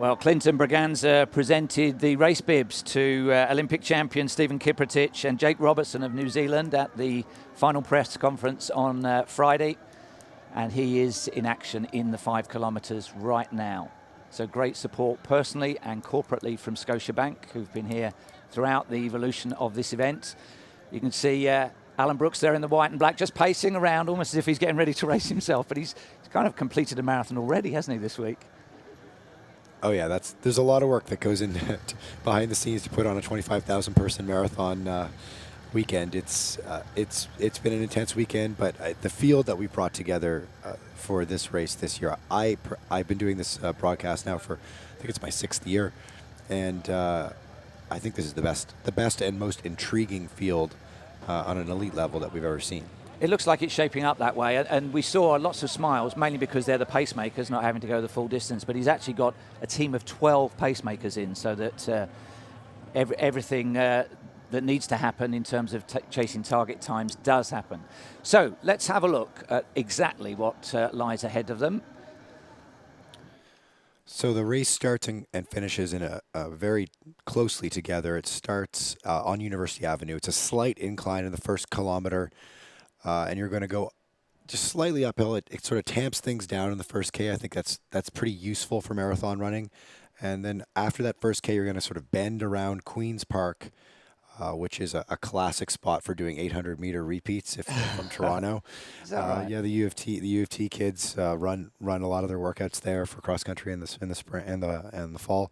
Well, Clinton Braganza presented the race bibs to Olympic champion Stephen Kiprotich and Jake Robertson of New Zealand at the final press conference on Friday. And he is in action in the 5 kilometres right now. So great support personally and corporately from Scotiabank, who've been here throughout the evolution of this event. You can see Alan Brooks there in the white and black, just pacing around, almost as if he's getting ready to race himself. But he's kind of completed a marathon already, hasn't he, this week? Oh yeah, there's a lot of work that goes in behind the scenes to put on a 25,000 person marathon weekend. It's been an intense weekend, but the field that we brought together for this race this year, I've been doing this broadcast now for, I think it's my 6th year, and I think this is the best and most intriguing field on an elite level that we've ever seen. It looks like it's shaping up that way, and we saw lots of smiles, mainly because they're the pacemakers, not having to go the full distance, but he's actually got a team of 12 pacemakers in, so that everything that needs to happen in terms of chasing target times does happen. So let's have a look at exactly what lies ahead of them. So the race starts and finishes in a very closely together. It starts on University Avenue. It's a slight incline in the first kilometer. And you're going to go just slightly uphill. It sort of tamps things down in the first K. I think that's pretty useful for marathon running. And then after that first K, you're going to sort of bend around Queen's Park, which is a classic spot for doing 800-meter repeats if you're from Toronto. Is that right? Yeah, the U of T kids run a lot of their workouts there for cross country in the spring and the fall.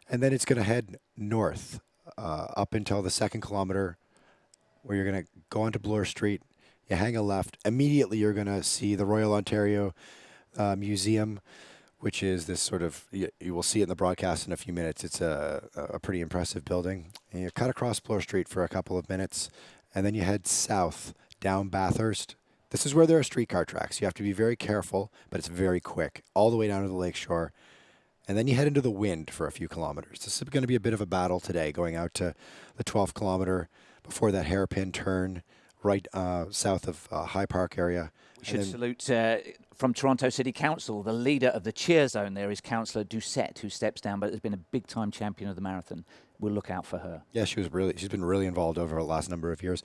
And then it's going to head north up until the 2nd kilometer, where you're going to go onto Bloor Street. You hang a left. Immediately, you're going to see the Royal Ontario Museum, which is this sort of, you will see it in the broadcast in a few minutes. It's a pretty impressive building. And you cut across Bloor Street for a couple of minutes, and then you head south down Bathurst. This is where there are streetcar tracks. You have to be very careful, but it's very quick, all the way down to the lakeshore. And then you head into the wind for a few kilometers. This is going to be a bit of a battle today, going out to the 12th kilometer before that hairpin turn, right south of High Park area. We should salute from Toronto City Council. The leader of the cheer zone there is Councillor Doucette, who steps down, but has been a big-time champion of the marathon. We'll look out for her. Yeah, she's been really involved over the last number of years.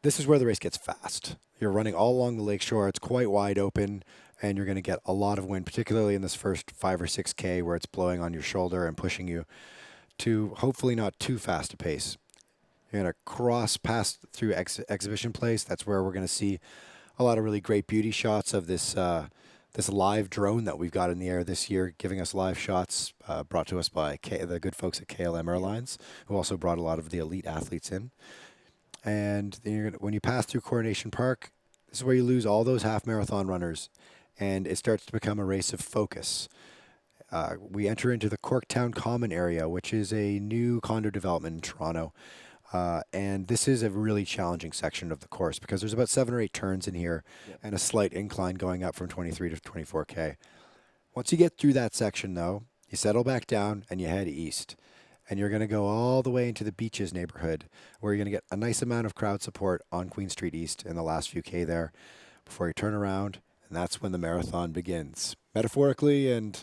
This is where the race gets fast. You're running all along the lakeshore. It's quite wide open, and you're going to get a lot of wind, particularly in this first 5 or 6K where it's blowing on your shoulder and pushing you to hopefully not too fast a pace. You're going to pass through Exhibition Place. That's where we're going to see a lot of really great beauty shots of this this live drone that we've got in the air this year, giving us live shots brought to us by the good folks at KLM Airlines, who also brought a lot of the elite athletes in. And then when you pass through Coronation Park, this is where you lose all those half marathon runners, and it starts to become a race of focus. We enter into the Corktown Common area, which is a new condo development in Toronto. And this is a really challenging section of the course because there's about 7 or 8 turns in here and a slight incline going up from 23 to 24K. Once you get through that section, though, you settle back down and you head east. And you're going to go all the way into the Beaches neighborhood, where you're going to get a nice amount of crowd support on Queen Street East in the last few K there before you turn around. And that's when the marathon begins, metaphorically and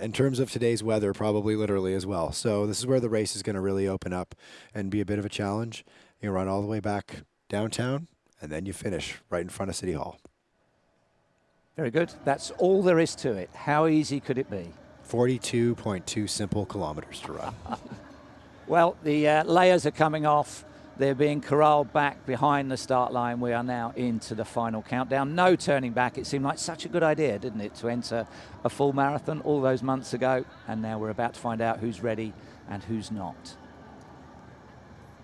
in terms of today's weather, probably literally as well. So this is where the race is going to really open up and be a bit of a challenge. You run all the way back downtown, and then you finish right in front of City Hall. Very good. That's all there is to it. How easy could it be? 42.2 simple kilometers to run. Well, the layers are coming off. They're being corralled back behind the start line. We are now into the final countdown. No turning back. It seemed like such a good idea, didn't it, to enter a full marathon all those months ago. And now we're about to find out who's ready and who's not.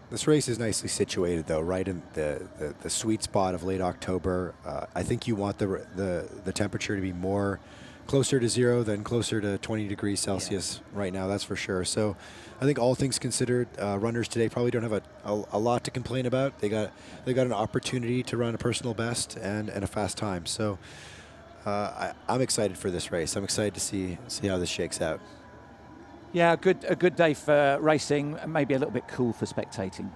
This race is nicely situated, though, right in the sweet spot of late October. I think you want the temperature to be more closer to 0 than closer to 20 degrees Celsius right now, that's for sure. So I think all things considered, runners today probably don't have a lot to complain about. They got an opportunity to run a personal best and a fast time. So I'm excited for this race. I'm excited to see how this shakes out. Yeah, a good day for racing, maybe a little bit cool for spectating.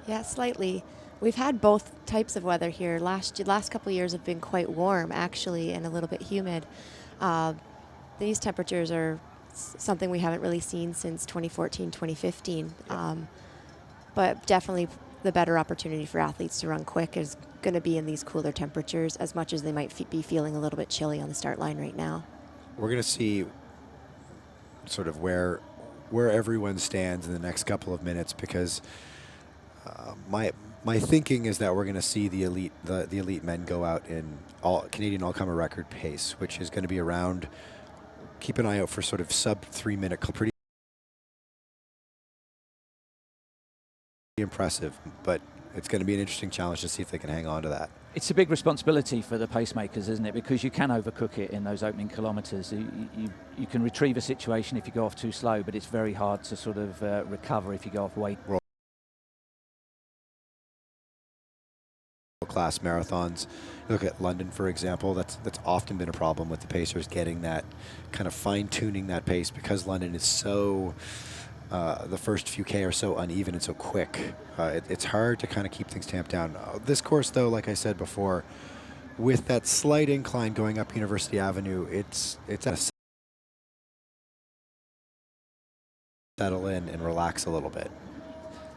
Yeah, slightly. We've had both types of weather here. Last couple of years have been quite warm, actually, and a little bit humid. These temperatures are something we haven't really seen since 2014, 2015. But definitely the better opportunity for athletes to run quick is going to be in these cooler temperatures, as much as they might be feeling a little bit chilly on the start line right now. We're going to see sort of where everyone stands in the next couple of minutes, because my thinking is that we're going to see the elite men go out in Canadian all-comer record pace, which is going to be around. Keep an eye out for sort of sub 3 minute, pretty impressive, but it's going to be an interesting challenge to see if they can hang on to that. It's a big responsibility for the pacemakers, isn't it? Because you can overcook it in those opening kilometres. You can retrieve a situation if you go off too slow, but it's very hard to sort of recover if you go off way. Class marathons. Look at London, for example. That's often been a problem with the pacers, getting that kind of fine-tuning that pace, because London is so the first few K are so uneven and so quick. It's hard to kind of keep things tamped down. This course, though, like I said before, with that slight incline going up University Avenue, it's at a settle in and relax a little bit.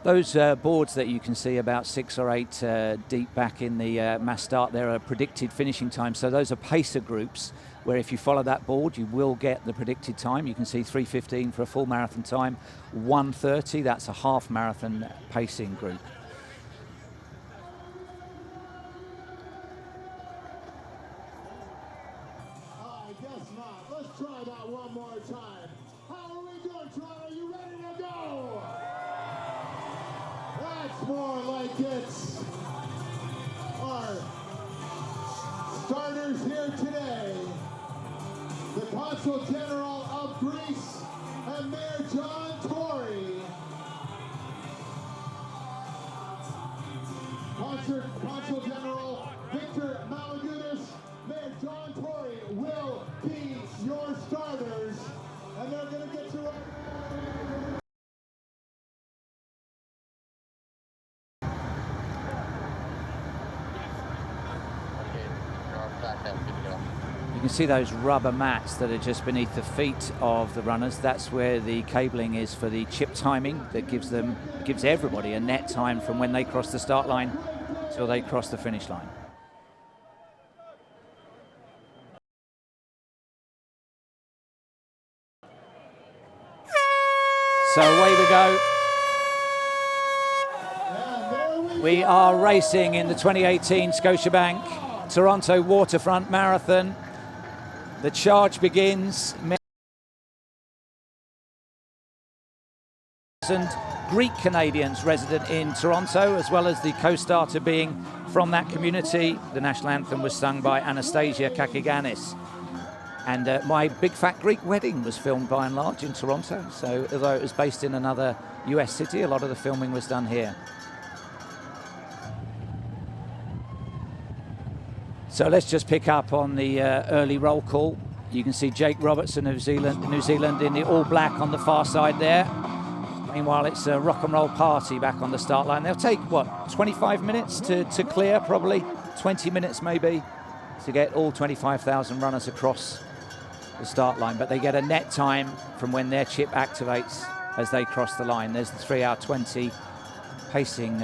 Those boards that you can see about 6 or 8 deep back in the mass start, there are predicted finishing times. So those are pacer groups, where if you follow that board, you will get the predicted time. You can see 3:15 for a full marathon time, 1:30, that's a half marathon pacing group. I guess not. Let's try that one more time. How are we doing, Toronto? Are you ready to go? That's more like it. Our starters here today, the Consul General of Greece and Mayor John Tory. Consul General Victor Malagudis, Mayor John Tory will be your starters, and they're going to get you right. You can see those rubber mats that are just beneath the feet of the runners. That's where the cabling is for the chip timing that gives everybody a net time from when they cross the start line till they cross the finish line. So away we go. We are racing in the 2018 Scotiabank Toronto Waterfront Marathon. The charge begins. Greek Canadians resident in Toronto, as well as the co-starter being from that community. The national anthem was sung by Anastasia Kakiganis. And my Big Fat Greek Wedding was filmed by and large in Toronto. So although it was based in another US city, a lot of the filming was done here. So let's just pick up on the early roll call. You can see Jake Robertson of New Zealand in the all black on the far side there. Meanwhile, it's a rock and roll party back on the start line. They'll take, what, 25 minutes to clear, probably 20 minutes maybe, to get all 25,000 runners across the start line. But they get a net time from when their chip activates as they cross the line. There's the 3:20 pacing.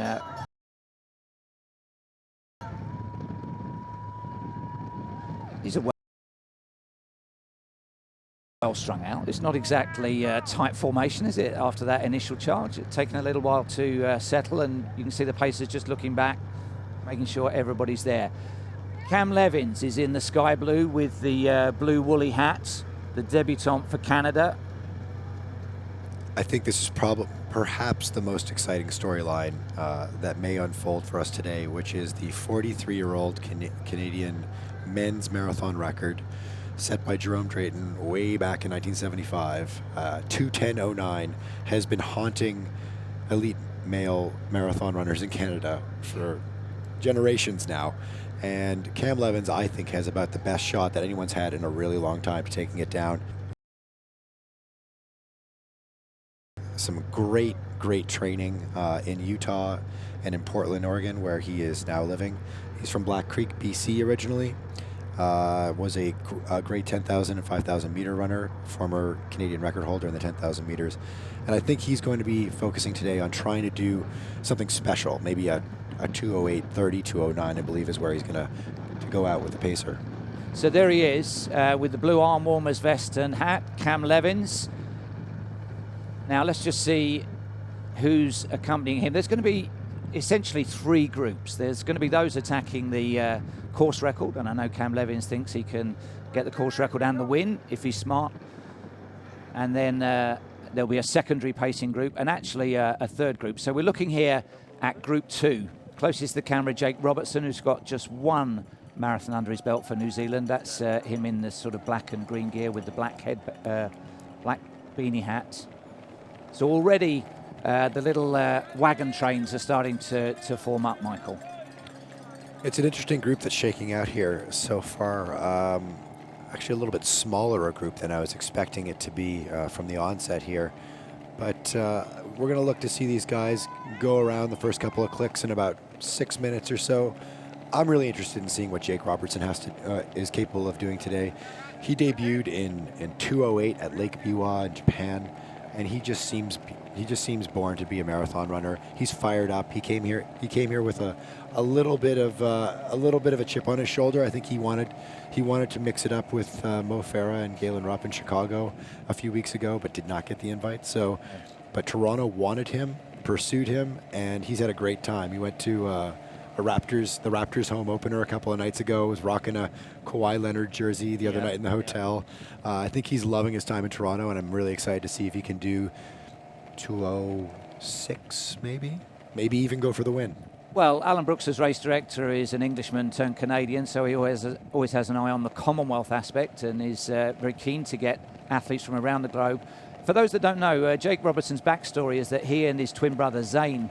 These are well strung out. It's not exactly tight formation, is it, after that initial charge? It's taken a little while to settle, and you can see the pacers just looking back, making sure everybody's there. Cam Levins is in the sky blue with the blue woolly hat, the debutant for Canada. I think this is perhaps the most exciting storyline that may unfold for us today, which is the 43-year-old Canadian men's marathon record set by Jerome Drayton way back in 1975. 2:10:09 has been haunting elite male marathon runners in Canada for generations now. And Cam Levins, I think, has about the best shot that anyone's had in a really long time taking it down. Some great training in Utah and in Portland, Oregon, where he is now living. He's from Black Creek, BC originally. was a great 10,000 and 5,000 meter runner, former Canadian record holder in the 10,000 meters. And I think he's going to be focusing today on trying to do something special, maybe a 208.30, 209, I believe, is where he's going to go out with the pacer. So there he is with the blue arm warmers vest and hat, Cam Levins. Now let's just see who's accompanying him. There's going to be essentially three groups. There's going to be those attacking the course record, and I know Cam Levins thinks he can get the course record and the win if he's smart. And then there'll be a secondary pacing group and actually a third group. So we're looking here at Group 2. Closest to the camera, Jake Robertson, who's got just one marathon under his belt for New Zealand. That's him in the sort of black and green gear with the black black beanie hat. So already the little wagon trains are starting to form up, Michael. It's an interesting group that's shaking out here so far. Actually a little bit smaller a group than I was expecting it to be from the onset here. But we're going to look to see these guys go around the first couple of clicks in about 6 minutes or so. I'm really interested in seeing what Jake Robertson is capable of doing today. He debuted in 2:08 at Lake Biwa in Japan, and he just seems born to be a marathon runner. He's fired up. He came here with a little bit of a chip on his shoulder. I think he wanted to mix it up with Mo Farah and Galen Rupp in Chicago a few weeks ago, but did not get the invite. So, but Toronto wanted him, pursued him, and he's had a great time. He went to the Raptors home opener a couple of nights ago. Was rocking a Kawhi Leonard jersey the other night in the hotel. I think he's loving his time in Toronto, and I'm really excited to see if he can do 2:06, maybe even go for the win. Well, Alan Brooks, as race director, is an Englishman turned Canadian, so he always has an eye on the Commonwealth aspect and is very keen to get athletes from around the globe. For those that don't know, Jake Robertson's backstory is that he and his twin brother Zane,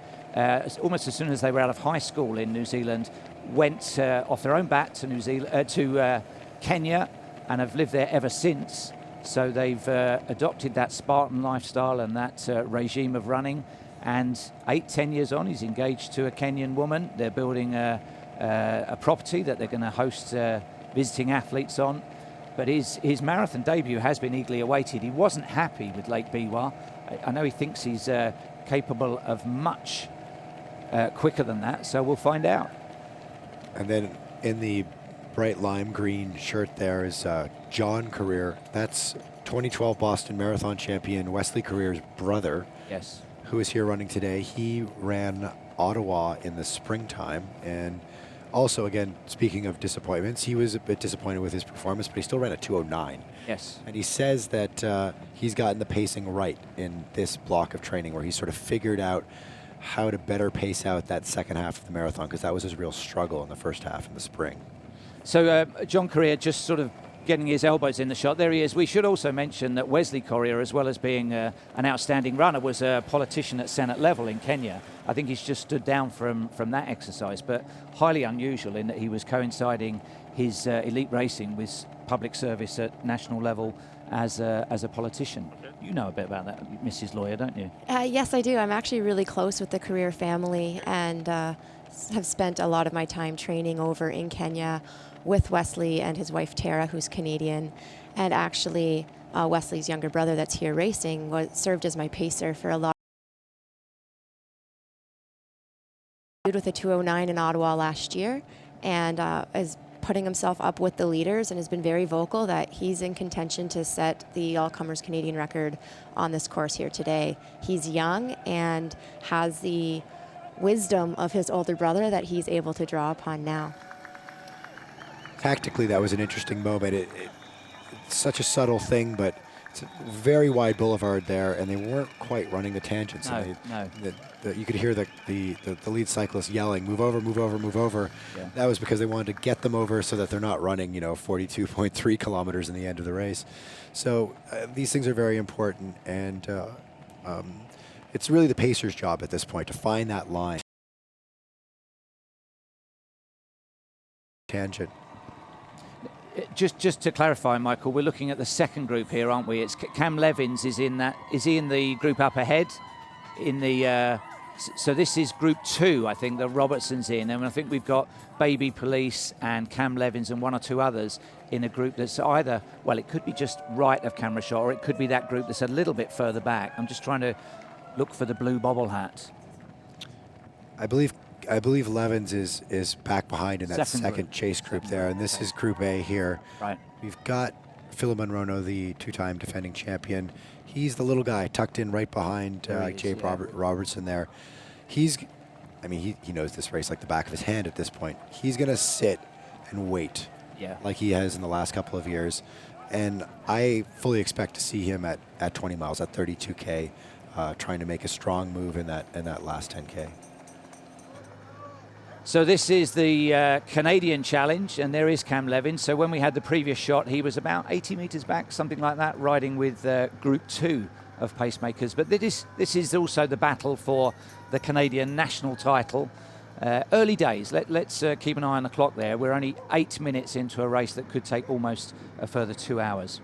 almost as soon as they were out of high school in New Zealand, went off their own bat to Kenya and have lived there ever since. So they've adopted that Spartan lifestyle and that regime of running. And 8-10 years on, he's engaged to a Kenyan woman. They're building a property that they're going to host visiting athletes on. But his marathon debut has been eagerly awaited. He wasn't happy with Lake Biwa. I know he thinks he's capable of much quicker than that, so we'll find out. And then in the bright lime green shirt there is John Career. That's 2012 Boston Marathon champion Wesley Career's brother. Yes. Who is here running today. He ran Ottawa in the springtime, and also, again, speaking of disappointments, he was a bit disappointed with his performance, but he still ran a 2:09. Yes. And he says that he's gotten the pacing right in this block of training, where he sort of figured out how to better pace out that second half of the marathon, because that was his real struggle in the first half in the spring. So John Correa just sort of getting his elbows in the shot. There he is. We should also mention that Wesley Correa, as well as being an outstanding runner, was a politician at Senate level in Kenya. I think he's just stood down from that exercise, but highly unusual in that he was coinciding his elite racing with public service at national level as a politician. You know a bit about that, Mrs. Lawyer, don't you? Yes, I do. I'm actually really close with the Career family and have spent a lot of my time training over in Kenya with Wesley and his wife Tara, who's Canadian. And actually, Wesley's younger brother that's here racing served as my pacer for a lot. With a 2:09 in Ottawa last year, and is putting himself up with the leaders and has been very vocal that he's in contention to set the all-comers Canadian record on this course here today. He's young and has the wisdom of his older brother that he's able to draw upon now. Tactically, that was an interesting moment. It's such a subtle thing, but it's a very wide boulevard there, and they weren't quite running the tangents. No. You could hear the lead cyclist yelling, "Move over, move over, move over." Yeah. That was because they wanted to get them over so that they're not running, 42.3 kilometers in the end of the race. So these things are very important, and it's really the pacer's job at this point to find that line. Tangent. Just to clarify, Michael, we're looking at the second group here, aren't we? It's Cam Levins is in that. Is he in the group up ahead, in the So this is Group 2, I think, that Robertson's in, and I think we've got Baby Police and Cam Levins and one or two others in a group that's either, well, it could be just right of camera shot, or it could be that group that's a little bit further back. I'm just trying to look for the blue bobble hat. I believe Levins is back behind in that second chase group there, and this is Group A here. Right. We've got Philemon Rono, the two-time defending champion. He's the little guy tucked in right behind Jake Robertson there. I mean, he knows this race like the back of his hand at this point. He's going to sit and wait, like he has in the last couple of years. And I fully expect to see him at 20 miles, at 32K, trying to make a strong move in that last 10K. So this is the Canadian Challenge, and there is Cam Levin. So when we had the previous shot, he was about 80 meters back, something like that, riding with Group 2 of pacemakers. But this is also the battle for the Canadian national title. Early days. Let's keep an eye on the clock there. We're only 8 minutes into a race that could take almost a further 2 hours.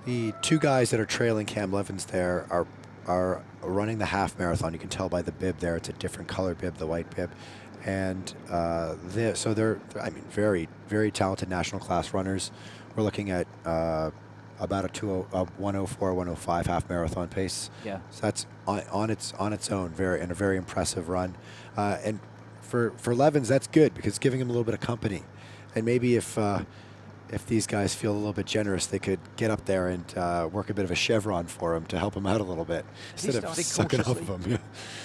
The two guys that are trailing Cam Levins there are running the half marathon. You can tell by the bib there. It's a different color bib, the white bib. And they're I mean, very, very talented national class runners. We're looking at about a 104, 105 half marathon pace. Yeah. So that's on its own, a very impressive run. And for Levins, that's good because it's giving him a little bit of company. And maybe if these guys feel a little bit generous, they could get up there and work a bit of a chevron for him to help him out a little bit instead of sucking off of him.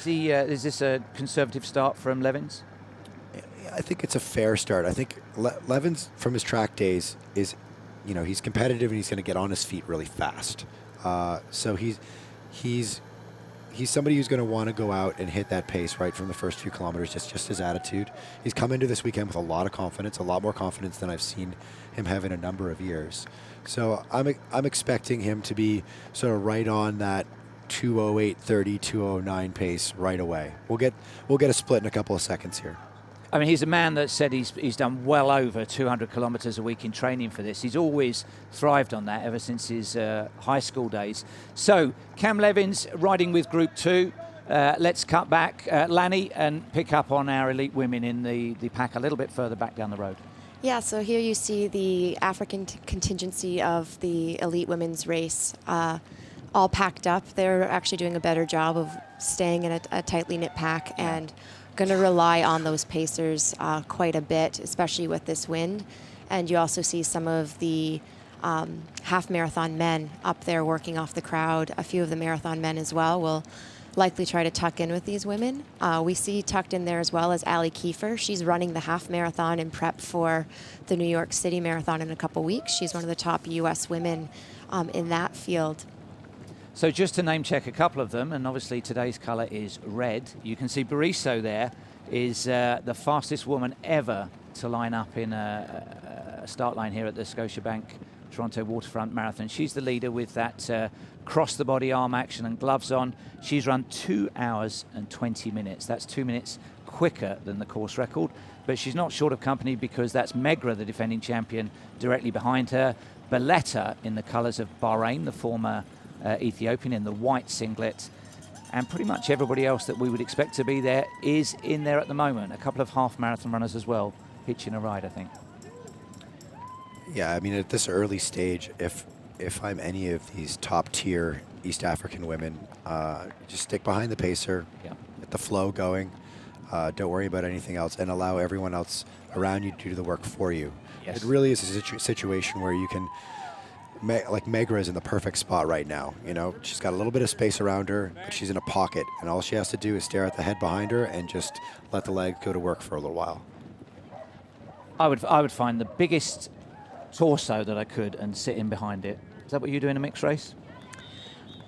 Is this a conservative start from Levins? I think it's a fair start. I think Levins, from his track days, is, he's competitive and he's going to get on his feet really fast. So he's somebody who's going to want to go out and hit that pace right from the first few kilometers, just his attitude. He's come into this weekend with a lot of confidence, a lot more confidence than I've seen him have in a number of years. So I'm expecting him to be sort of right on that 2:08:30, 2:09 pace right away. We'll get a split in a couple of seconds here. I mean, he's a man that said he's done well over 200 kilometres a week in training for this. He's always thrived on that ever since his high school days. So, Cam Levins riding with Group 2. Let's cut back, Lanny, and pick up on our elite women in the pack a little bit further back down the road. Yeah, so here you see the African contingency of the elite women's race all packed up. They're actually doing a better job of staying in a tightly knit pack and going to rely on those pacers quite a bit, especially with this wind. And you also see some of the half marathon men up there working off the crowd. A few of the marathon men as well will likely try to tuck in with these women. We see tucked in there as well as Allie Kiefer. She's running the half marathon in prep for the New York City Marathon in a couple weeks. She's one of the top U.S. women in that field. So just to name check a couple of them, and obviously today's colour is red. You can see Bariso there is the fastest woman ever to line up in a start line here at the Scotiabank Toronto Waterfront Marathon. She's the leader with that cross-the-body arm action and gloves on. She's run 2 hours and 20 minutes. That's 2 minutes quicker than the course record, but she's not short of company because that's Megra, the defending champion, directly behind her. Beletta in the colours of Bahrain, the former Ethiopian, in the white singlet, and pretty much everybody else that we would expect to be there is in there at the moment. A couple of half marathon runners as well, hitching a ride, I think. Yeah, I mean, at this early stage, if I'm any of these top tier East African women, just stick behind the pacer, get the flow going, don't worry about anything else, and allow everyone else around you to do the work for you. Yes. It really is a situation where you can, like Megra is in the perfect spot right now. She's got a little bit of space around her, but she's in a pocket, and all she has to do is stare at the head behind her and just let the legs go to work for a little while. I would find the biggest torso that I could and sit in behind it. Is that what you do in a mixed race?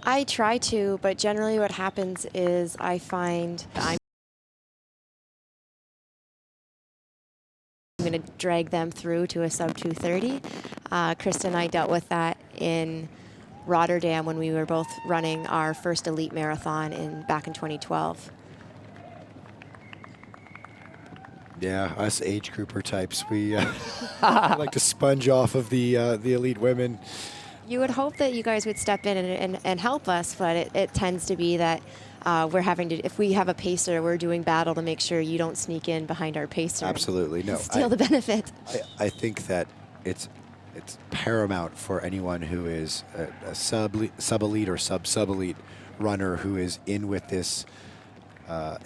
I try to, but generally what happens is I find I'm going to drag them through to a sub 2:30. Krista and I dealt with that in Rotterdam when we were both running our first elite marathon back in 2012. Yeah, us age grouper types, we like to sponge off of the elite women. You would hope that you guys would step in and help us, but it tends to be that we're having to, if we have a pacer, we're doing battle to make sure you don't sneak in behind our pacer. Absolutely. And No. steal the benefit. I think that it's paramount for anyone who is a sub-elite or sub-elite runner who is in with this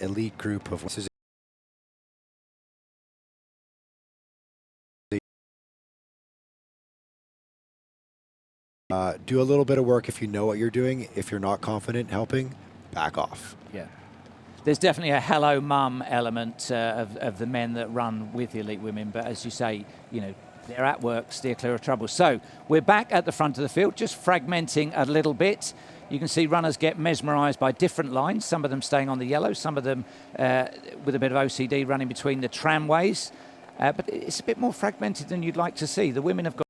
elite group of do a little bit of work if you know what you're doing. If you're not confident helping, back off. Yeah. There's definitely a hello mum element of the men that run with the elite women, but as you say, you know, they're at work, steer clear of trouble. So we're back at the front of the field, just fragmenting a little bit. You can see runners get mesmerised by different lines, some of them staying on the yellow, some of them with a bit of OCD running between the tramways. But it's a bit more fragmented than you'd like to see. The women have got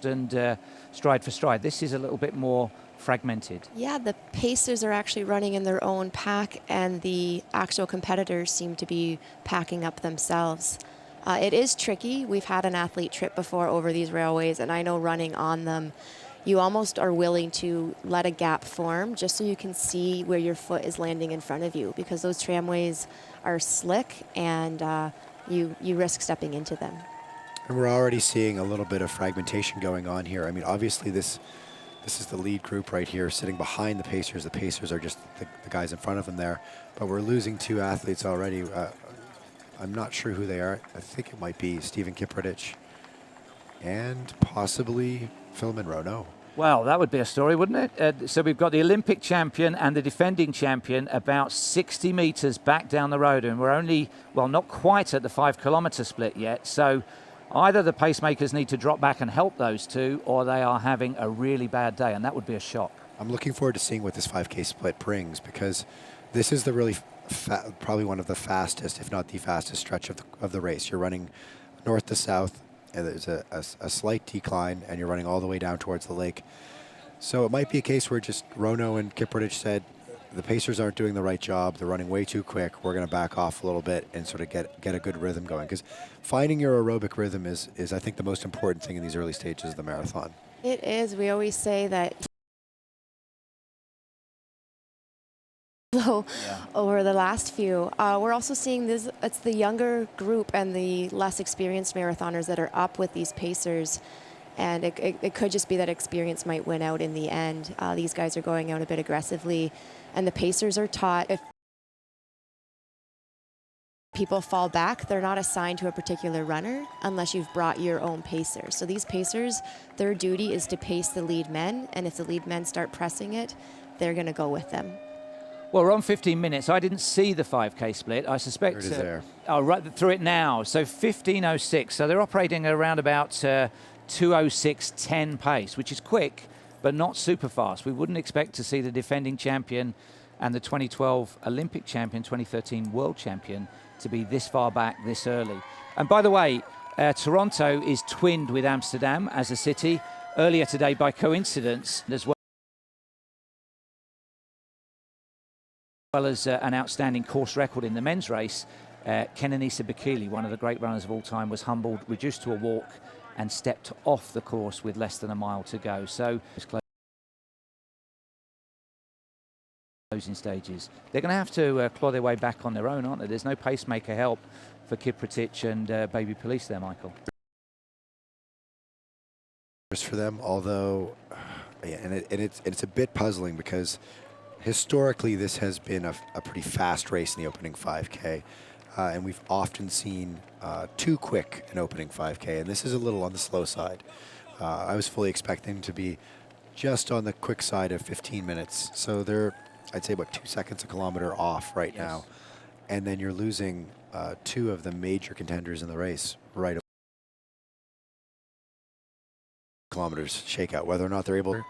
and stride for stride. This is a little bit more fragmented. Yeah, the pacers are actually running in their own pack, and the actual competitors seem to be packing up themselves. It is tricky. We've had an athlete trip before over these railways, and I know running on them, you almost are willing to let a gap form just so you can see where your foot is landing in front of you, because those tramways are slick and you risk stepping into them. And we're already seeing a little bit of fragmentation going on here. I mean, obviously this is the lead group right here sitting behind the Pacers. The Pacers are just the guys in front of them there. But we're losing two athletes already. I'm not sure who they are. I think it might be Steven Kiprotich and possibly Phil Monroe. No. Well, that would be a story, wouldn't it? So we've got the Olympic champion and the defending champion about 60 metres back down the road. And we're only, well, not quite at the 5 kilometre split yet. So either the pacemakers need to drop back and help those two, or they are having a really bad day, and that would be a shock. I'm looking forward to seeing what this 5K split brings, because this is the really probably one of the fastest, if not the fastest stretch of the race. You're running north to south, and there's a slight decline, and you're running all the way down towards the lake. So it might be a case where just Rono and Kiprotich said, the Pacers aren't doing the right job. They're running way too quick. We're going to back off a little bit and sort of get a good rhythm going. Because finding your aerobic rhythm is, I think, the most important thing in these early stages of the marathon. It is. We always say that over the last few. We're also seeing this, it's the younger group and the less experienced marathoners that are up with these pacers. And it could just be that experience might win out in the end. These guys are going out a bit aggressively, and the pacers are taught if people fall back, they're not assigned to a particular runner unless you've brought your own pacer. So these pacers, their duty is to pace the lead men, and if the lead men start pressing it, they're going to go with them. Well, we're on 15 minutes. I didn't see the 5K split. I suspect... There it is there. Oh, right through it now. So 15:06. So they're operating around about 2:06.10 pace, which is quick, but not super fast. We wouldn't expect to see the defending champion and the 2012 Olympic champion, 2013 world champion, to be this far back this early. And by the way, Toronto is twinned with Amsterdam as a city. Earlier today, by coincidence, as well as an outstanding course record in the men's race, Kenenisa Bekele, one of the great runners of all time, was humbled, reduced to a walk, and stepped off the course with less than a mile to go. So closing stages. They're going to have to claw their way back on their own, aren't they? There's no pacemaker help for Kiprotich and Baby Police there, Michael. For them, although, and it's a bit puzzling because historically this has been a pretty fast race in the opening 5K. And we've often seen too quick an opening 5K, and this is a little on the slow side. I was fully expecting to be just on the quick side of 15 minutes. So they're, I'd say, about 2 seconds a kilometer off right now. And then you're losing two of the major contenders in the race right away. Kilometers shakeout, whether or not they're able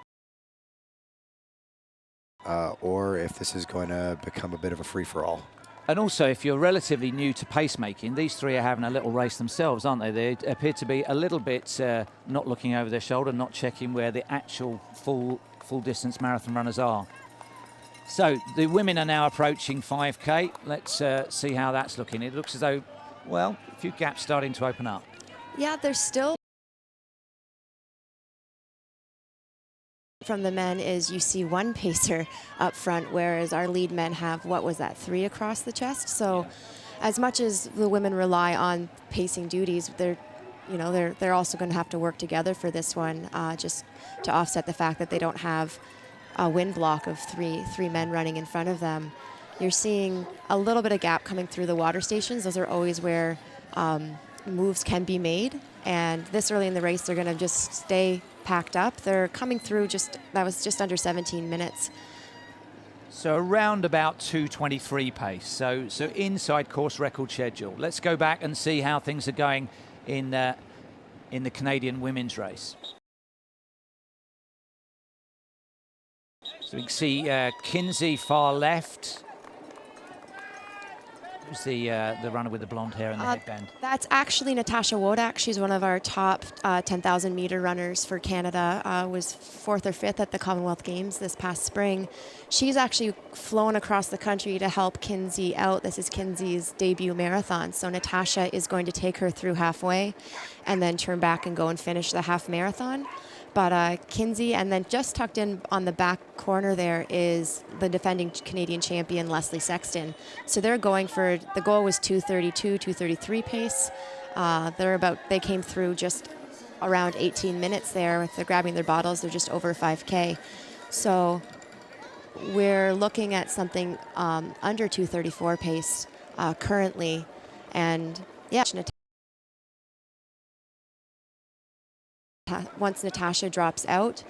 or if this is going to become a bit of a free-for-all. And also, if you're relatively new to pacemaking, these three are having a little race themselves, aren't they? They appear to be a little bit not looking over their shoulder, not checking where the actual full distance marathon runners are. So the women are now approaching 5K. Let's see how that's looking. It looks as though, well, a few gaps starting to open up. Yeah, there's still From the men is you see one pacer up front, whereas our lead men have, what was that, 3 across the chest? So as much as the women rely on pacing duties, they're also going to have to work together for this one, just to offset the fact that they don't have a wind block of three men running in front of them. You're seeing a little bit of gap coming through the water stations. Those are always where moves can be made. And this early in the race, they're going to just stay packed up. They're coming through that was just under 17 minutes. So around about 2:23 pace. So inside course record schedule. Let's go back and see how things are going in the Canadian women's race. So we can see Kinsey far left. Who's the runner with the blonde hair and the headband? That's actually Natasha Wodak. She's one of our top 10,000 meter runners for Canada. Was 4th or 5th at the Commonwealth Games this past spring. She's actually flown across the country to help Kinsey out. This is Kinsey's debut marathon. So Natasha is going to take her through halfway and then turn back and go and finish the half marathon. But Kinsey, and then just tucked in on the back corner there is the defending Canadian champion, Leslie Sexton. So they're going for, the goal was 2:32, 2:33 pace. They came through just around 18 minutes there. They're grabbing their bottles. They're just over 5K. So we're looking at something under 2:34 pace currently. And yeah, once Natasha drops out,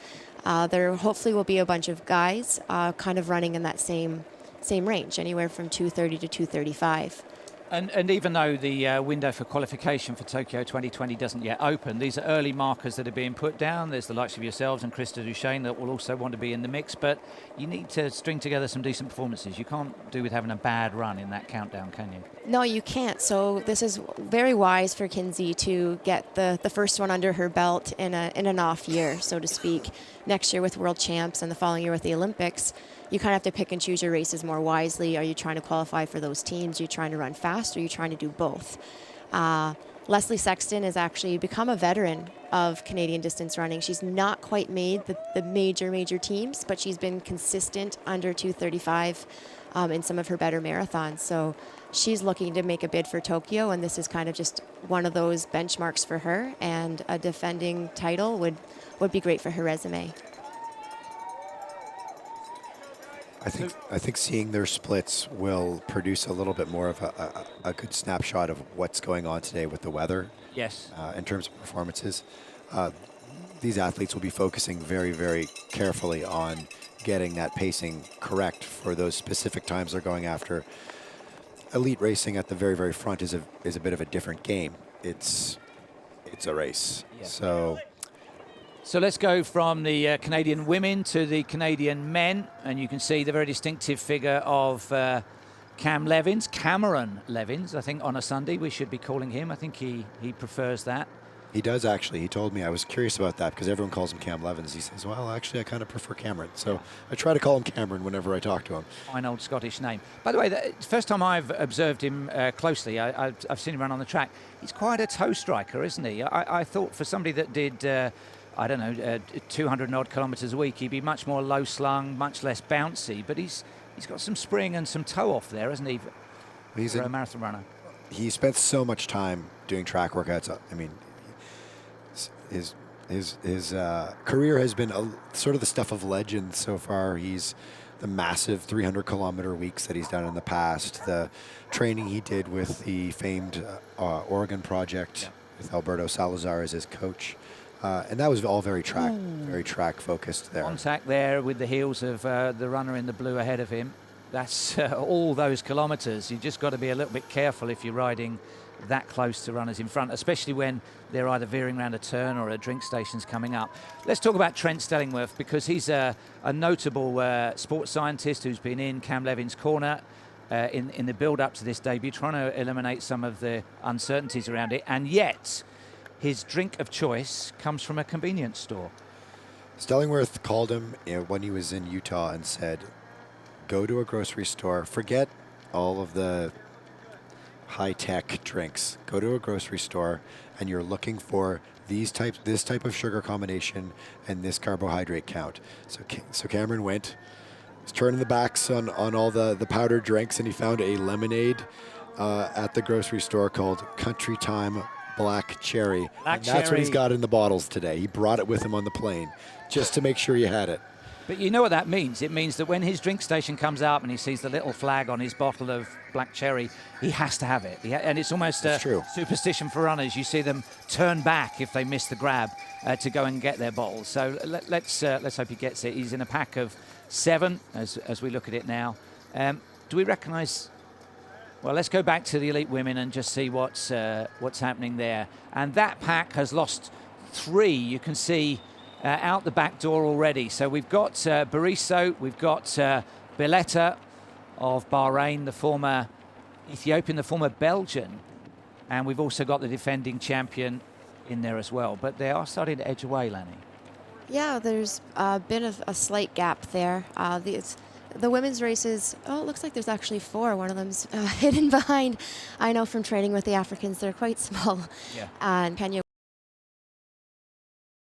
there hopefully will be a bunch of guys kind of running in that same range, anywhere from 2:30 to 2:35. And even though the window for qualification for Tokyo 2020 doesn't yet open, these are early markers that are being put down. There's the likes of yourselves and Krista Duchesne that will also want to be in the mix, but you need to string together some decent performances. You can't do with having a bad run in that countdown, can you? No, you can't. So this is very wise for Kinsey to get the first one under her belt in an off year, so to speak. Next year with World Champs and the following year with the Olympics, you kind of have to pick and choose your races more wisely. Are you trying to qualify for those teams? Are you trying to run fast? Or are you trying to do both? Leslie Sexton has actually become a veteran of Canadian distance running. She's not quite made the major teams, but she's been consistent under 2:35 in some of her better marathons. So she's looking to make a bid for Tokyo, and this is kind of just one of those benchmarks for her, and a defending title would be great for her resume. I think seeing their splits will produce a little bit more of a good snapshot of what's going on today with the weather. Yes. In terms of performances. These athletes will be focusing very, very carefully on getting that pacing correct for those specific times they're going after. Elite racing at the very, very front is a bit of a different game. It's a race. Yeah. So let's go from the Canadian women to the Canadian men, and you can see the very distinctive figure of Cameron Levins, I think on a Sunday we should be calling him. I think he prefers that. He does actually. He told me. I was curious about that because everyone calls him Cam Levins. He says, well, actually, I kind of prefer Cameron. So I try to call him Cameron whenever I talk to him. Fine old Scottish name. By the way, the first time I've observed him closely, I've seen him run on the track. He's quite a toe striker, isn't he? I thought for somebody that did... 200 odd kilometres a week, he'd be much more low slung, much less bouncy, but he's got some spring and some toe off there, hasn't he? He's a marathon runner. He spent so much time doing track workouts. I mean, his career has been sort of the stuff of legend so far. He's the massive 300-kilometer weeks that he's done in the past, the training he did with the famed Oregon Project with Alberto Salazar as his coach. And that was all very track focused there. Contact there with the heels of the runner in the blue ahead of him. That's all those kilometres. You just got to be a little bit careful if you're riding that close to runners in front, especially when they're either veering around a turn or a drink station's coming up. Let's talk about Trent Stellingworth, because he's a notable sports scientist who's been in Cam Levin's corner in the build-up to this debut, trying to eliminate some of the uncertainties around it, and yet his drink of choice comes from a convenience store. Stellingworth called him when he was in Utah and said, go to a grocery store, forget all of the high-tech drinks. Go to a grocery store and you're looking for this type of sugar combination and this carbohydrate count. So Cameron was turning the backs on all the powdered drinks, and he found a lemonade at the grocery store called Country Time Black Cherry. And that's what he's got in the bottles today. He brought it with him on the plane just to make sure you had it. But you know what that means? It means that when his drink station comes up and he sees the little flag on his bottle of black cherry, he has to have it. And it's almost a superstition for runners. You see them turn back if they miss the grab to go and get their bottle. So let's hope he gets it. He's in a pack of 7 as we look at it now. Do we recognise? Well, let's go back to the elite women and just see what's happening there. And that pack has lost 3. You can see out the back door already. So we've got Bariso, we've got Biletta of Bahrain, the former Ethiopian, the former Belgian, and we've also got the defending champion in there as well. But they are starting to edge away, Lanny. Yeah, there's been a slight gap there. The women's races, it looks like there's actually 4. One of them's hidden behind. I know from training with the Africans, they're quite small. Yeah. And Kenya,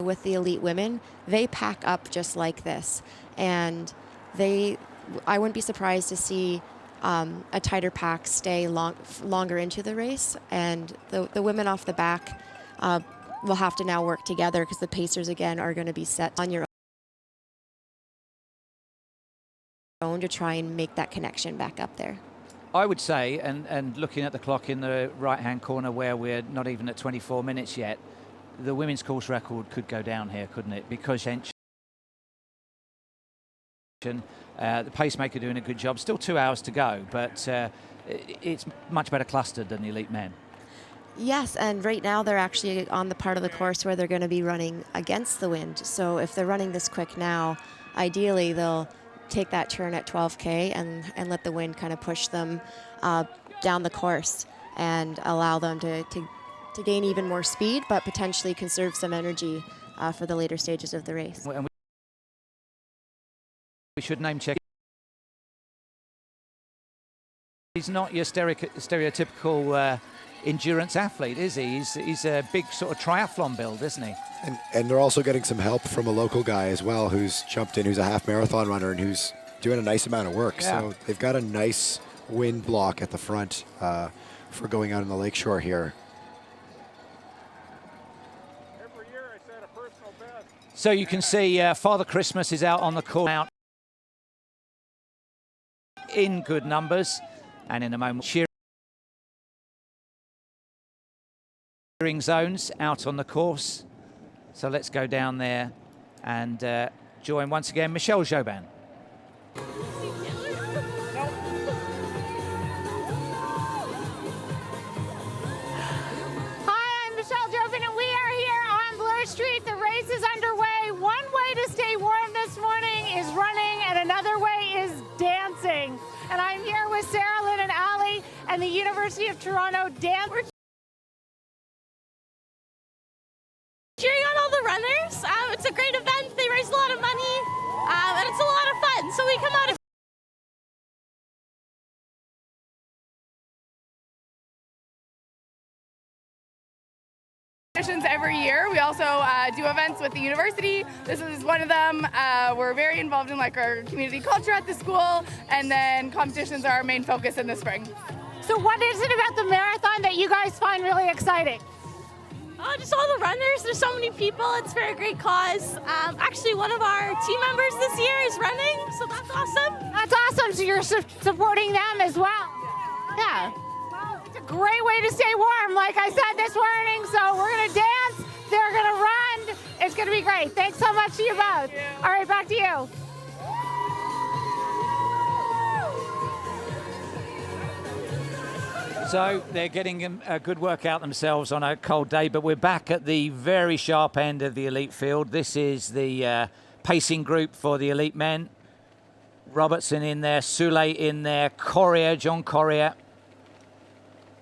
with the elite women, they pack up just like this. And I wouldn't be surprised to see a tighter pack stay longer into the race. And the women off the back will have to now work together, because the pacers, again, are going to be set on your own to try and make that connection back up there. I would say, and looking at the clock in the right-hand corner where we're not even at 24 minutes yet, the women's course record could go down here, couldn't it? Because the pacemaker doing a good job. Still 2 hours to go, but it's much better clustered than the elite men. Yes, and right now they're actually on the part of the course where they're going to be running against the wind. So if they're running this quick now, ideally they'll take that turn at 12K and let the wind kind of push them down the course and allow them to gain even more speed, but potentially conserve some energy for the later stages of the race. And we should name check. He's not your stereotypical endurance athlete, is he? He's a big sort of triathlon build, isn't he? And they're also getting some help from a local guy as well, who's jumped in, who's a half marathon runner and who's doing a nice amount of work. Yeah. So they've got a nice wind block at the front for going out on the lakeshore here. Every year I set a personal best. So you can see Father Christmas is out on the course out in good numbers, and in a moment cheering zones out on the course. So let's go down there and join once again Michelle Jobin. Hi, I'm Michelle Jobin, and we are here on Bloor Street. The race is underway. One way to stay warm this morning is running, and another way is dancing. And I'm here with Sarah Lynn and Ali and the University of Toronto dance. Cheering on all the runners. It's a great event. They raise a lot of money, and it's a lot of fun. So we come out. Every year. We also do events with the university. This is one of them. We're very involved in our community culture at the school, and then competitions are our main focus in the spring. So what is it about the marathon that you guys find really exciting? Oh, just all the runners. There's so many people. It's for a great cause. Actually, one of our team members this year is running, so that's awesome. That's awesome. So you're supporting them as well. Yeah. It's a great way to stay warm, like I said this morning. So we're going to dance. They're going to run. It's going to be great. Thanks so much to you both. All right, back to you. So they're getting a good workout themselves on a cold day, but we're back at the very sharp end of the elite field. This is the pacing group for the elite men. Robertson in there, Sule in there, Correa, John Correa,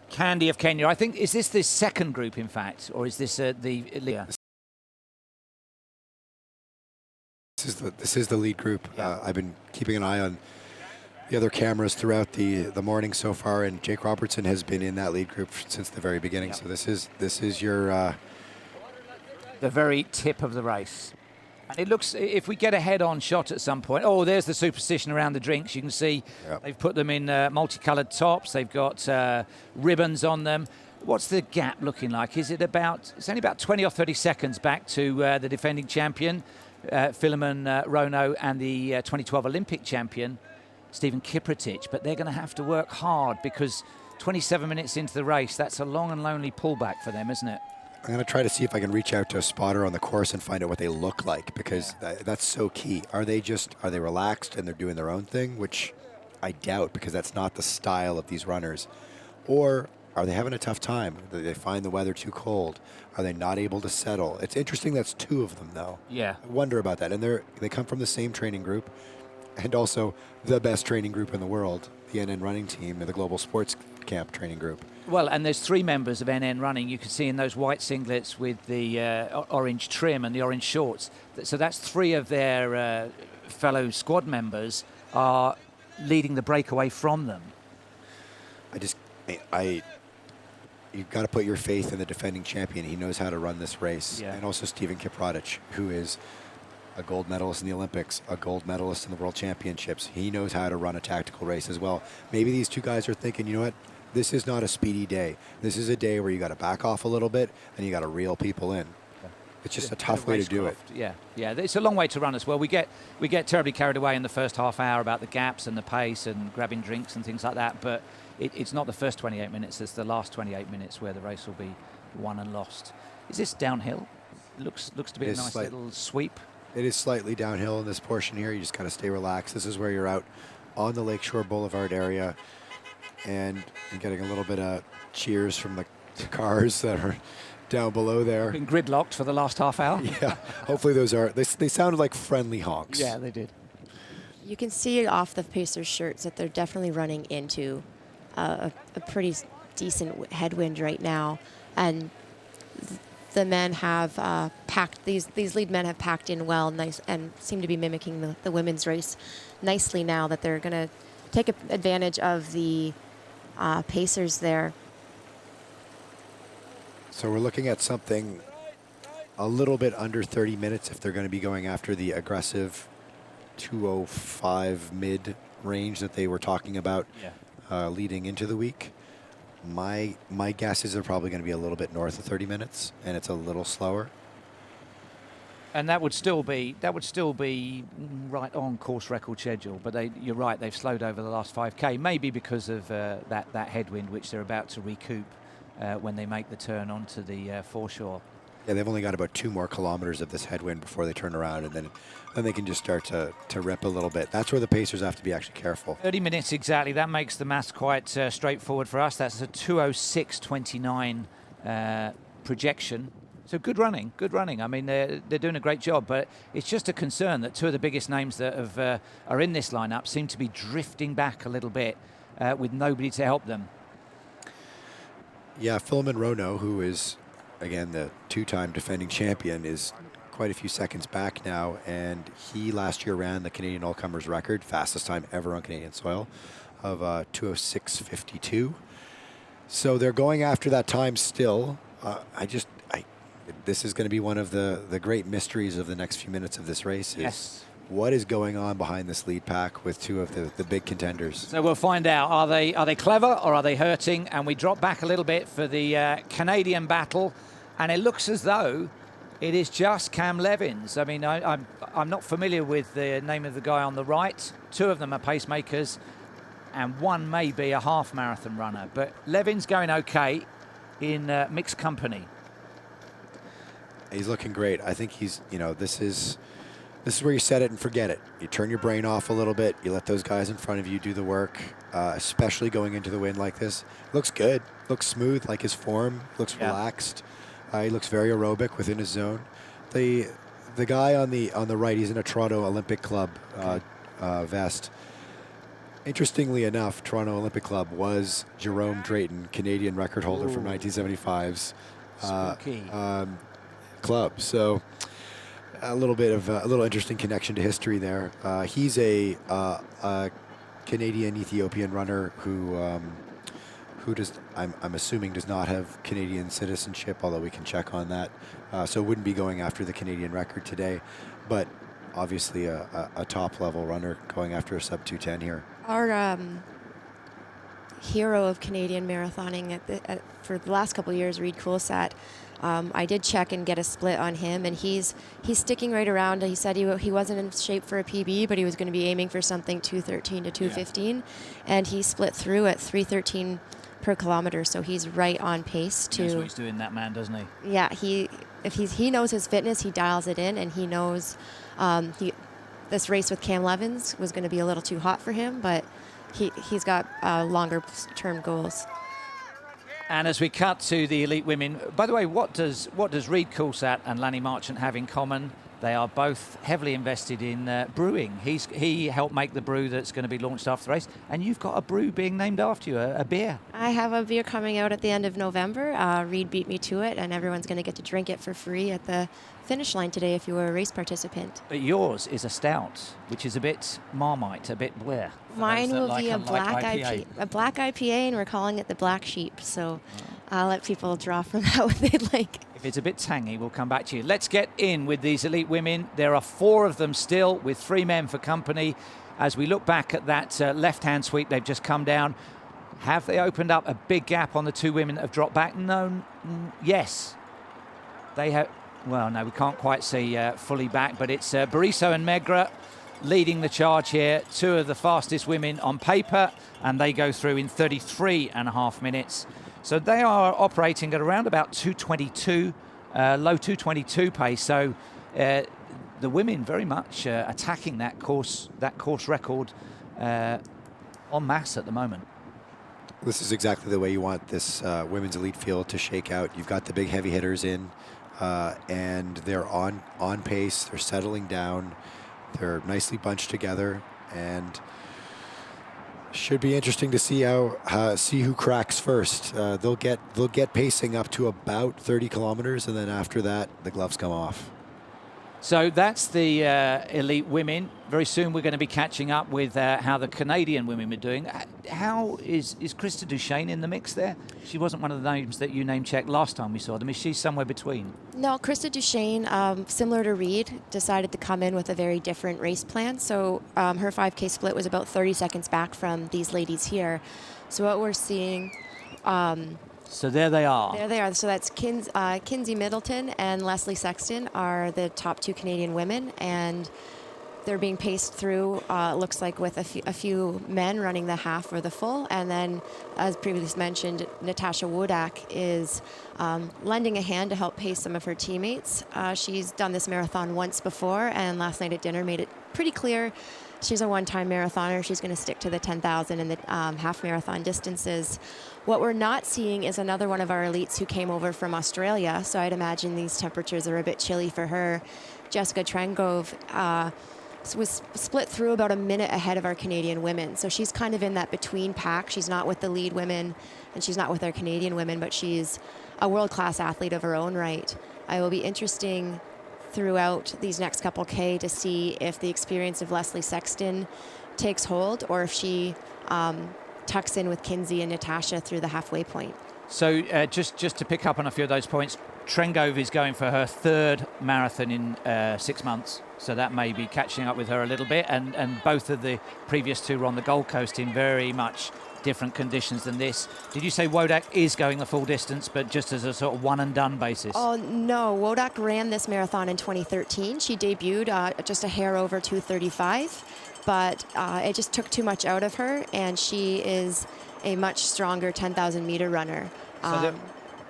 Candy of Kenya. I think, is this the second group, in fact, or is this the elite? This is the lead group. Yeah. I've been keeping an eye on the other cameras throughout the morning so far, and Jake Robertson has been in that lead group since the very beginning. So this is your the very tip of the race. And it looks, if we get a head-on shot at some point, oh, there's the superstition around the drinks. You can see they've put them in multicolored tops. They've got ribbons on them. What's the gap looking like? Is it about, it's only about 20 or 30 seconds back to the defending champion, Philemon Rono, and the 2012 Olympic champion, Stephen Kiprotich. But they're going to have to work hard because 27 minutes into the race, that's a long and lonely pullback for them, isn't it? I'm going to try to see if I can reach out to a spotter on the course and find out what they look like, because that's so key. Are they relaxed and they're doing their own thing, which I doubt, because that's not the style of these runners? Or are they having a tough time? Do they find the weather too cold? Are they not able to settle? It's interesting that's two of them, though. Yeah. I wonder about that. And they come from the same training group, and also the best training group in the world, the NN Running Team and the Global Sports Camp training group. Well, and there's 3 members of NN Running. You can see in those white singlets with the orange trim and the orange shorts. So that's 3 of their fellow squad members are leading the breakaway from them. You've got to put your faith in the defending champion. He knows how to run this race. Yeah. And also Stephen Kiprotich, who is a gold medalist in the Olympics, a gold medalist in the World Championships. He knows how to run a tactical race as well. Maybe these 2 guys are thinking, you know what? This is not a speedy day. This is a day where you got to back off a little bit and you got to reel people in. It's just a tough way to do it. Yeah, it's a long way to run as well. We get terribly carried away in the first half hour about the gaps and the pace and grabbing drinks and things like that, but it's not the first 28 minutes, it's the last 28 minutes where the race will be won and lost. Is this downhill? It looks to be a nice little sweep. It is slightly downhill in this portion here. You just got to stay relaxed. This is where you're out on the Lakeshore Boulevard area, and you're getting a little bit of cheers from the cars that are down below there. Been gridlocked for the last half hour. Yeah, hopefully they sounded like friendly honks. Yeah, they did. You can see it off the Pacers shirts that they're definitely running into a pretty decent headwind right now, and the men have packed, these lead men have packed in well, nice, and seem to be mimicking the women's race nicely now that they're going to take advantage of the Pacers there. So we're looking at something a little bit under 30 minutes if they're going to be going after the aggressive 2:05 mid range that they were talking about leading into the week. My guess is they're probably going to be a little bit north of 30 minutes, and it's a little slower. And that would still be right on course record schedule. But you're right, they've slowed over the last 5K, maybe because of that headwind, which they're about to recoup when they make the turn onto the foreshore. Yeah, they've only got about 2 more kilometers of this headwind before they turn around, and then they can just start to rip a little bit. That's where the Pacers have to be actually careful. 30 minutes exactly. That makes the maths quite straightforward for us. That's a 2:06.29 projection. So good running. I mean, they're doing a great job, but it's just a concern that 2 of the biggest names that are in this lineup seem to be drifting back a little bit with nobody to help them. Yeah, Philemon Rono, who is, again, the 2-time defending champion, is quite a few seconds back now, and he last year ran the Canadian All-Comers record, fastest time ever on Canadian soil, of 2:06.52. So they're going after that time still. This is going to be one of the great mysteries of the next few minutes of this race. What is going on behind this lead pack with 2 of the big contenders? So we'll find out. Are they clever or are they hurting? And we drop back a little bit for the Canadian battle, and it looks as though it is just Cam Levins. I mean, I'm not familiar with the name of the guy on the right. 2 of them are pacemakers, and 1 may be a half marathon runner. But Levins going okay in mixed company. He's looking great. I think he's, this is where you set it and forget it. You turn your brain off a little bit. You let those guys in front of you do the work, especially going into the wind like this. Looks good. Looks smooth, like his form. Looks relaxed. He looks very aerobic within his zone. The guy on the right, he's in a Toronto Olympic Club vest. Interestingly enough, Toronto Olympic Club was Jerome Drayton, Canadian record holder from 1975's club. So a little interesting connection to history there. He's a Canadian-Ethiopian runner who does, I'm assuming, does not have Canadian citizenship, although we can check on that. So wouldn't be going after the Canadian record today, but obviously a top-level runner going after a sub-210 here. Our hero of Canadian marathoning for the last couple of years, Reed Coolsat, I did check and get a split on him, and he's sticking right around. He said he wasn't in shape for a PB, but he was going to be aiming for something 2:13 to 2:15, and he split through at 3:13 per kilometer, so he's right on pace to. He knows what he's doing, that man, doesn't he? Yeah, he knows his fitness, he dials it in, and he knows this race with Cam Levins was going to be a little too hot for him, but he's got longer term goals. And as we cut to the elite women, by the way, what does Reed Coolsat and Lanny Marchant have in common? They are both heavily invested in brewing. He helped make the brew that's going to be launched after the race, and you've got a brew being named after you, a beer. I have a beer coming out at the end of November. Reed beat me to it, and everyone's going to get to drink it for free at the finish line today if you were a race participant. But yours is a stout, which is a bit Marmite, a bit Blair. Mine will be a black IPA, and we're calling it the Black Sheep. So I'll let people draw from that what they'd like. If it's a bit tangy, we'll come back to you. Let's get in with these elite women. There are 4 of them still, with 3 men for company. As we look back at that left-hand sweep, they've just come down. Have they opened up a big gap on the 2 women that have dropped back? No. Yes. They have. Well, no, we can't quite see fully back, but it's Bariso and Megra leading the charge here. 2 of the fastest women on paper, and they go through in 33.5 minutes. So they are operating at around about 2:22, low 2:22 pace. So the women very much attacking that course record en masse at the moment. This is exactly the way you want this women's elite field to shake out. You've got the big heavy hitters in, and they're on pace. They're settling down. They're nicely bunched together, and should be interesting to see see who cracks first. They'll get pacing up to about 30 kilometers, and then after that, the gloves come off. So that's the elite women. Very soon we're going to be catching up with how the Canadian women are doing. How is Krista Duchesne in the mix there? She wasn't one of the names that you name-checked last time we saw them. Is she somewhere between? No, Krista Duchesne, similar to Reed, decided to come in with a very different race plan. So her 5K split was about 30 seconds back from these ladies here. So what we're seeing... So there they are. There they are. So that's Kinsey Middleton and Leslie Sexton are the top 2 Canadian women, and they're being paced through, looks like, with a few men running the half or the full. And then, as previously mentioned, Natasha Wodak is lending a hand to help pace some of her teammates. She's done this marathon once before, and last night at dinner made it pretty clear she's a one-time marathoner. She's going to stick to the 10,000 and the half marathon distances. What we're not seeing is another one of our elites who came over from Australia, so I'd imagine these temperatures are a bit chilly for her. Jessica Trengove was split through about a minute ahead of our Canadian women, so she's kind of in that between pack. She's not with the lead women, and she's not with our Canadian women, but she's a world-class athlete of her own right. It will be interesting throughout these next couple K to see if the experience of Leslie Sexton takes hold, or if she tucks in with Kinsey and Natasha through the halfway point. So just to pick up on a few of those points, Trengove is going for her 3rd marathon in 6 months, so that may be catching up with her a little bit, and both of the previous 2 were on the Gold Coast in very much different conditions than this. Did you say Wodak is going the full distance, but just as a sort of one-and-done basis? Oh, no. Wodak ran this marathon in 2013. She debuted just a hair over 2:35, but it just took too much out of her, and she is a much stronger 10,000-meter runner. So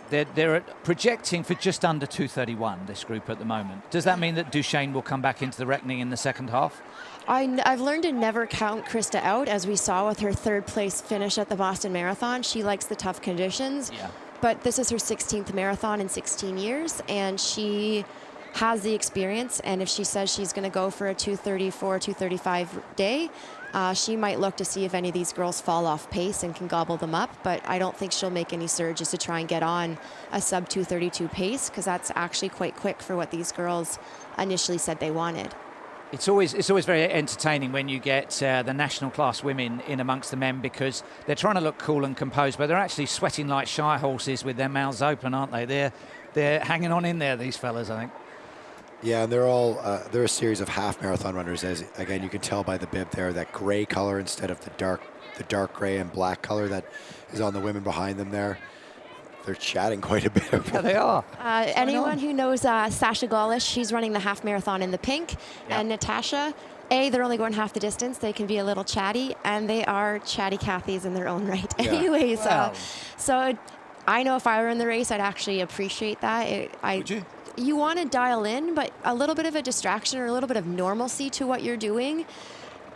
they're projecting for just under 2:31, this group at the moment. Does that mean that Duchesne will come back into the reckoning in the second half? I've learned to never count Krista out, as we saw with her 3rd place finish at the Boston Marathon. She likes the tough conditions, but this is her 16th marathon in 16 years, and she has the experience, and if she says she's going to go for a 2:34, 2:35 day, she might look to see if any of these girls fall off pace and can gobble them up, but I don't think she'll make any surges to try and get on a sub 2:32 pace, because that's actually quite quick for what these girls initially said they wanted. It's always very entertaining when you get the national class women in amongst the men, because they're trying to look cool and composed, but they're actually sweating like shy horses with their mouths open, aren't they? They're hanging on in there, these fellas, I think. Yeah, and they're a series of half marathon runners. As again, you can tell by the bib there, that gray color instead of the dark gray and black color that is on the women behind them there. They're chatting quite a bit. Yeah, they are. Anyone who knows Sasha Golish, she's running the half marathon in the pink, and Natasha, they're only going half the distance. They can be a little chatty, and they are chatty Cathys in their own right. Yeah. Anyways, Wow. so I know if I were in the race, I'd actually appreciate that. Would you? You want to dial in, but a little bit of a distraction or a little bit of normalcy to what you're doing,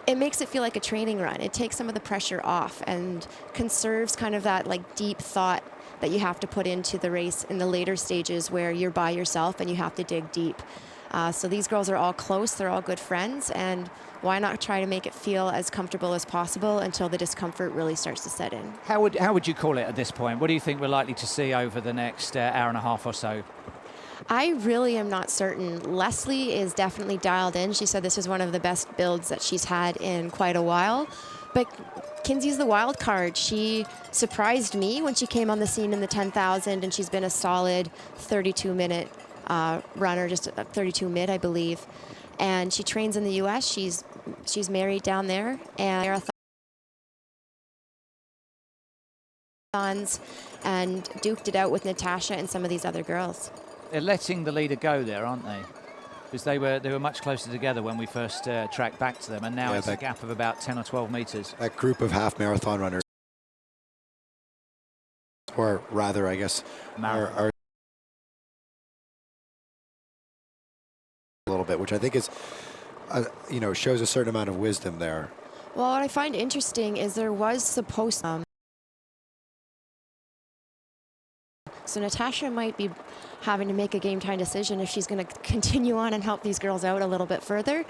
it makes it feel like a training run. It takes some of the pressure off and conserves kind of that like deep thought that you have to put into the race in the later stages where you're by yourself and you have to dig deep. So these girls are all close, they're all good friends, and why not try to make it feel as comfortable as possible until the discomfort really starts to set in. How would you call it at this point? What do you think we're likely to see over the next hour and a half or so? I really am not certain. Leslie is definitely dialed in. She said this is one of the best builds that she's had in quite a while. But Kinsey's the wild card. She surprised me when she came on the scene in the 10,000, and she's been a solid 32-minute runner, just 32 mid, I believe. And she trains in the U.S. She's married down there, and marathons, and duked it out with Natasha and some of these other girls. They're letting the leader go there, aren't they? Because they were much closer together when we first tracked back to them, and now it's a gap of about 10 or 12 meters. That group of half marathon runners, or rather, I guess, are a little bit, which I think is, shows a certain amount of wisdom there. Well, what I find interesting is there was supposed so Natasha might be having to make a game time decision if she's going to continue on and help these girls out a little bit further.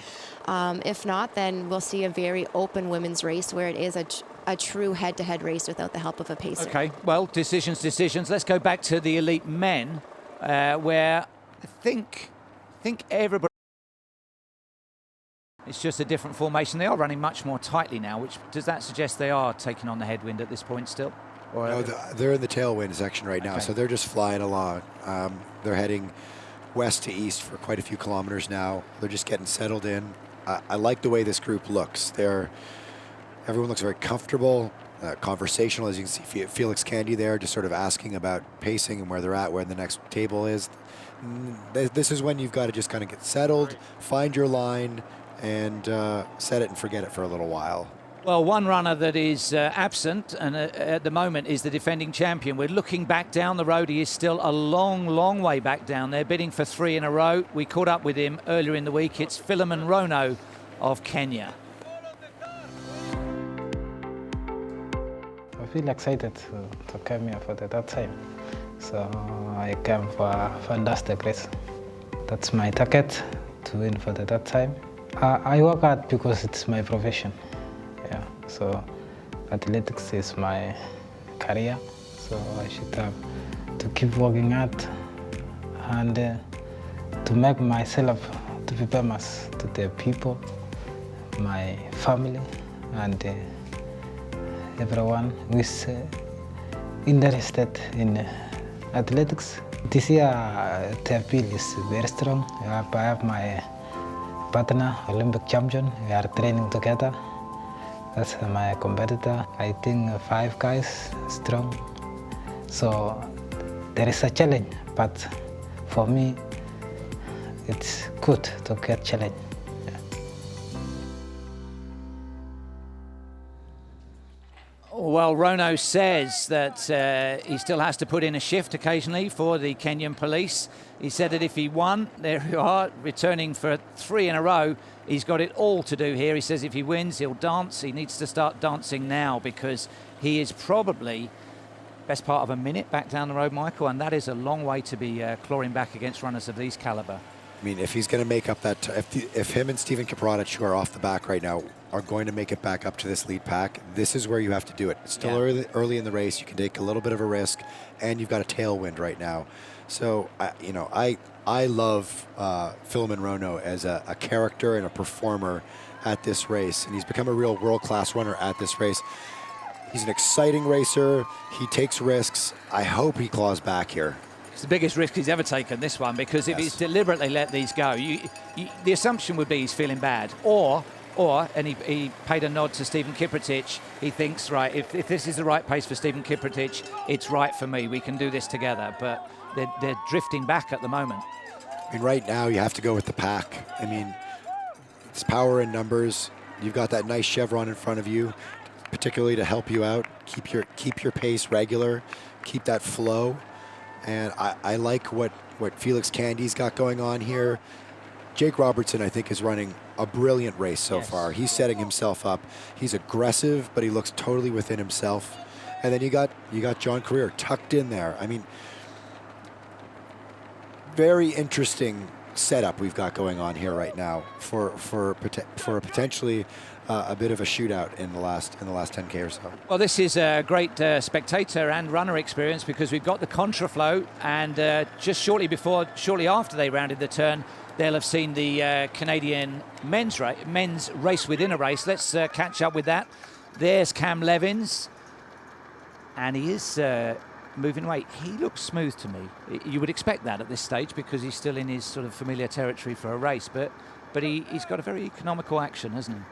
If not, then we'll see a very open women's race where it is a true head-to-head race without the help of a pacer. Okay, well, decisions. Let's go back to the elite men, where I think everybody, it's just a different formation. They are running much more tightly now, which does that suggest they are taking on the headwind at this point still? Or no, they're in the tailwind section right now, okay. so they're just flying along. They're heading west to east for quite a few kilometers now. They're just getting settled in. I like the way this group looks. Everyone looks very comfortable, conversational. As you can see, Felix Candy there, just sort of asking about pacing and where they're at, where the next table is. This is when you've got to just kind of get settled, find your line, and set it and forget it for a little while. Well, one runner that is absent and at the moment is the defending champion. We're looking back down the road. He is still a long, long way back down there, bidding for 3 in a row. We caught up with him earlier in the week. It's Philemon Rono of Kenya. I feel excited to come here for the third time. So I came for a fantastic race. That's my target, to win for the third time. I work hard because it's my profession. Yeah, so athletics is my career, so I should have to keep working hard and to make myself to be famous to the people, my family, and everyone who is interested in athletics. This year, the appeal is very strong. I have my partner, Olympic champion. We are training together. That's my competitor. I think 5 guys strong. So there is a challenge, but for me, it's good to get challenged. Yeah. Well, Rono says that he still has to put in a shift occasionally for the Kenyan police. He said that if he won, there you are, returning for 3 in a row. He's got it all to do here. He says if he wins, he'll dance. He needs to start dancing now because he is probably best part of a minute back down the road, Michael, and that is a long way to be clawing back against runners of these caliber. I mean, if he's going to make up that, if him and Steven Kiprotich, who are off the back right now, are going to make it back up to this lead pack, this is where you have to do it. It's still early in the race. You can take a little bit of a risk, and you've got a tailwind right now. So, I love Phil Monrono as a character and a performer at this race, and he's become a real world-class runner at this race. He's an exciting racer. He takes risks. I hope he claws back here. It's the biggest risk he's ever taken, this one, because if he's deliberately let these go, the assumption would be he's feeling bad. Or and he paid a nod to Stephen Kiprotich, he thinks, right, if this is the right pace for Stephen Kiprotich, it's right for me. We can do this together. But they're drifting back at the moment. I mean, right now you have to go with the pack. I mean, it's power in numbers. You've got that nice chevron in front of you, particularly to help you out. Keep your pace regular, keep that flow. And I like what Felix Candy's got going on here. Jake Robertson, I think, is running a brilliant race so far. He's setting himself up. He's aggressive, but he looks totally within himself. And then you got John Career tucked in there. I mean, very interesting setup we've got going on here right now for a potentially a bit of a shootout in the last 10K or so. Well, this is a great spectator and runner experience because we've got the contraflow, and just shortly after they rounded the turn, they'll have seen the Canadian men's race within a race. Let's catch up with that. There's Cam Levins, and he is moving away. He looks smooth to me. You would expect that at this stage because he's still in his sort of familiar territory for a race, but he's got a very economical action, hasn't he?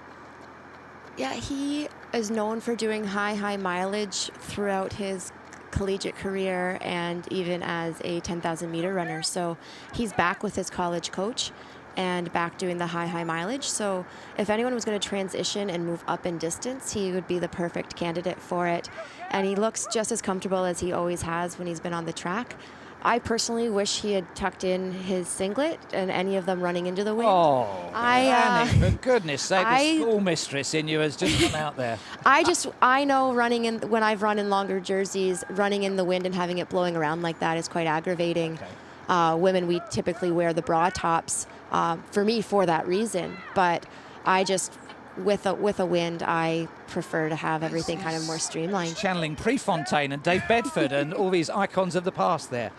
Yeah, he is known for doing high mileage throughout his collegiate career and even as a 10,000 meter runner. So he's back with his college coach and back doing the high mileage. So if anyone was going to transition and move up in distance, he would be the perfect candidate for it. And he looks just as comfortable as he always has when he's been on the track. I personally wish he had tucked in his singlet and any of them running into the wind. Oh, Annie, for goodness sake, the schoolmistress in you has just come out there. I know when I've run in longer jerseys, running in the wind and having it blowing around like that is quite aggravating. Okay. Women, we typically wear the bra tops for me for that reason. But I just, with a wind, I prefer to have everything kind of more streamlined. Channeling Prefontaine and Dave Bedford and all these icons of the past there.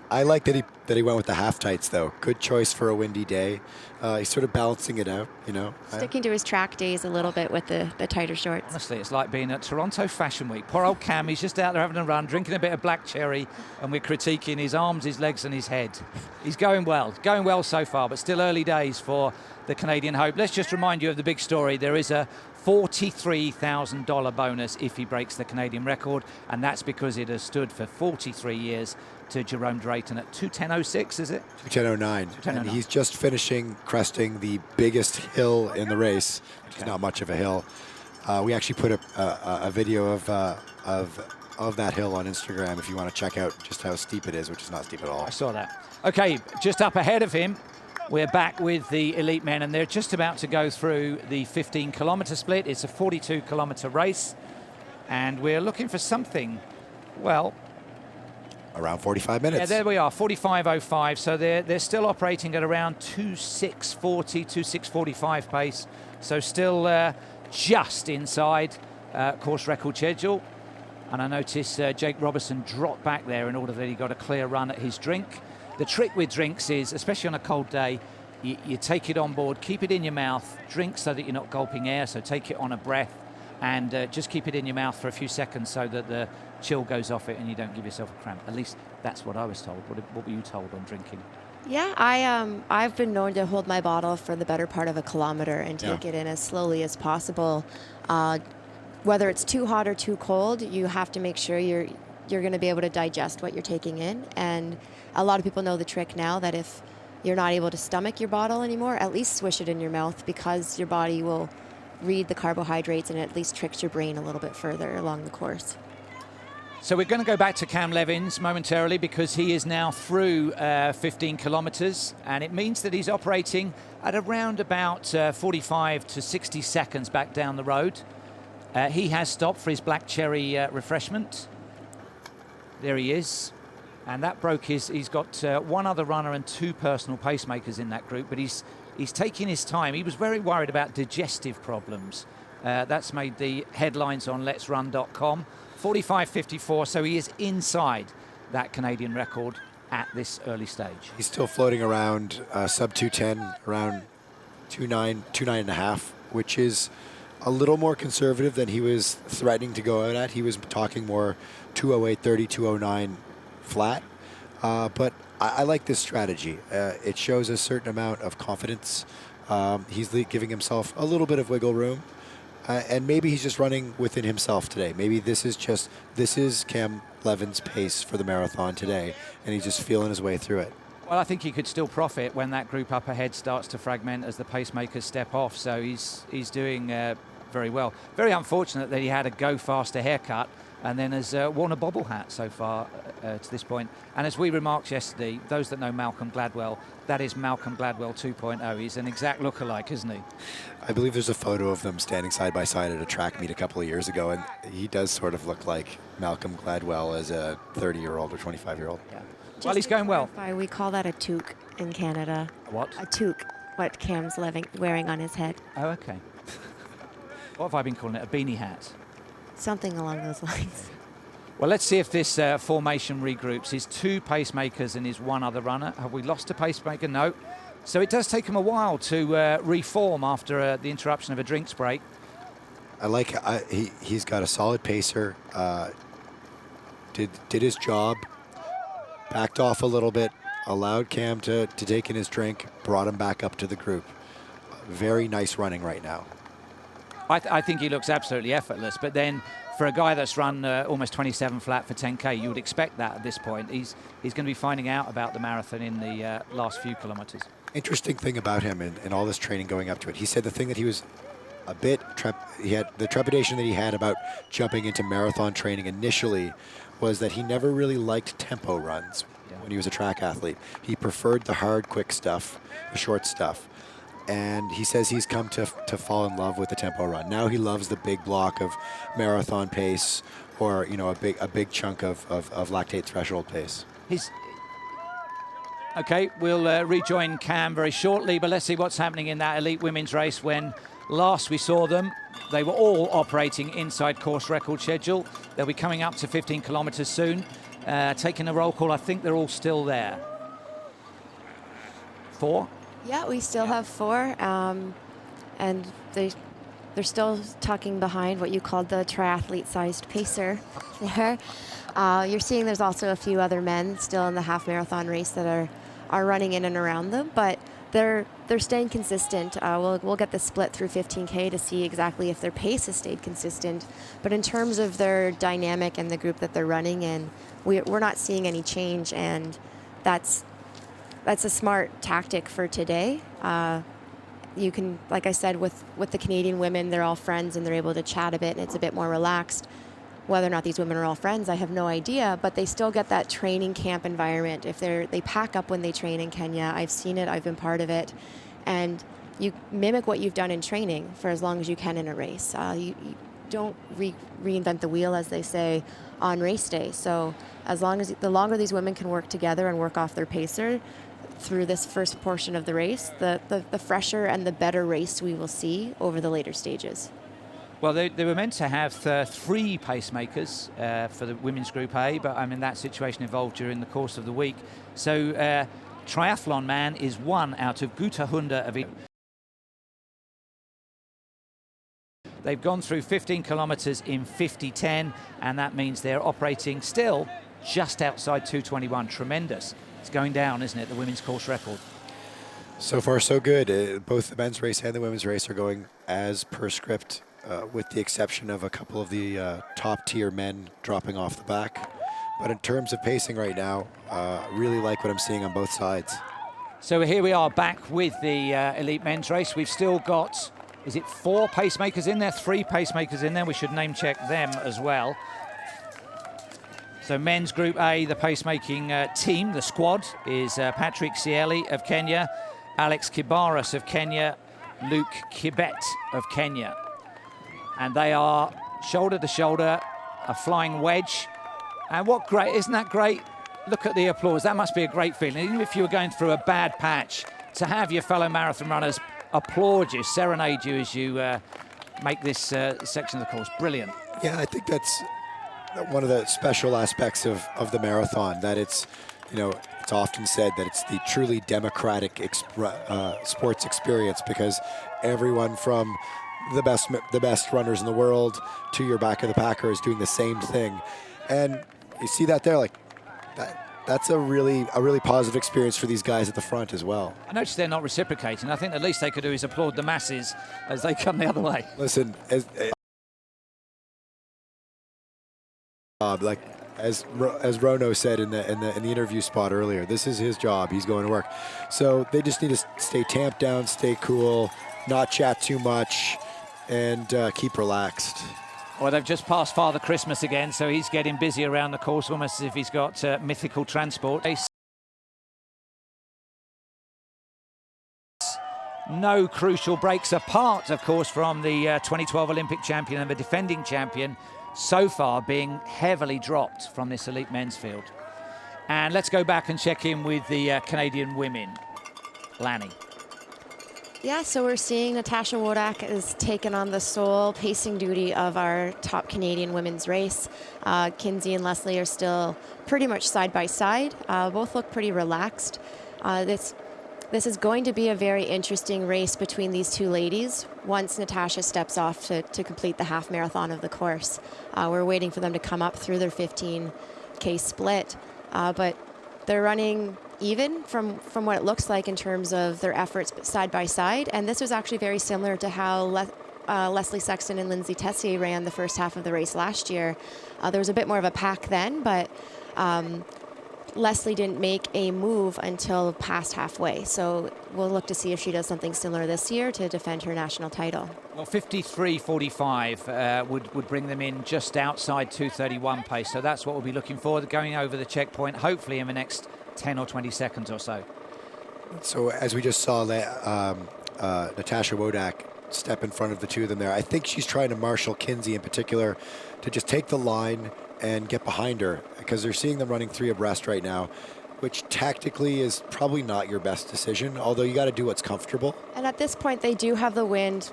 I like that he went with the half tights though. Good choice for a windy day. He's sort of balancing it out, you know. Sticking to his track days a little bit with the tighter shorts. Honestly, it's like being at Toronto Fashion Week. Poor old Cam, he's just out there having a run, drinking a bit of black cherry, and we're critiquing his arms, his legs and his head. He's going well so far, but still early days for the Canadian Hope. Let's just remind you of the big story. There is a $43,000 bonus if he breaks the Canadian record, and that's because it has stood for 43 years to Jerome Drayton at 2:10.06, is it? 2:10.09. And he's just finishing cresting the biggest hill in the race, which is not much of a hill. We actually put a video of that hill on Instagram if you want to check out just how steep it is, which is not steep at all. I saw that. Okay, just up ahead of him, we're back with the elite men, and they're just about to go through the 15-kilometer split. It's a 42-kilometer race, and we're looking for something, well, around 45 minutes. Yeah, there we are, 45.05. So they're still operating at around 2:6:40, 2:6:45 pace. So still just inside course record schedule. And I notice Jake Robertson dropped back there in order that he got a clear run at his drink. The trick with drinks is, especially on a cold day, you take it on board, keep it in your mouth, drink so that you're not gulping air, so take it on a breath, and just keep it in your mouth for a few seconds so that the chill goes off it and you don't give yourself a cramp. At least that's what I was told. What were you told on drinking? Yeah, I've been known to hold my bottle for the better part of a kilometer and take it in as slowly as possible. Whether it's too hot or too cold, you have to make sure you're going to be able to digest what you're taking in. And a lot of people know the trick now that if you're not able to stomach your bottle anymore, at least swish it in your mouth, because your body will read the carbohydrates and at least tricks your brain a little bit further along the course. So we're going to go back to Cam Levins momentarily because he is now through 15 kilometers, and it means that he's operating at around about 45 to 60 seconds back down the road. He has stopped for his black cherry refreshment. There he is. And that broke he's got one other runner and two personal pacemakers in that group, but he's taking his time. He was very worried about digestive problems. That's made the headlines on letsrun.com. 45.54, so he is inside that Canadian record at this early stage. He's still floating around sub 210, around 2.9 which is a little more conservative than he was threatening to go out at. He was talking more 208.30, 209 flat. But I like this strategy. It shows a certain amount of confidence. He's giving himself a little bit of wiggle room. And maybe he's just running within himself today. Maybe this is Cam Levin's pace for the marathon today, and he's just feeling his way through it. Well, I think he could still profit when that group up ahead starts to fragment as the pacemakers step off. So he's doing very well. Very unfortunate that he had a go faster haircut and then has worn a bobble hat so far to this point. And as we remarked yesterday, those that know Malcolm Gladwell, that is Malcolm Gladwell 2.0. He's an exact lookalike, isn't he? I believe there's a photo of them standing side by side at a track meet a couple of years ago, and he does sort of look like Malcolm Gladwell as a 30-year-old or 25-year-old. Yeah. Well, he's going well. We call that a toque in Canada. What? A toque, what Cam's wearing on his head. Oh, okay. What have I been calling it? A beanie hat? Something along those lines. Well, let's see if this formation regroups. His 2 pacemakers and his 1 other runner. Have we lost a pacemaker? No. So it does take him a while to reform after the interruption of a drinks break. I like he's got a solid pacer. Did his job. Backed off a little bit. Allowed Cam to take in his drink. Brought him back up to the group. Very nice running right now. I think he looks absolutely effortless, but then for a guy that's run almost 27 flat for 10K, you would expect that at this point. He's going to be finding out about the marathon in the last few kilometers. Interesting thing about him and all this training going up to it, he said the thing that he was a bit, he had the trepidation that he had about jumping into marathon training initially was that he never really liked tempo runs when he was a track athlete. He preferred the hard, quick stuff, the short stuff. And he says he's come to fall in love with the tempo run. Now he loves the big block of marathon pace, or a big chunk of lactate threshold pace. Okay, we'll rejoin Cam very shortly, but let's see what's happening in that elite women's race. When last we saw them, they were all operating inside course record schedule. They'll be coming up to 15 kilometers soon, taking a roll call. I think they're all still there. 4. Yeah, we still have 4, and they're still tucking behind what you called the triathlete-sized pacer there. You're seeing there's also a few other men still in the half marathon race that are running in and around them, but they're staying consistent. We'll get the split through 15K to see exactly if their pace has stayed consistent. But in terms of their dynamic and the group that they're running in, we're not seeing any change, and that's a smart tactic for today. You can, like I said, with the Canadian women, they're all friends and they're able to chat a bit and it's a bit more relaxed. Whether or not these women are all friends, I have no idea, but they still get that training camp environment. If they pack up when they train in Kenya, I've seen it, I've been part of it, and you mimic what you've done in training for as long as you can in a race. You don't reinvent the wheel, as they say, on race day. So the longer these women can work together and work off their pacer, through this first portion of the race, the fresher and the better race we will see over the later stages. Well, they were meant to have 3 pacemakers for the women's Group A, but I mean that situation evolved during the course of the week. So Triathlon Man is 1 out of Gutahunda of They've gone through 15 kilometers in 50:10, and that means they're operating still just outside 2:21. Tremendous. It's going down, isn't it, the women's course record? So far, so good. Both the men's race and the women's race are going as per script, with the exception of a couple of the top-tier men dropping off the back. But in terms of pacing right now, really like what I'm seeing on both sides. So here we are back with the elite men's race. We've still got, is it 4 pacemakers in there? 3 pacemakers in there. We should name check them as well. So men's Group A, the pacemaking team, the squad, is Patrick Sieli of Kenya, Alex Kibaras of Kenya, Luke Kibet of Kenya. And they are shoulder to shoulder, a flying wedge. And what great, isn't that great? Look at the applause. That must be a great feeling. Even if you were going through a bad patch, to have your fellow marathon runners applaud you, serenade you as you make this section of the course. Brilliant. Yeah, I think that's one of the special aspects of the marathon, that it's, It's often said that it's the truly democratic sports experience, because everyone from the best runners in the world to your back of the packer is doing the same thing. And you see that there, like that's a really positive experience for these guys at the front as well. I noticed they're not reciprocating. I think the least they could do is applaud the masses as they come the other way. Listen, as Rono said in the interview spot earlier, this is his job. He's going to work. So they just need to stay tamped down, stay cool, not chat too much, and keep relaxed. Well, they've just passed Father Christmas again, so he's getting busy around the course, almost as if he's got mythical transport. No crucial breaks apart, of course, from the 2012 Olympic champion and the defending champion, so far being heavily dropped from this elite men's field. And let's go back and check in with the Canadian women. Lanny. Yeah, so we're seeing Natasha Wodak has taken on the sole pacing duty of our top Canadian women's race. Kinsey and Leslie are still pretty much side by side. Both look pretty relaxed. This is going to be a very interesting race between these two ladies once Natasha steps off to complete the half marathon of the course. We're waiting for them to come up through their 15K split, but they're running even from what it looks like in terms of their efforts side by side. And this was actually very similar to how Leslie Sexton and Lindsay Tessier ran the first half of the race last year. There was a bit more of a pack then, but Leslie didn't make a move until past halfway. So we'll look to see if she does something similar this year to defend her national title. Well, 53.45 would bring them in just outside 2:31 pace. So that's what we'll be looking for, going over the checkpoint, hopefully in the next 10 or 20 seconds or so. So as we just saw Natasha Wodak step in front of the two of them there, I think she's trying to marshal Kinsey in particular to just take the line and get behind her, because they're seeing them running 3 abreast right now, which tactically is probably not your best decision, although you got to do what's comfortable. And at this point, they do have the wind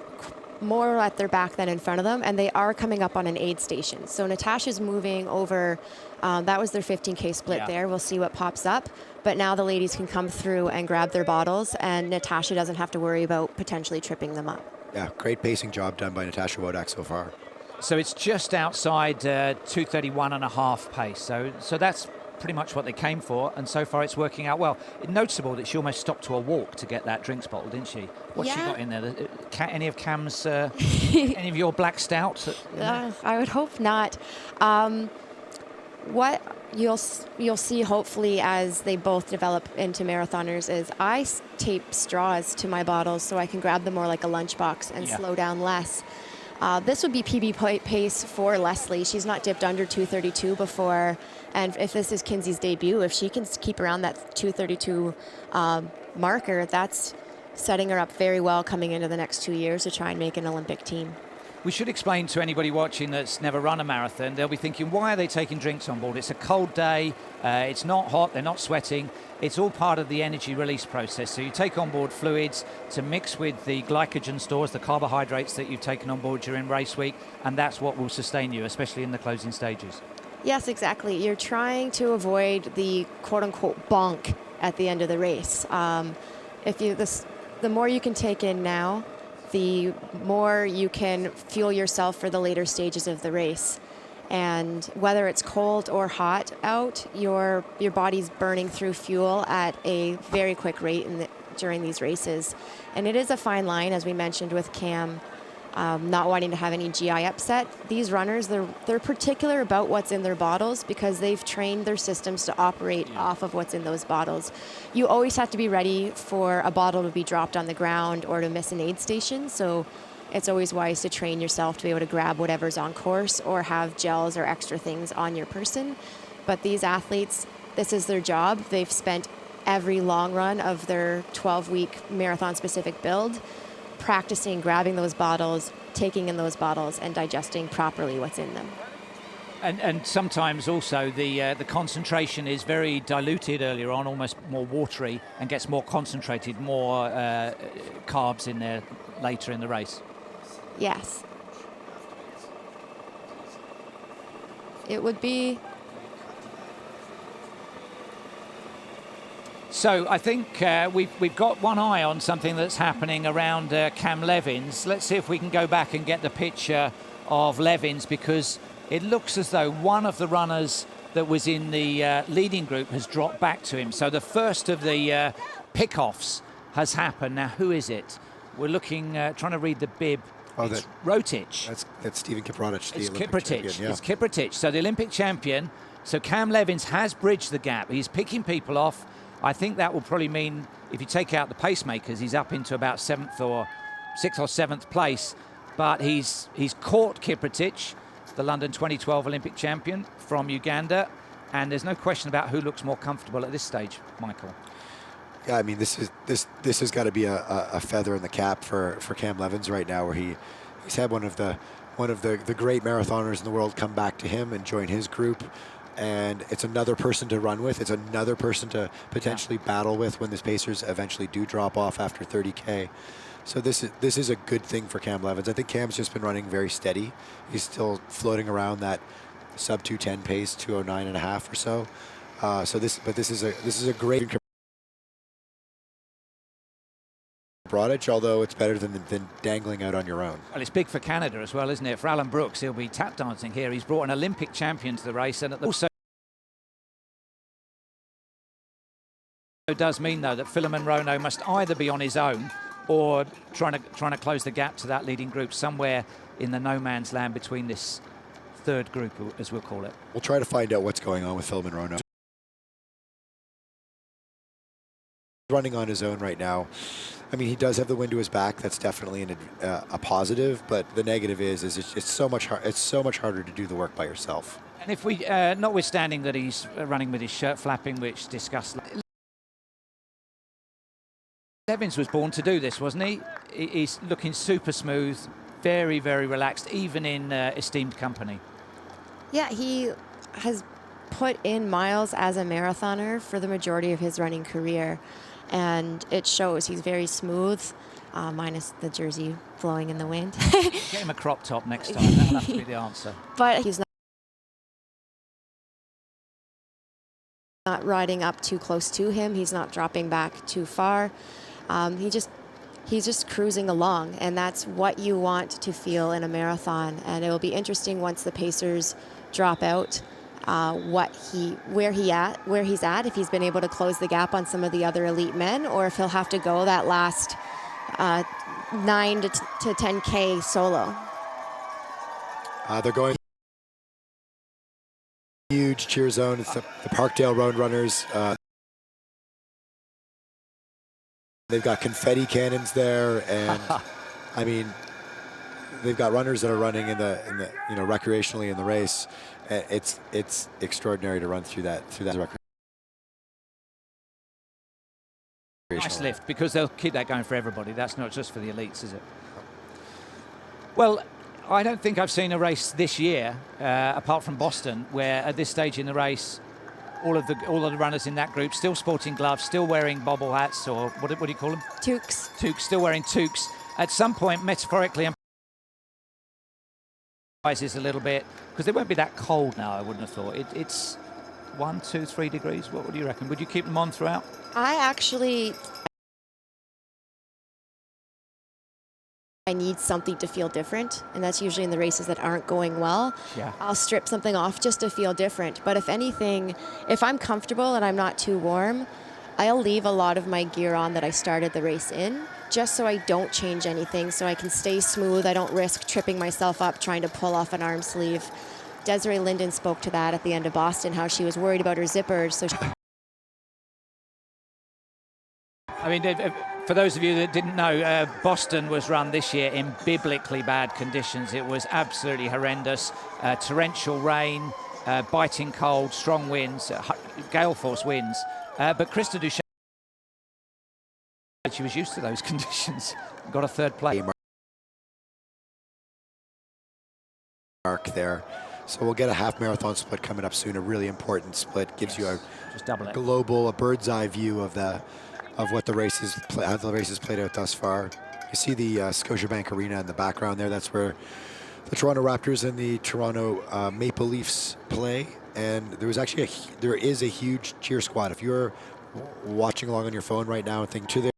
more at their back than in front of them, and they are coming up on an aid station. So Natasha's moving over. That was their 15K split there. We'll see what pops up. But now the ladies can come through and grab their bottles, and Natasha doesn't have to worry about potentially tripping them up. Yeah, great pacing job done by Natasha Wodak so far. So it's just outside 2:31.5 pace. So that's pretty much what they came for, and so far it's working out well. It's noticeable that she almost stopped to a walk to get that drinks bottle, didn't she? What's she got in there? Any of Cam's, any of your black stouts? I would hope not. What you'll see hopefully as they both develop into marathoners is I tape straws to my bottles so I can grab them more like a lunchbox and slow down less. This would be PB pace for Leslie. She's not dipped under 2:32 before, and if this is Kinsey's debut, if she can keep around that 2:32 marker, that's setting her up very well coming into the next 2 years to try and make an Olympic team. We should explain to anybody watching that's never run a marathon, they'll be thinking, why are they taking drinks on board? It's a cold day, it's not hot, they're not sweating. It's all part of the energy release process. So you take on board fluids to mix with the glycogen stores, the carbohydrates that you've taken on board during race week, and that's what will sustain you, especially in the closing stages. Yes, exactly. You're trying to avoid the quote-unquote bonk at the end of the race. The more you can take in now, the more you can fuel yourself for the later stages of the race. And whether it's cold or hot out, your body's burning through fuel at a very quick rate during these races. And it is a fine line, as we mentioned with Cam, not wanting to have any GI upset. These runners, they're particular about what's in their bottles because they've trained their systems to operate off of what's in those bottles. You always have to be ready for a bottle to be dropped on the ground or to miss an aid station. So it's always wise to train yourself to be able to grab whatever's on course or have gels or extra things on your person. But these athletes, this is their job. They've spent every long run of their 12-week marathon-specific build practicing grabbing those bottles, taking in those bottles, and digesting properly what's in them. And sometimes also the concentration is very diluted earlier on, almost more watery, and gets more concentrated, more carbs in there later in the race. Yes. It would be So I think we've got one eye on something that's happening around Cam Levins. Let's see if we can go back and get the picture of Levins, because it looks as though one of the runners that was in the leading group has dropped back to him. So the first of the pick-offs has happened. Now, who is it? We're looking, trying to read the bib. Oh, it's Rotic. That's Steven Kiprotich, It's Olympic Kiprotich. champion, yeah. It's Kiprotich. So the Olympic champion. So Cam Levins has bridged the gap. He's picking people off. I think that will probably mean, if you take out the pacemakers, he's up into about 6th or 7th place. But he's caught Kiprotich, the London 2012 Olympic champion from Uganda, and there's no question about who looks more comfortable at this stage, Michael. Yeah, I mean, this has got to be a feather in the cap for Cam Levins right now, where he's had one of the great marathoners in the world come back to him and join his group. And it's another person to run with. It's another person to potentially battle with when the Pacers eventually do drop off after 30K. So this is a good thing for Cam Levins. I think Cam's just been running very steady. He's still floating around that sub 210 pace, 209.5 or so. This is a great Kiprotich, although it's better than dangling out on your own. Well, it's big for Canada as well, isn't it? For Alan Brooks, he'll be tap dancing here. He's brought an Olympic champion to the race, and also does mean, though, that Philemon Rono must either be on his own or trying to close the gap to that leading group somewhere in the no man's land between this third group, as we'll call it. We'll try to find out what's going on with Philemon Rono. Running on his own right now. I mean, he does have the wind to his back. That's definitely a positive. But the negative is it's so much harder to do the work by yourself. And if we, notwithstanding that he's running with his shirt flapping, which discussed. Levins was born to do this, wasn't he? He's looking super smooth, very, very relaxed, even in esteemed company. Yeah, he has put in miles as a marathoner for the majority of his running career, and it shows. He's very smooth, minus the jersey flowing in the wind. Get him a crop top next time. That'll have to be the answer. But he's not riding up too close to him. He's not dropping back too far. He's just cruising along, and that's what you want to feel in a marathon. And it will be interesting once the Pacers drop out, where he's at, if he's been able to close the gap on some of the other elite men, or if he'll have to go that last 9 to 10K solo. They're going huge cheer zone. It's the Parkdale Road Runners. They've got confetti cannons there, and I mean, they've got runners that are running in the recreationally in the race. It's extraordinary to run through that recreational. Nice lift, because they'll keep that going for everybody. That's not just for the elites, is it? Well, I don't think I've seen a race this year, apart from Boston, where at this stage in the race, all of the runners in that group still sporting gloves, still wearing bobble hats, or what do you call them? Toques. Toques, still wearing toques. At some point, metaphorically, rises a little bit, because they won't be that cold now, I wouldn't have thought. It's 1, 2, 3 degrees. What would you reckon? Would you keep them on throughout? I need something to feel different, and that's usually in the races that aren't going well. Yeah. I'll strip something off just to feel different. But if anything, if I'm comfortable and I'm not too warm, I'll leave a lot of my gear on that I started the race in, just so I don't change anything, so I can stay smooth. I don't risk tripping myself up trying to pull off an arm sleeve. Desiree Linden spoke to that at the end of Boston, how she was worried about her zippers. So I mean, for those of you that didn't know, Boston was run this year in biblically bad conditions. It was absolutely horrendous. Torrential rain, biting cold, strong winds, gale force winds. But Krista Duchesne, she was used to those conditions, got a third place. Mark there. So we'll get a half marathon split coming up soon, a really important split. Gives you a global, a bird's eye view of what the races, how the races played out thus far. You see the Scotiabank Arena in the background there. That's where the Toronto Raptors and the Toronto Maple Leafs play. And there is a huge cheer squad. If you're watching along on your phone right now and thinking to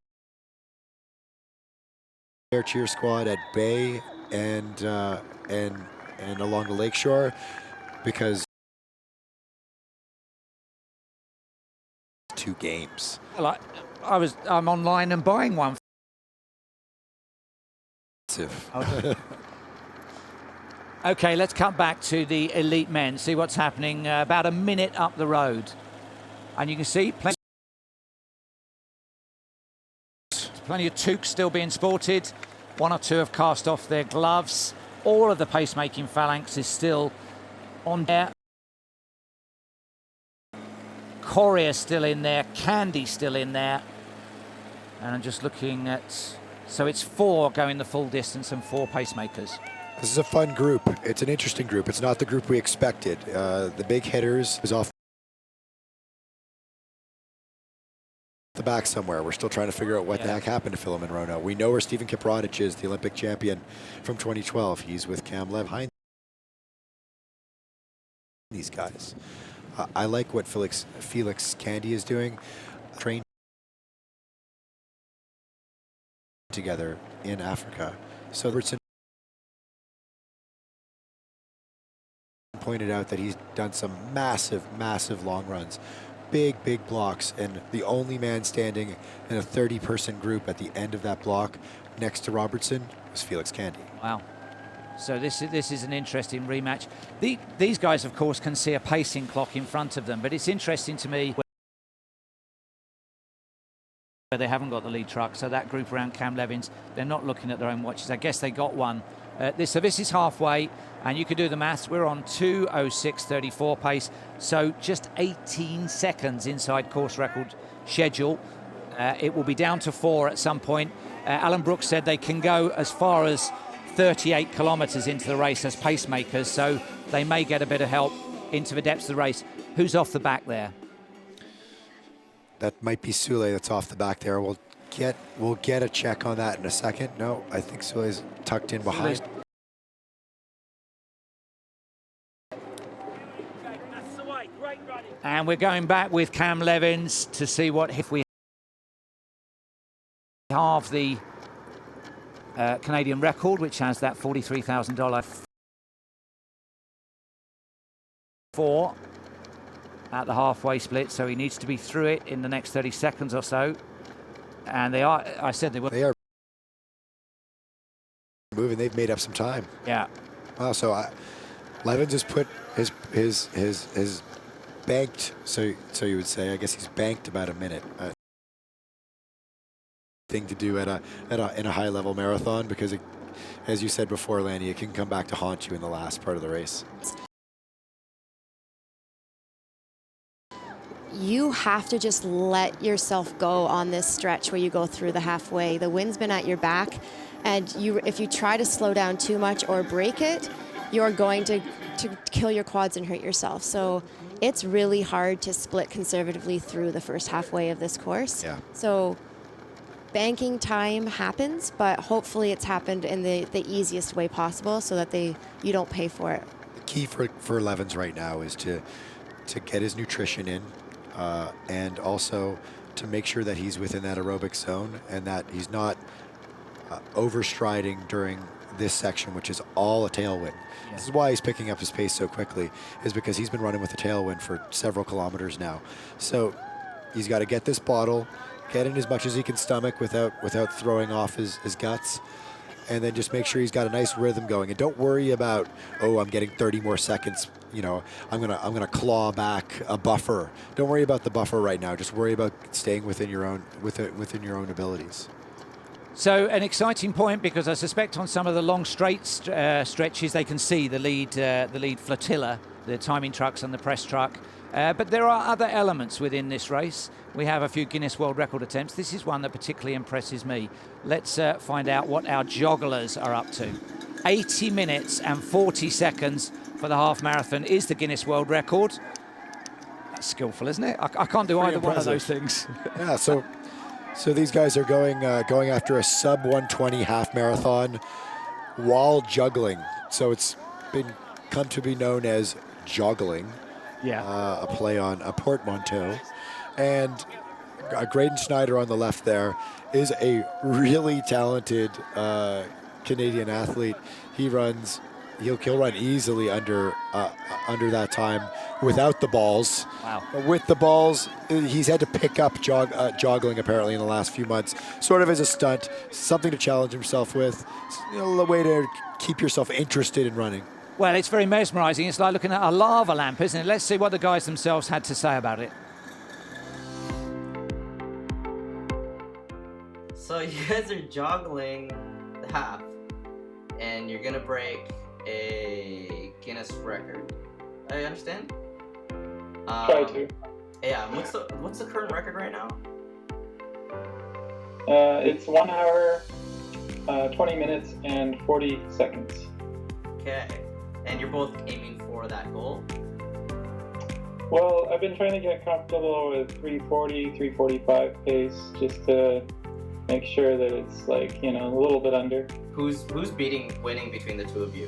their cheer squad at Bay and along the lakeshore, because 2 games. Like, I'm online and buying one. Okay, let's come back to the elite men, see what's happening about a minute up the road. And you can see plenty of toques still being sported. 1 or 2 have cast off their gloves. All of the pacemaking phalanx is still on there. Corey is still in there, Candy still in there. And I'm just looking at, so it's 4 going the full distance and 4 pacemakers. This is a fun group. It's an interesting group. It's not the group we expected. The big hitters is off the back somewhere. We're still trying to figure out what the heck happened to Philemon Rono. We know where Steven Kiprotich is, the Olympic champion from 2012. He's with Cam Lev behind these guys. I like what Felix Candy is doing. Train together in Africa. So Robertson pointed out that he's done some massive long runs. Big blocks, and the only man standing in a 30-person group at the end of that block next to Robertson was Felix Candy. Wow. So this is an interesting rematch. These guys, of course, can see a pacing clock in front of them, but it's interesting to me where they haven't got the lead truck, so that group around Cam Levins, they're not looking at their own watches. I guess they got one. So this is halfway, and you can do the maths. We're on 2:06.34 pace, so just 18 seconds inside course record schedule. It will be down to 4 at some point. Alan Brooks said they can go as far as 38 kilometres into the race as pacemakers, so they may get a bit of help into the depths of the race. Who's off the back there? That might be Sule that's off the back there. We'll get a check on that in a second. No, I think Sule's tucked in behind. And we're going back with Cam Levins to see what if we halve the Canadian record, which has that $43,000 4 at the halfway split, so he needs to be through it in the next 30 seconds or so. And they are, I said they were. They are moving. They've made up some time. Yeah. Wow. So Levins has put his banked. So you would say, I guess he's banked about a minute. Thing to do in a high level marathon, because it, as you said before, Lanny, it can come back to haunt you in the last part of the race. You have to just let yourself go on this stretch where you go through the halfway. The wind's been at your back, and if you try to slow down too much or break it, you're going to kill your quads and hurt yourself. So it's really hard to split conservatively through the first halfway of this course. Yeah. So banking time happens, but hopefully it's happened in the easiest way possible so that you don't pay for it. The key for Levins right now is to get his nutrition in, and also to make sure that he's within that aerobic zone and that he's not overstriding during this section, which is all a tailwind. Yeah. This is why he's picking up his pace so quickly, is because he's been running with a tailwind for several kilometers now. So he's got to get this bottle, get in as much as he can stomach without throwing off his guts, and then just make sure he's got a nice rhythm going. And don't worry about, oh, I'm getting 30 more seconds. You know, I'm gonna claw back a buffer. Don't worry about the buffer right now. Just worry about staying within your own abilities. So an exciting point, because I suspect on some of the long straight stretches they can see the lead flotilla, the timing trucks and the press truck. But there are other elements within this race. We have a few Guinness World Record attempts. This is one that particularly impresses me. Let's find out what our jogglers are up to. 80 minutes and 40 seconds for the half marathon is the Guinness World Record. That's skillful, isn't it? I can't do either one of those things. Yeah, so these guys are going after a sub 120 half marathon while juggling. So it's come to be known as joggling. Yeah. A play on a portmanteau. And Graydon Schneider on the left there is a really talented Canadian athlete. He'll run easily under that time without the balls. Wow. With the balls, he's had to pick up joggling apparently in the last few months, sort of as a stunt, something to challenge himself with, a way to keep yourself interested in running. Well, it's very mesmerising. It's like looking at a lava lamp, isn't it? Let's see what the guys themselves had to say about it. So you guys are joggling the half, and you're gonna break a Guinness record. I understand. Try to. Yeah. What's the current record right now? It's 1 hour, 20 minutes, and 40 seconds. Okay. And you're both aiming for that goal? Well, I've been trying to get comfortable with 340, 345 pace, just to make sure that it's like, a little bit under. Who's winning between the two of you?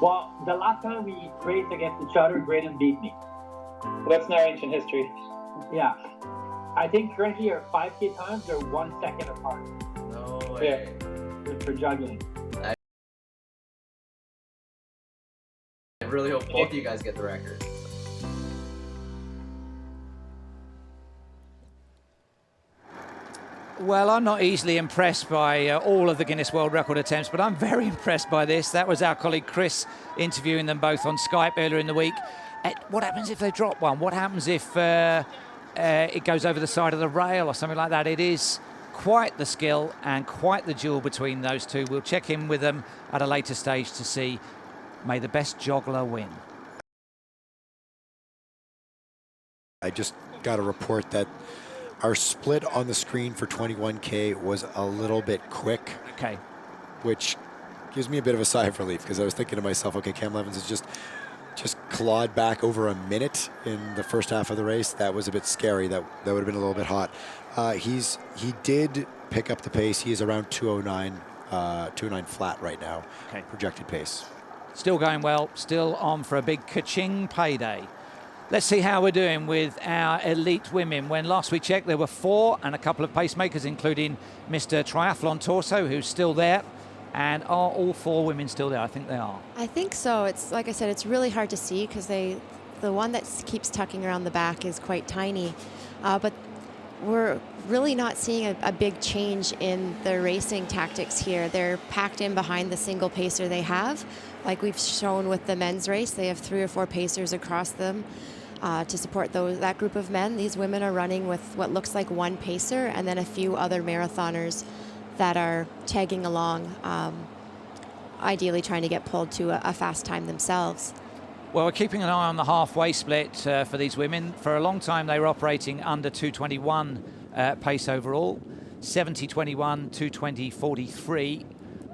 Well, the last time we raced against each other, Graydon beat me. Well, that's now ancient history. Yeah. I think currently our 5K times are 1 second apart. No way. Yeah. For juggling. I really hope both of you guys get the record. Well, I'm not easily impressed by all of the Guinness World Record attempts, but I'm very impressed by this. That was our colleague Chris interviewing them both on Skype earlier in the week. What happens if they drop one? What happens if it goes over the side of the rail or something like that? It is quite the skill and quite the duel between those two. We'll check in with them at a later stage to see. May the best joggler win. I just got a report that our split on the screen for 21K was a little bit quick. Okay. Which gives me a bit of a sigh of relief, because I was thinking to myself, okay, Cam Levins has just clawed back over a minute in the first half of the race. That was a bit scary. That would have been a little bit hot. He did pick up the pace. He is around 209 flat right now. Okay. Projected pace. Still going well, still on for a big ka-ching payday. Let's see how we're doing with our elite women. When last we checked, there were 4 and a couple of pacemakers, including Mr. Triathlon Torso, who's still there. And are all 4 women still there? I think they are. I think so. It's like I said, it's really hard to see because the one that keeps tucking around the back is quite tiny. But we're really not seeing a big change in the racing tactics here. They're packed in behind the single pacer they have. Like we've shown with the men's race, they have 3 or 4 pacers across them to support that group of men. These women are running with what looks like 1 pacer and then a few other marathoners that are tagging along, ideally trying to get pulled to a fast time themselves. Well, we're keeping an eye on the halfway split for these women. For a long time, they were operating under 221 pace overall. 70.21, 220.43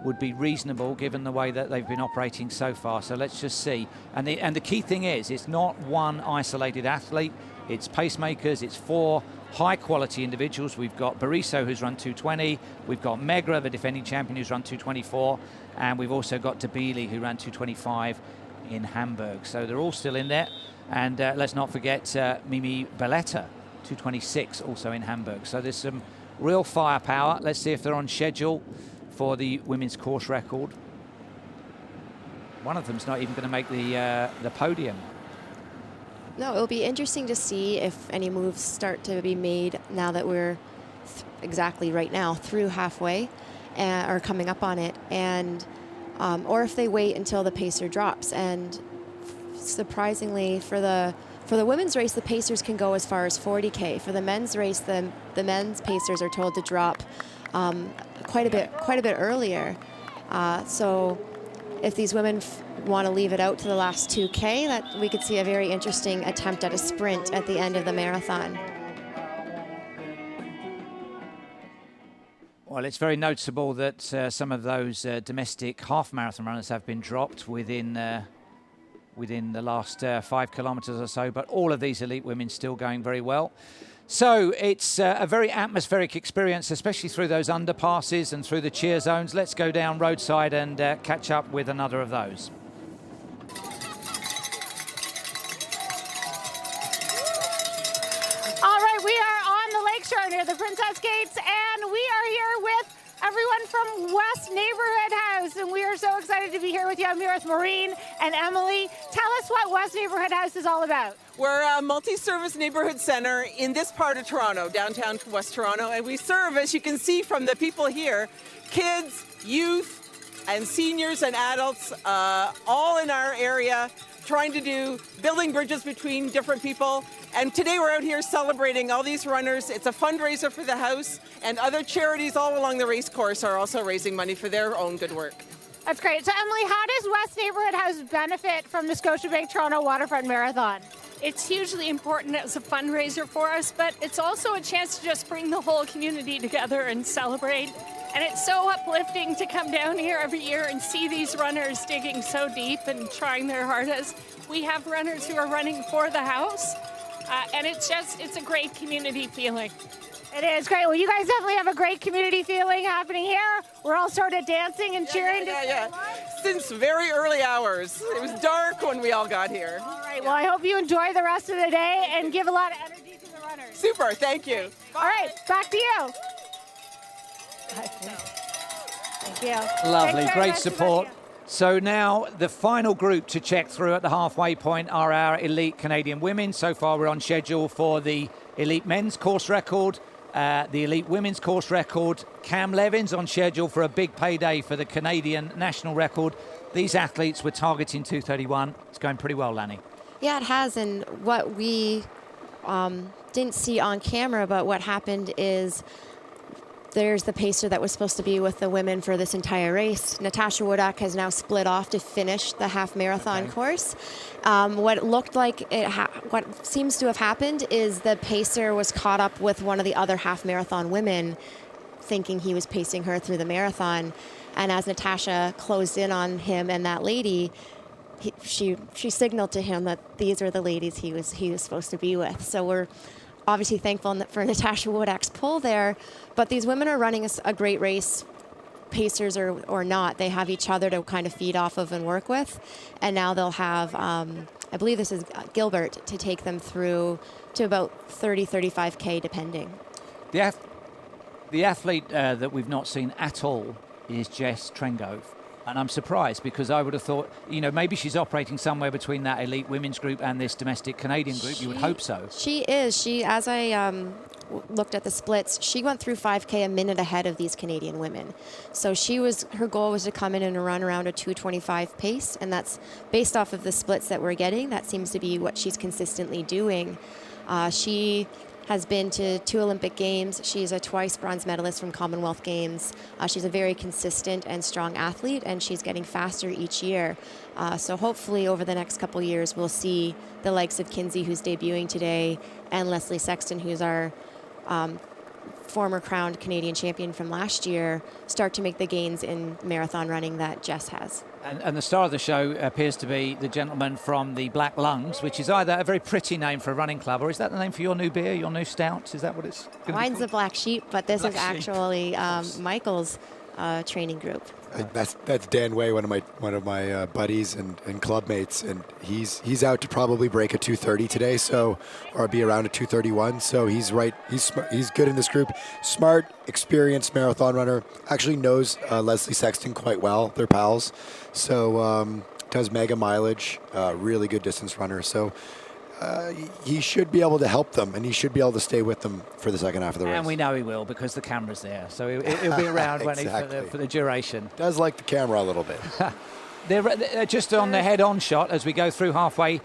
would be reasonable given the way that they've been operating so far. So let's just see. And the key thing is, it's not one isolated athlete. It's pacemakers. It's 4 high-quality individuals. We've got Bariso, who's run 220. We've got Megra, the defending champion, who's run 224. And we've also got Dabili, who ran 225 in Hamburg. So they're all still in there. And let's not forget Mimi Belletta, 226, also in Hamburg. So there's some real firepower. Let's see if they're on schedule for the women's course record. One of them's not even going to make the podium. No, it'll be interesting to see if any moves start to be made now that we're exactly right now through halfway or coming up on it, and or if they wait until the pacer drops. And surprisingly, for the women's race, the pacers can go as far as 40K. For the men's race, the men's pacers are told to drop quite a bit earlier. So if these women want to leave it out to the last 2K, that we could see a very interesting attempt at a sprint at the end of the marathon. Well, it's very noticeable that some of those domestic half marathon runners have been dropped within the last 5 kilometers or so, but all of these elite women still going very well. So it's a very atmospheric experience, especially through those underpasses and through the cheer zones. Let's go down roadside and catch up with another of those. All right, we are Westgates, and we are here with everyone from West Neighborhood House, and we are so excited to be here with you. I'm here with Maureen and Emily. Tell us what West Neighborhood House is all about. We're a multi-service neighborhood center in this part of Toronto, downtown West Toronto, and we serve, as you can see from the people here, kids, youth, and seniors and adults, all in our area, trying to do building bridges between different people. And today we're out here celebrating all these runners. It's a fundraiser for the house, and other charities all along the race course are also raising money for their own good work. That's great. So Emily, how does West Neighborhood House benefit from the Scotiabank Toronto Waterfront Marathon? It's hugely important as a fundraiser for us, but it's also a chance to just bring the whole community together and celebrate. And it's so uplifting to come down here every year and see these runners digging so deep and trying their hardest. We have runners who are running for the house, and it's a great community feeling. It is great. Well, you guys definitely have a great community feeling happening here. We're all sort of dancing and cheering. Yeah. Since very early hours. It was dark when we all got here. All right. Well, I hope you enjoy the rest of the day and give a lot of energy to the runners. Super. Thank you. All right. Back to you. Thank you. Lovely, great support. So now the final group to check through at the halfway point are our elite Canadian women. So far we're on schedule for the elite men's course record, the elite women's course record. Cam Levin's on schedule for a big payday for the Canadian national record. These athletes were targeting 2:31. It's going pretty well, Lanny. Yeah, it has. And what we didn't see on camera, but what happened is there's the pacer that was supposed to be with the women for this entire race. Natasha Wodak has now split off to finish the half marathon course. What looked like what seems to have happened is the pacer was caught up with one of the other half marathon women, thinking he was pacing her through the marathon. And as Natasha closed in on him and that lady, she signaled to him that these are the ladies he was supposed to be with. So we're obviously thankful for Natasha Wodak's pull there, but these women are running a great race, pacers or not. They have each other to kind of feed off of and work with, and now they'll have, I believe this is Gilbert, to take them through to about 30-35K depending. The athlete that we've not seen at all is Jess Trengove. And I'm surprised because I would have thought, maybe she's operating somewhere between that elite women's group and this domestic Canadian group. You would hope so. She is. As I looked at the splits, she went through 5K a minute ahead of these Canadian women. So her goal was to come in and run around a 2:25 pace, and that's based off of the splits that we're getting. That seems to be what she's consistently doing. She has been to 2 Olympic Games. She's a twice bronze medalist from Commonwealth Games. She's a very consistent and strong athlete, and she's getting faster each year. So hopefully over the next couple years, we'll see the likes of Kinsey, who's debuting today, and Leslie Sexton, who's our former crowned Canadian champion from last year, start to make the gains in marathon running that Jess has. And the star of the show appears to be the gentleman from the Black Lungs, which is either a very pretty name for a running club, or is that the name for your new beer, your new stout? Is that what it's going to be? Mine's the Black Sheep, but this is Sheep. actually Michael's training group. That's Dan Way, one of my buddies and club mates, and he's out to probably break a 2:30 today, or be around a 2:31. So he's right. He's good in this group. Smart, experienced marathon runner. Actually knows Leslie Sexton quite well. They're pals. So does mega mileage. Really good distance runner. So he should be able to help them, and he should be able to stay with them for the second half of the race. And we know he will because the camera's there. So he'll be around Exactly. for the duration. Does like the camera a little bit. They're just on the head-on shot as we go through halfway.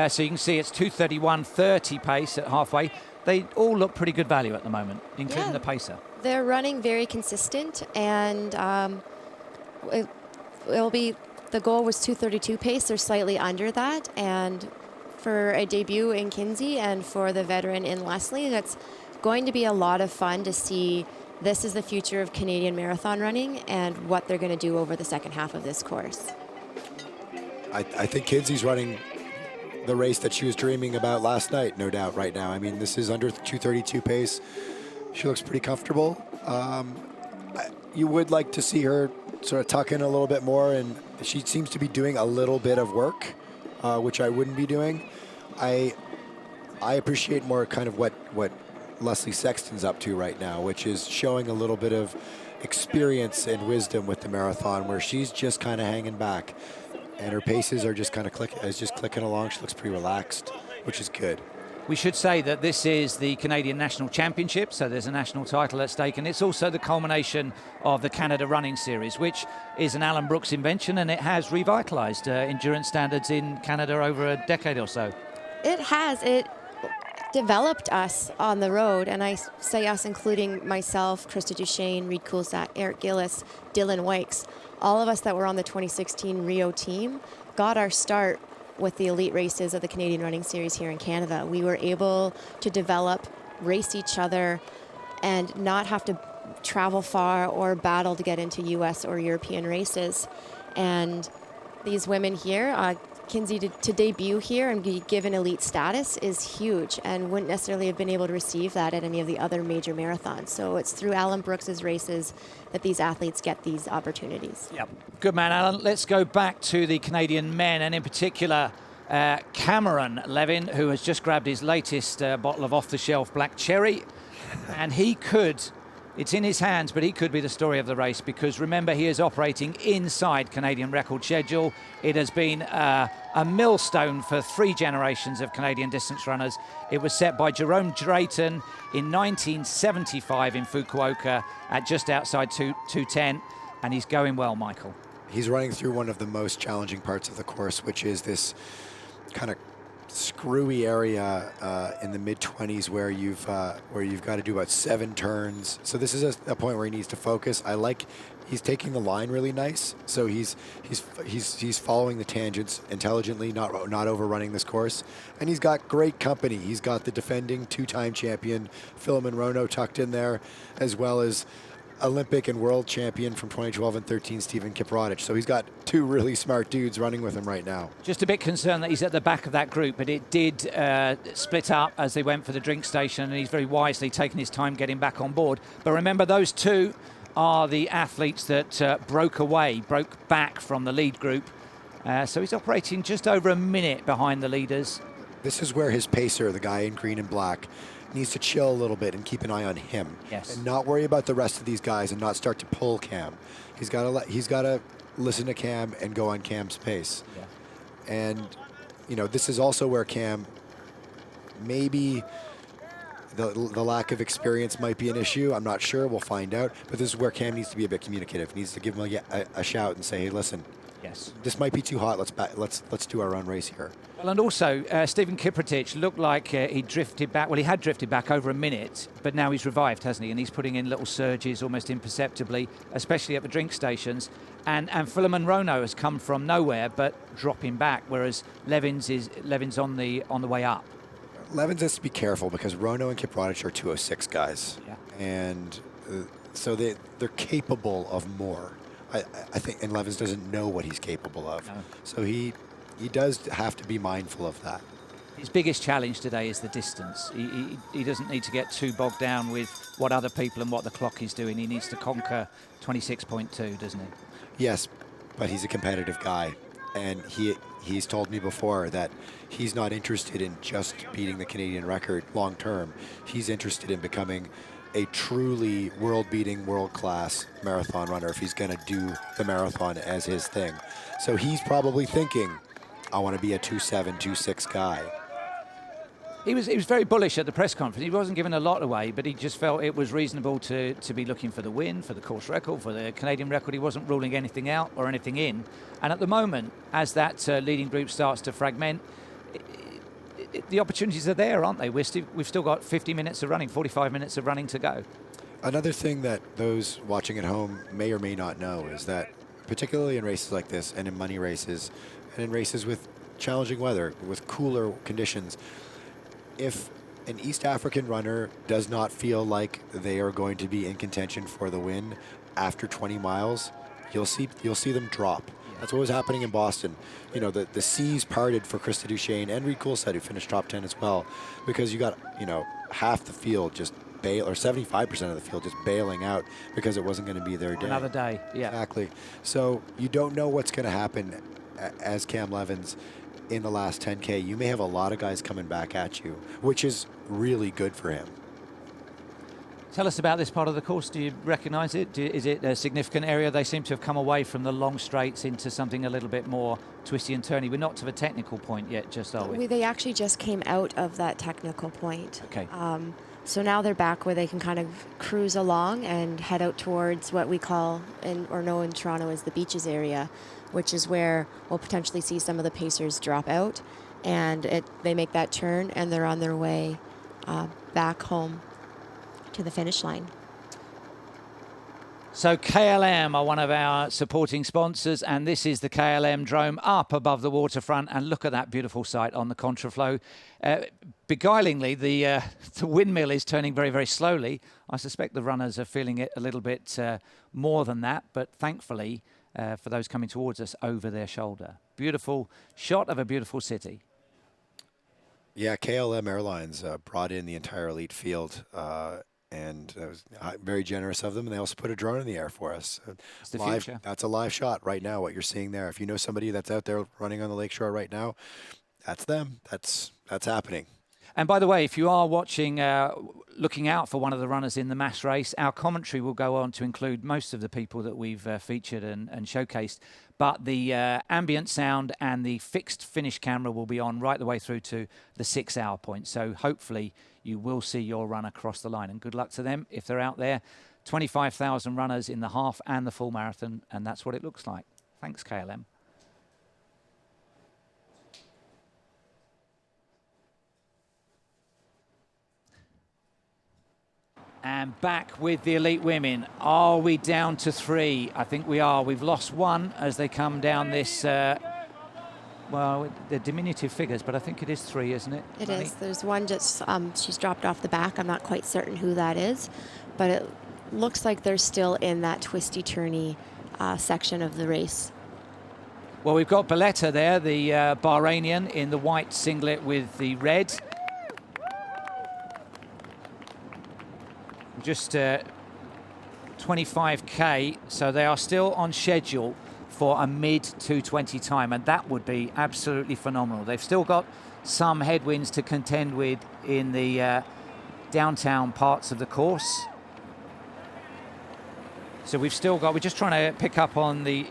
So you can see it's 2:31.30 pace at halfway. They all look pretty good value at the moment, including the pacer. They're running very consistent, and it'll be, the goal was 2:32 pace. They're slightly under that, and for a debut in Kinsey and for the veteran in Leslie, that's going to be a lot of fun to see. This is the future of Canadian marathon running and what they're going to do over the second half of this course. I think Kinsey's running the race that she was dreaming about last night, no doubt, right now. I mean, this is under 2:32 pace. She looks pretty comfortable. You would like to see her sort of tuck in a little bit more, and she seems to be doing a little bit of work, which I wouldn't be doing. I appreciate more kind of what Leslie Sexton's up to right now, which is showing a little bit of experience and wisdom with the marathon, where she's just kind of hanging back, and her paces are just kind of clicking along. She looks pretty relaxed, which is good. We should say that this is the Canadian National Championship, so there's a national title at stake, and it's also the culmination of the Canada Running Series, which is an Alan Brooks invention, and it has revitalised endurance standards in Canada over a decade or so. It has. It developed us on the road, and I say us including myself, Krista Duchesne, Reed Coulsat, Eric Gillis, Dylan Wykes. All of us that were on the 2016 Rio team got our start with the elite races of the Canadian Running Series here in Canada. We were able to develop, race each other, and not have to travel far or battle to get into US or European races. And these women here, Kinsey to debut here and be given elite status is huge, and wouldn't necessarily have been able to receive that at any of the other major marathons. So it's through Alan Brooks's races that these athletes get these opportunities. Yep. Good man, Alan. Let's go back to the Canadian men, and in particular Cameron Levin, who has just grabbed his latest bottle of off-the-shelf black cherry, and he could, it's in his hands, but he could be the story of the race, because remember, he is operating inside Canadian record schedule. It has been a millstone for 3 generations of Canadian distance runners. It was set by Jerome Drayton in 1975 in Fukuoka at just outside 2:10, and he's going well, Michael. He's running through one of the most challenging parts of the course, which is this kind of screwy area in the mid-20s where you've got to do about 7 turns. So this is a point where he needs to focus. I like he's taking the line really nice. So he's following the tangents intelligently, not overrunning this course. And he's got great company. He's got the defending 2-time champion Philemon Rono tucked in there, as well as Olympic and world champion from 2012 and 13, Stephen Kiprotich. So he's got 2 really smart dudes running with him right now. Just a bit concerned that he's at the back of that group, but it did split up as they went for the drink station, and he's very wisely taken his time getting back on board. But remember, those 2 are the athletes that broke back from the lead group. So he's operating just over a minute behind the leaders. This is where his pacer, the guy in green and black, needs to chill a little bit and keep an eye on him. Yes. And not worry about the rest of these guys and not start to pull Cam. He's got to listen to Cam and go on Cam's pace. Yeah. And this is also where Cam, maybe the lack of experience might be an issue. I'm not sure. We'll find out. But this is where Cam needs to be a bit communicative. He needs to give him a shout and say, "Hey, listen. Yes. This might be too hot. Let's do our own race here." Well, and also Stephen Kiprotich looked like he drifted back. Well, he had drifted back over a minute, but now he's revived, hasn't he? And he's putting in little surges almost imperceptibly, especially at the drink stations. And Philemon Rono has come from nowhere, but dropping back, whereas Levin's on the way up. Levins has to be careful because Rono and Kiprotich are 206 guys, yeah. And so they're capable of more. I think, and Levins doesn't know what he's capable of. No. So he does have to be mindful of that. His biggest challenge today is the distance. He doesn't need to get too bogged down with what other people and what the clock is doing. He needs to conquer 26.2, doesn't he? Yes, but he's a competitive guy, and he's told me before that he's not interested in just beating the Canadian record long term. He's interested in becoming a truly world-beating, world-class marathon runner if he's going to do the marathon as his thing. So he's probably thinking, I want to be a 2.7, 2.6 guy. He was very bullish at the press conference. He wasn't giving a lot away, but he just felt it was reasonable to be looking for the win, for the course record, for the Canadian record. He wasn't ruling anything out or anything in. And at the moment, as that leading group starts to fragment, the opportunities are there, aren't they? We've still got 50 minutes of running, 45 minutes of running to go. Another thing that those watching at home may or may not know is that, particularly in races like this and in money races and in races with challenging weather, with cooler conditions, if an East African runner does not feel like they are going to be in contention for the win after 20 miles, you'll see them drop. That's what was happening in Boston. The seas parted for Krista Duchesne and Reed Coulsat, who finished top 10 as well, because you got, half the field just bail, or 75% of the field just bailing out because it wasn't going to be their day. Another day, yeah. Exactly. So you don't know what's going to happen as Cam Levins in the last 10K. You may have a lot of guys coming back at you, which is really good for him. Tell us about this part of the course. Do you recognise it? Is it a significant area? They seem to have come away from the long straights into something a little bit more twisty and turny. We're not to the technical point yet, just are we? They actually just came out of that technical point. Okay. So now they're back where they can kind of cruise along and head out towards what we call or know in Toronto as the beaches area, which is where we'll potentially see some of the pacers drop out, and they make that turn and they're on their way back home to the finish line. So KLM are one of our supporting sponsors, and this is the KLM Drome up above the waterfront, and look at that beautiful sight on the contraflow. Beguilingly, the windmill is turning very, very slowly. I suspect the runners are feeling it a little bit more than that, but thankfully for those coming towards us, over their shoulder. Beautiful shot of a beautiful city. Yeah, KLM Airlines brought in the entire elite field, and that was very generous of them. And they also put a drone in the air for us. It's the live, future. that's a live shot right now, what you're seeing there. If you know somebody that's out there running on the lakeshore right now, that's them. That's happening. And by the way, if you are watching, looking out for one of the runners in the mass race, our commentary will go on to include most of the people that we've featured and showcased. But the ambient sound and the fixed finish camera will be on right the way through to the 6 hour point. So hopefully you will see your runner cross the line. And good luck to them if they're out there. 25,000 runners in the half and the full marathon. And that's what it looks like. Thanks, KLM. And back with the elite women. Are we down to 3? I think we are. We've lost 1 as they come down this, well, they're diminutive figures, but I think it is 3, isn't it? It is. There's one just, she's dropped off the back. I'm not quite certain who that is, but it looks like they're still in that twisty-turny section of the race. Well, we've got Beletta there, the Bahrainian, in the white singlet with the red. Just 25k, so they are still on schedule for a mid-2:20 time, and that would be absolutely phenomenal. They've still got some headwinds to contend with in the downtown parts of the course. So we've still got, we're just trying to pick up on the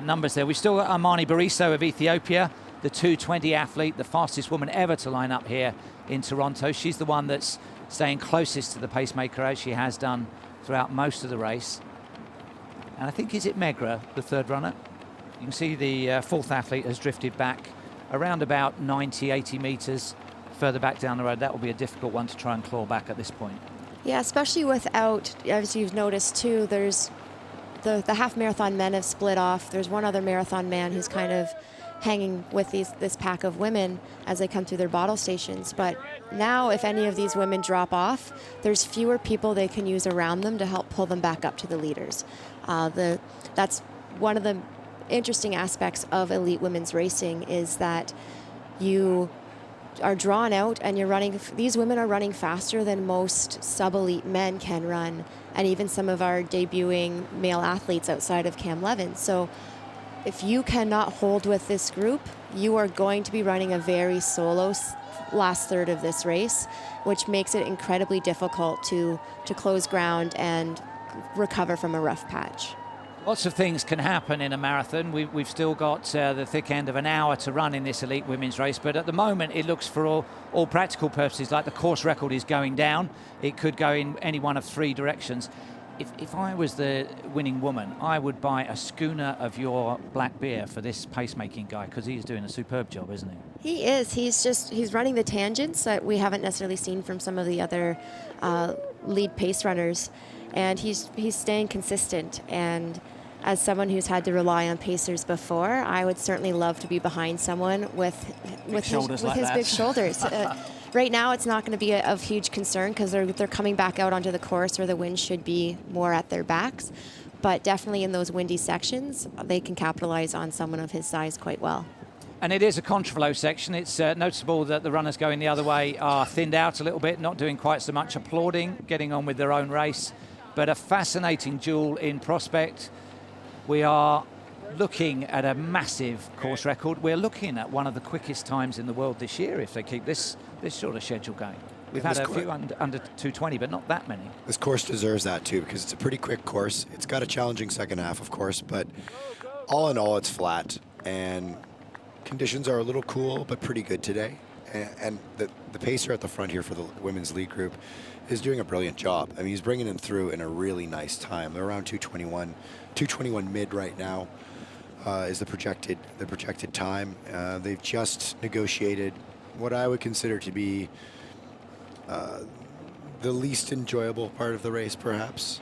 numbers there. We've still got Armani Bariso of Ethiopia, the 2:20 athlete, the fastest woman ever to line up here in Toronto. She's the one that's staying closest to the pacemaker, as she has done throughout most of the race. And I think, is it Megra, the third runner? You can see the fourth athlete has drifted back around about 90, 80 metres further back down the road. That will be a difficult one to try and claw back at this point. Yeah, especially without, as you've noticed too, there's the half marathon men have split off. There's one other marathon man who's kind of hanging with this pack of women as they come through their bottle stations. But now if any of these women drop off, there's fewer people they can use around them to help pull them back up to the leaders. That's one of the interesting aspects of elite women's racing, is that you are drawn out and you're running, these women are running faster than most sub-elite men can run, and even some of our debuting male athletes outside of Cam Levin. So if you cannot hold with this group, you are going to be running a very solo last third of this race, which makes it incredibly difficult to close ground and recover from a rough patch. Lots of things can happen in a marathon. We've still got the thick end of an hour to run in this elite women's race, but at the moment it looks, for all practical purposes, like the course record is going down. It could go in any one of 3 directions. If I was the winning woman, I would buy a schooner of your black beer for this pacemaking guy, because he's doing a superb job, isn't he? He is. He's running the tangents that we haven't necessarily seen from some of the other lead pace runners, and he's staying consistent. And as someone who's had to rely on pacers before, I would certainly love to be behind someone with his big shoulders. Right now, it's not going to be of huge concern because they're coming back out onto the course where the wind should be more at their backs. But definitely in those windy sections, they can capitalize on someone of his size quite well. And it is a contraflow section. It's noticeable that the runners going the other way are thinned out a little bit, not doing quite so much applauding, getting on with their own race. But a fascinating duel in prospect. We are looking at a massive course record. We're looking at one of the quickest times in the world this year if they keep this sort of schedule going. We've had a few under 220, but not that many. This course deserves that too, because it's a pretty quick course. It's got a challenging second half, of course, but all in all, it's flat, and conditions are a little cool, but pretty good today. And the pacer at the front here for the women's lead group is doing a brilliant job. I mean, he's bringing them through in a really nice time. They're around 221 mid right now is the projected time. They've just negotiated what I would consider to be the least enjoyable part of the race, perhaps.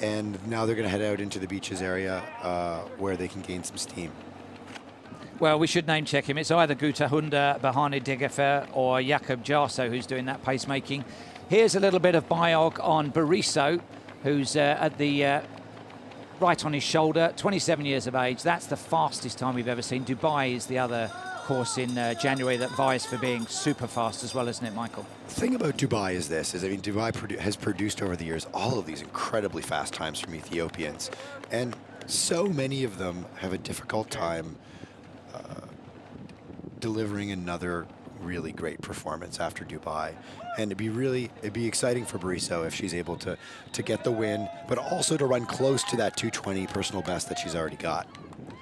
And now they're going to head out into the beaches area where they can gain some steam. Well, we should name check him. It's either Guta Hunda, Bahani Degefer, or Jakob Jarso who's doing that pacemaking. Here's a little bit of biog on Bariso, who's at the right on his shoulder, 27 years of age. That's the fastest time we've ever seen. Dubai is the other course in January that vies for being super fast as well, isn't it, Michael? The thing about Dubai is this, I mean, Dubai has produced over the years all of these incredibly fast times from Ethiopians, and so many of them have a difficult time delivering another really great performance after Dubai. And it'd be exciting for Bariso if she's able to get the win, but also to run close to that 220 personal best that she's already got.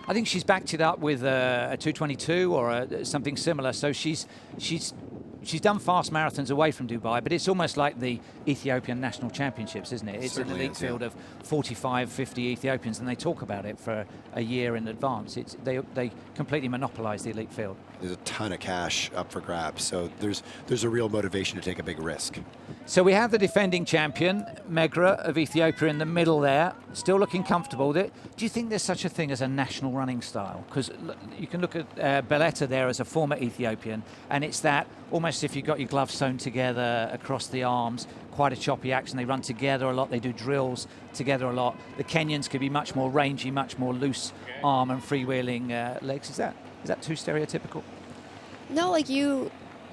I think she's backed it up with a 222 or something similar. So she's done fast marathons away from Dubai, but it's almost like the Ethiopian National Championships, isn't it? It's an elite field of 45, 50 Ethiopians, and they talk about it for a year in advance. They completely monopolize the elite field. There's a ton of cash up for grabs, so there's a real motivation to take a big risk. So we have the defending champion, Megra of Ethiopia, in the middle there, still looking comfortable. Do you think there's such a thing as a national running style? Because you can look at Beletta there as a former Ethiopian, and it's that almost if you've got your gloves sewn together across the arms, quite a choppy action. They run together a lot. They do drills together a lot. The Kenyans could be much more rangy, much more loose arm and freewheeling legs. Is that too stereotypical? No,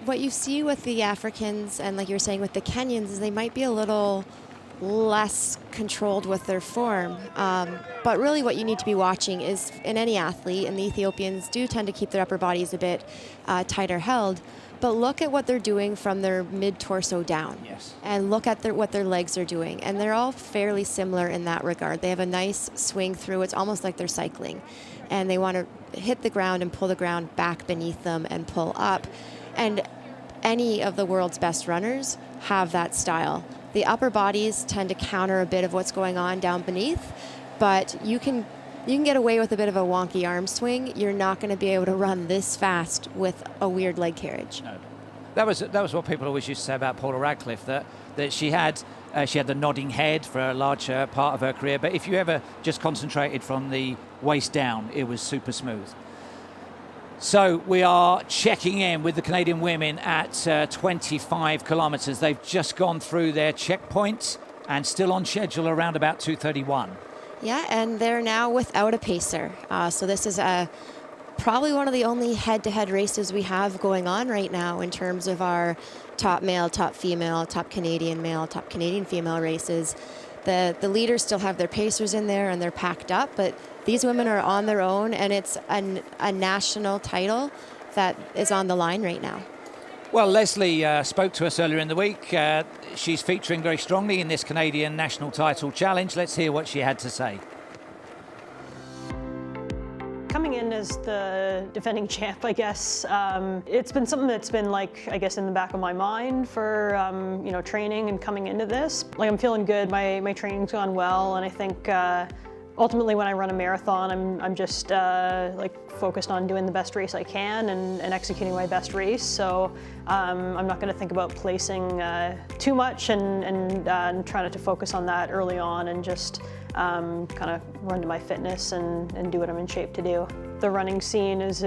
what you see with the Africans and like you were saying with the Kenyans is they might be a little less controlled with their form. But really what you need to be watching is in any athlete, and the Ethiopians do tend to keep their upper bodies a bit tighter held, but look at what they're doing from their mid-torso down. Yes. And look at what their legs are doing. And they're all fairly similar in that regard. They have a nice swing through. It's almost like they're cycling. And they want to hit the ground and pull the ground back beneath them and pull up. And any of the world's best runners have that style. The upper bodies tend to counter a bit of what's going on down beneath, but you can get away with a bit of a wonky arm swing. You're not going to be able to run this fast with a weird leg carriage. No. That was what people always used to say about Paula Radcliffe, that she had the nodding head for a large part of her career, but if you ever just concentrated from the waist down, it was super smooth. So we are checking in with the Canadian women at 25 kilometres. They've just gone through their checkpoint and still on schedule around about 2:31. Yeah, and they're now without a pacer. So this is probably one of the only head-to-head races we have going on right now in terms of our top male, top female, top Canadian male, top Canadian female races. The leaders still have their pacers in there and they're packed up, but these women are on their own, and it's a national title that is on the line right now. Well, Leslie spoke to us earlier in the week. She's featuring very strongly in this Canadian National Title Challenge. Let's hear what she had to say. Coming in as the defending champ, I guess, it's been something that's been in the back of my mind for, training and coming into this. I'm feeling good, my training's gone well, and I think ultimately when I run a marathon, I'm just focused on doing the best race I can and executing my best race. So I'm not going to think about placing too much and try not to focus on that early on and just kind of run to my fitness and do what I'm in shape to do. The running scene is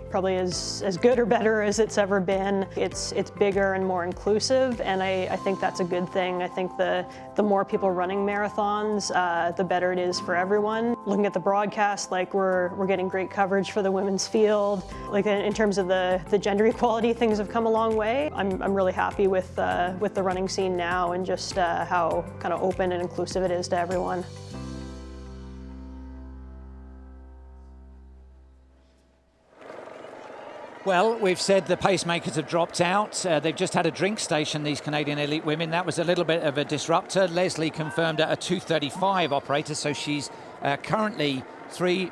probably as good or better as it's ever been. It's bigger and more inclusive, and I think that's a good thing. I think the more people running marathons, the better it is for everyone. Looking at the broadcast, we're getting great coverage for the women's field. In terms of the gender equality, things have come a long way. I'm really happy with the running scene now and just how kind of open and inclusive it is to everyone. Well, we've said the pacemakers have dropped out. They've just had a drink station, these Canadian elite women. That was a little bit of a disruptor. Leslie confirmed a 2:35 operator, so she's currently 3.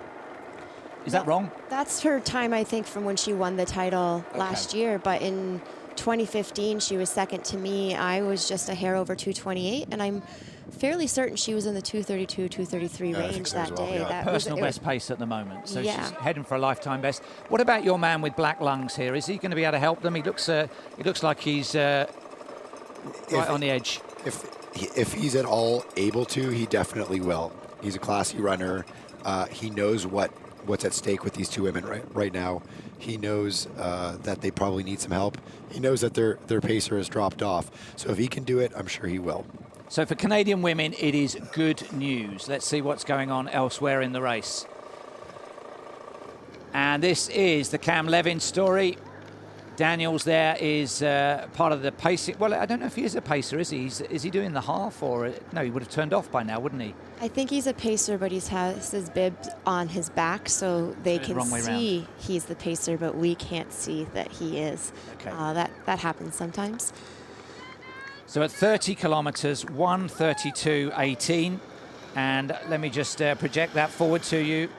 Is that wrong? That's her time, I think, from when she won the title last year. But in 2015, she was second to me. I was just a hair over 2:28, and I'm fairly certain she was in the 2:32, 2:33 range that day. Yeah. That Personal best pace at the moment, so she's heading for a lifetime best. What about your man with black lungs here? Is he going to be able to help them? He looks like he's right on the edge. If he's at all able to, he definitely will. He's a classy runner. He knows what's at stake with these two women right now. He knows that they probably need some help. He knows that their pacer has dropped off. So if he can do it, I'm sure he will. So for Canadian women, it is good news. Let's see what's going on elsewhere in the race. And this is the Cam Levin story. Daniels there is part of the pacing. Well, I don't know if he is a pacer, is he? Is he doing the half or... No, he would have turned off by now, wouldn't he? I think he's a pacer, but he has his bib on his back, so they can see he's the pacer, but we can't see that he is. Okay. That happens sometimes. So at 30 kilometres, 1:32.18. And let me just project that forward to you.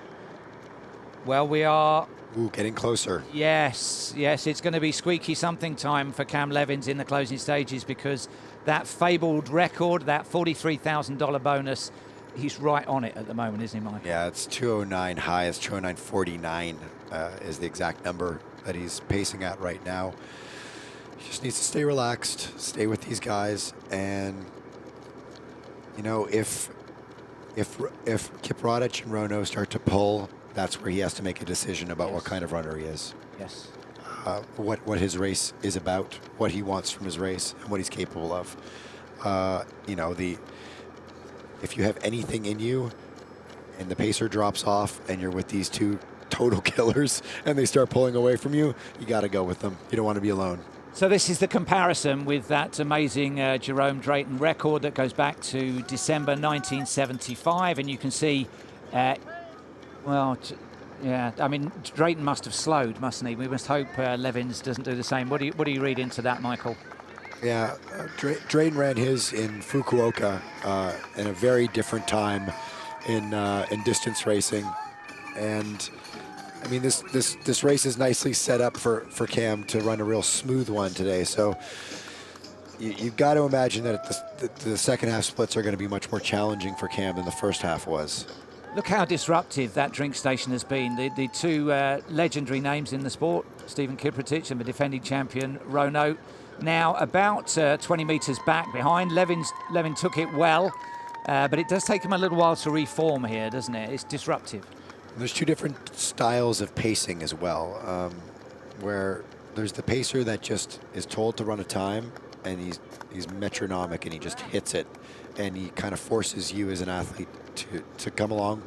Well, we are... Ooh, getting closer. Yes, it's going to be squeaky something time for Cam Levins in the closing stages, because that fabled record, that $43,000 bonus, he's right on it at the moment, isn't he, Mike? Yeah, it's 2:09 high. It's 2:09.49 is the exact number that he's pacing at right now. He just needs to stay relaxed, stay with these guys, and you know, if Kiprotich and Rono start to pull, that's where he has to make a decision about what kind of runner he is. Yes. What his race is about, what he wants from his race, and what he's capable of. You know, if you have anything in you, and the pacer drops off, and you're with these two total killers, and they start pulling away from you, you got to go with them. You don't want to be alone. So this is the comparison with that amazing Jerome Drayton record that goes back to December 1975, and you can see, well, yeah, I mean, Drayton must have slowed, mustn't he? We must hope Levins doesn't do the same. What do you read into that, Michael? Yeah, Drayton ran his in Fukuoka in a very different time in distance racing, and I mean, this race is nicely set up for Cam to run a real smooth one today. So you've got to imagine that the second half splits are going to be much more challenging for Cam than the first half was. Look how disruptive that drink station has been. The two legendary names in the sport, Stephen Kiprotich and the defending champion Rono, now about 20 metres back behind. Levin took it well, but it does take him a little while to reform here, doesn't it? It's disruptive. There's two different styles of pacing as well, where there's the pacer that just is told to run a time, and he's metronomic and he just hits it, and he kind of forces you as an athlete to come along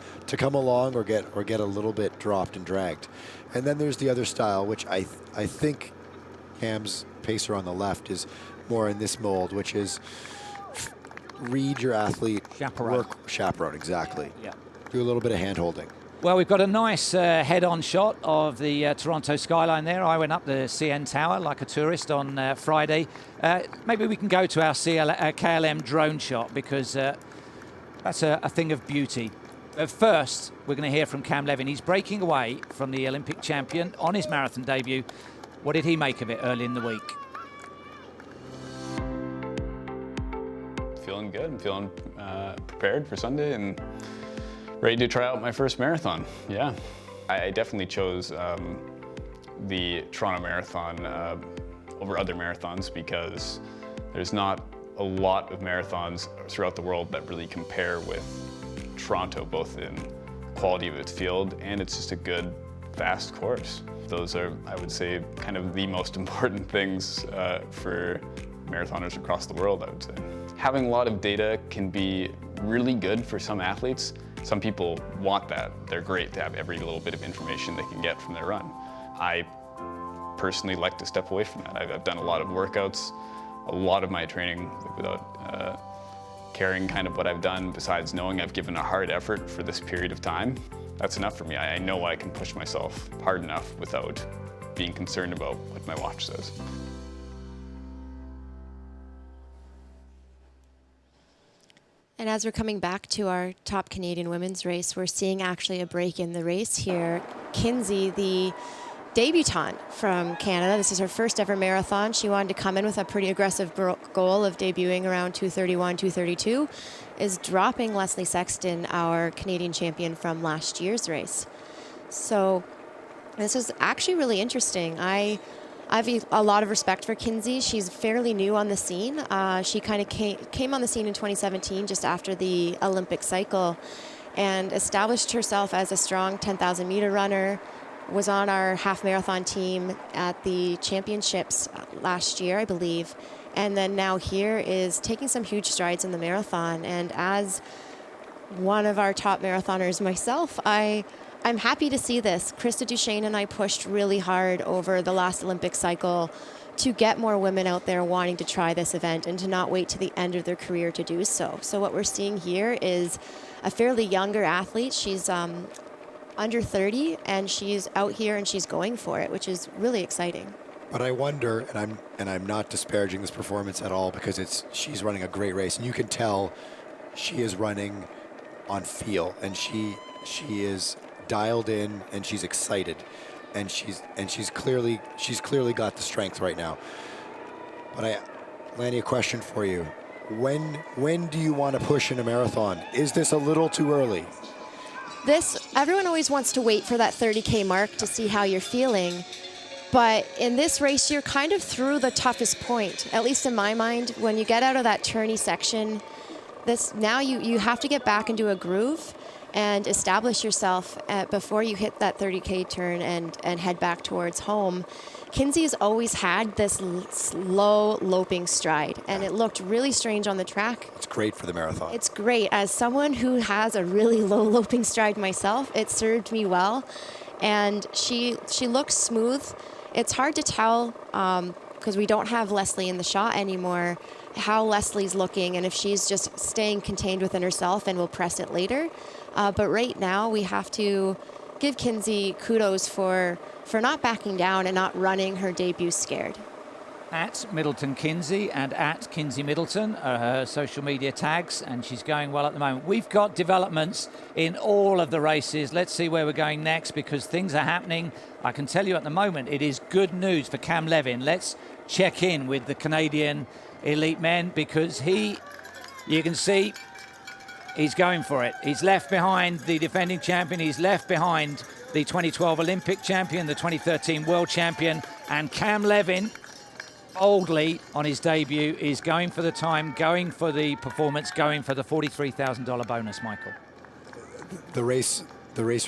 or get a little bit dropped and dragged. And then there's the other style, which I think Cam's pacer on the left is more in this mold, which is read your athlete, chaperone, exactly. Yeah. Do a little bit of hand holding. Well, we've got a nice head-on shot of the Toronto skyline there. I went up the CN Tower like a tourist on Friday. Maybe we can go to our KLM drone shot, because that's a thing of beauty. But first, we're going to hear from Cam Levin. He's breaking away from the Olympic champion on his marathon debut. What did he make of it early in the week? Feeling good. I'm feeling prepared for Sunday and ready to try out my first marathon. Yeah, I definitely chose the Toronto Marathon over other marathons, because there's not a lot of marathons throughout the world that really compare with Toronto, both in quality of its field, and it's just a good, fast course. Those are, I would say, kind of the most important things for marathoners across the world, I would say. Having a lot of data can be really good for some athletes. Some people want that. They're great to have every little bit of information they can get from their run. I personally like to step away from that. I've done a lot of workouts, a lot of my training without caring kind of what I've done, besides knowing I've given a hard effort for this period of time. That's enough for me. I know I can push myself hard enough without being concerned about what my watch says. And as we're coming back to our top Canadian women's race, we're seeing actually a break in the race here. Kinsey, the debutante from Canada, this is her first ever marathon. She wanted to come in with a pretty aggressive goal of debuting around 2:31, 2:32, is dropping Leslie Sexton, our Canadian champion from last year's race. So this is actually really interesting. I've a lot of respect for Kinsey. She's fairly new on the scene. She kind of came on the scene in 2017, just after the Olympic cycle, and established herself as a strong 10,000 meter runner, was on our half marathon team at the championships last year, I believe. And then now here is taking some huge strides in the marathon. And as one of our top marathoners myself, I'm happy to see this. Krista Duchesne and I pushed really hard over the last Olympic cycle to get more women out there wanting to try this event and to not wait to the end of their career to do so. So what we're seeing here is a fairly younger athlete. She's under 30, and she's out here and she's going for it, which is really exciting. But I wonder, and I'm not disparaging this performance at all, because she's running a great race, and you can tell she is running on feel, and she is dialed in, and she's excited, and she's clearly got the strength right now. But Lanny, a question for you: when do you want to push in a marathon? Is this a little too early? Everyone always wants to wait for that 30K mark to see how you're feeling. But in this race, you're kind of through the toughest point, at least in my mind. When you get out of that turny section, now you have to get back into a groove and establish yourself before you hit that 30K turn and head back towards home. Kinsey has always had this slow loping stride, and it looked really strange on the track. It's great for the marathon. It's great. As someone who has a really low loping stride myself, it served me well. And she looks smooth. It's hard to tell because we don't have Leslie in the shot anymore, how Leslie's looking and if she's just staying contained within herself and will press it later. But right now we have to give Kinsey kudos for not backing down and not running her debut scared. At Middleton Kinsey and at Kinsey Middleton are her social media tags, and she's going well at the moment. We've got developments in all of the races. Let's see where we're going next, because things are happening. I can tell you at the moment it is good news for Cam Levin. Let's check in with the Canadian elite men, because you can see he's going for it. He's left behind the defending champion. He's left behind the 2012 Olympic champion, the 2013 world champion, and Cam Levin, boldly on his debut, is going for the time, going for the performance, going for the $43,000 bonus, Michael. The race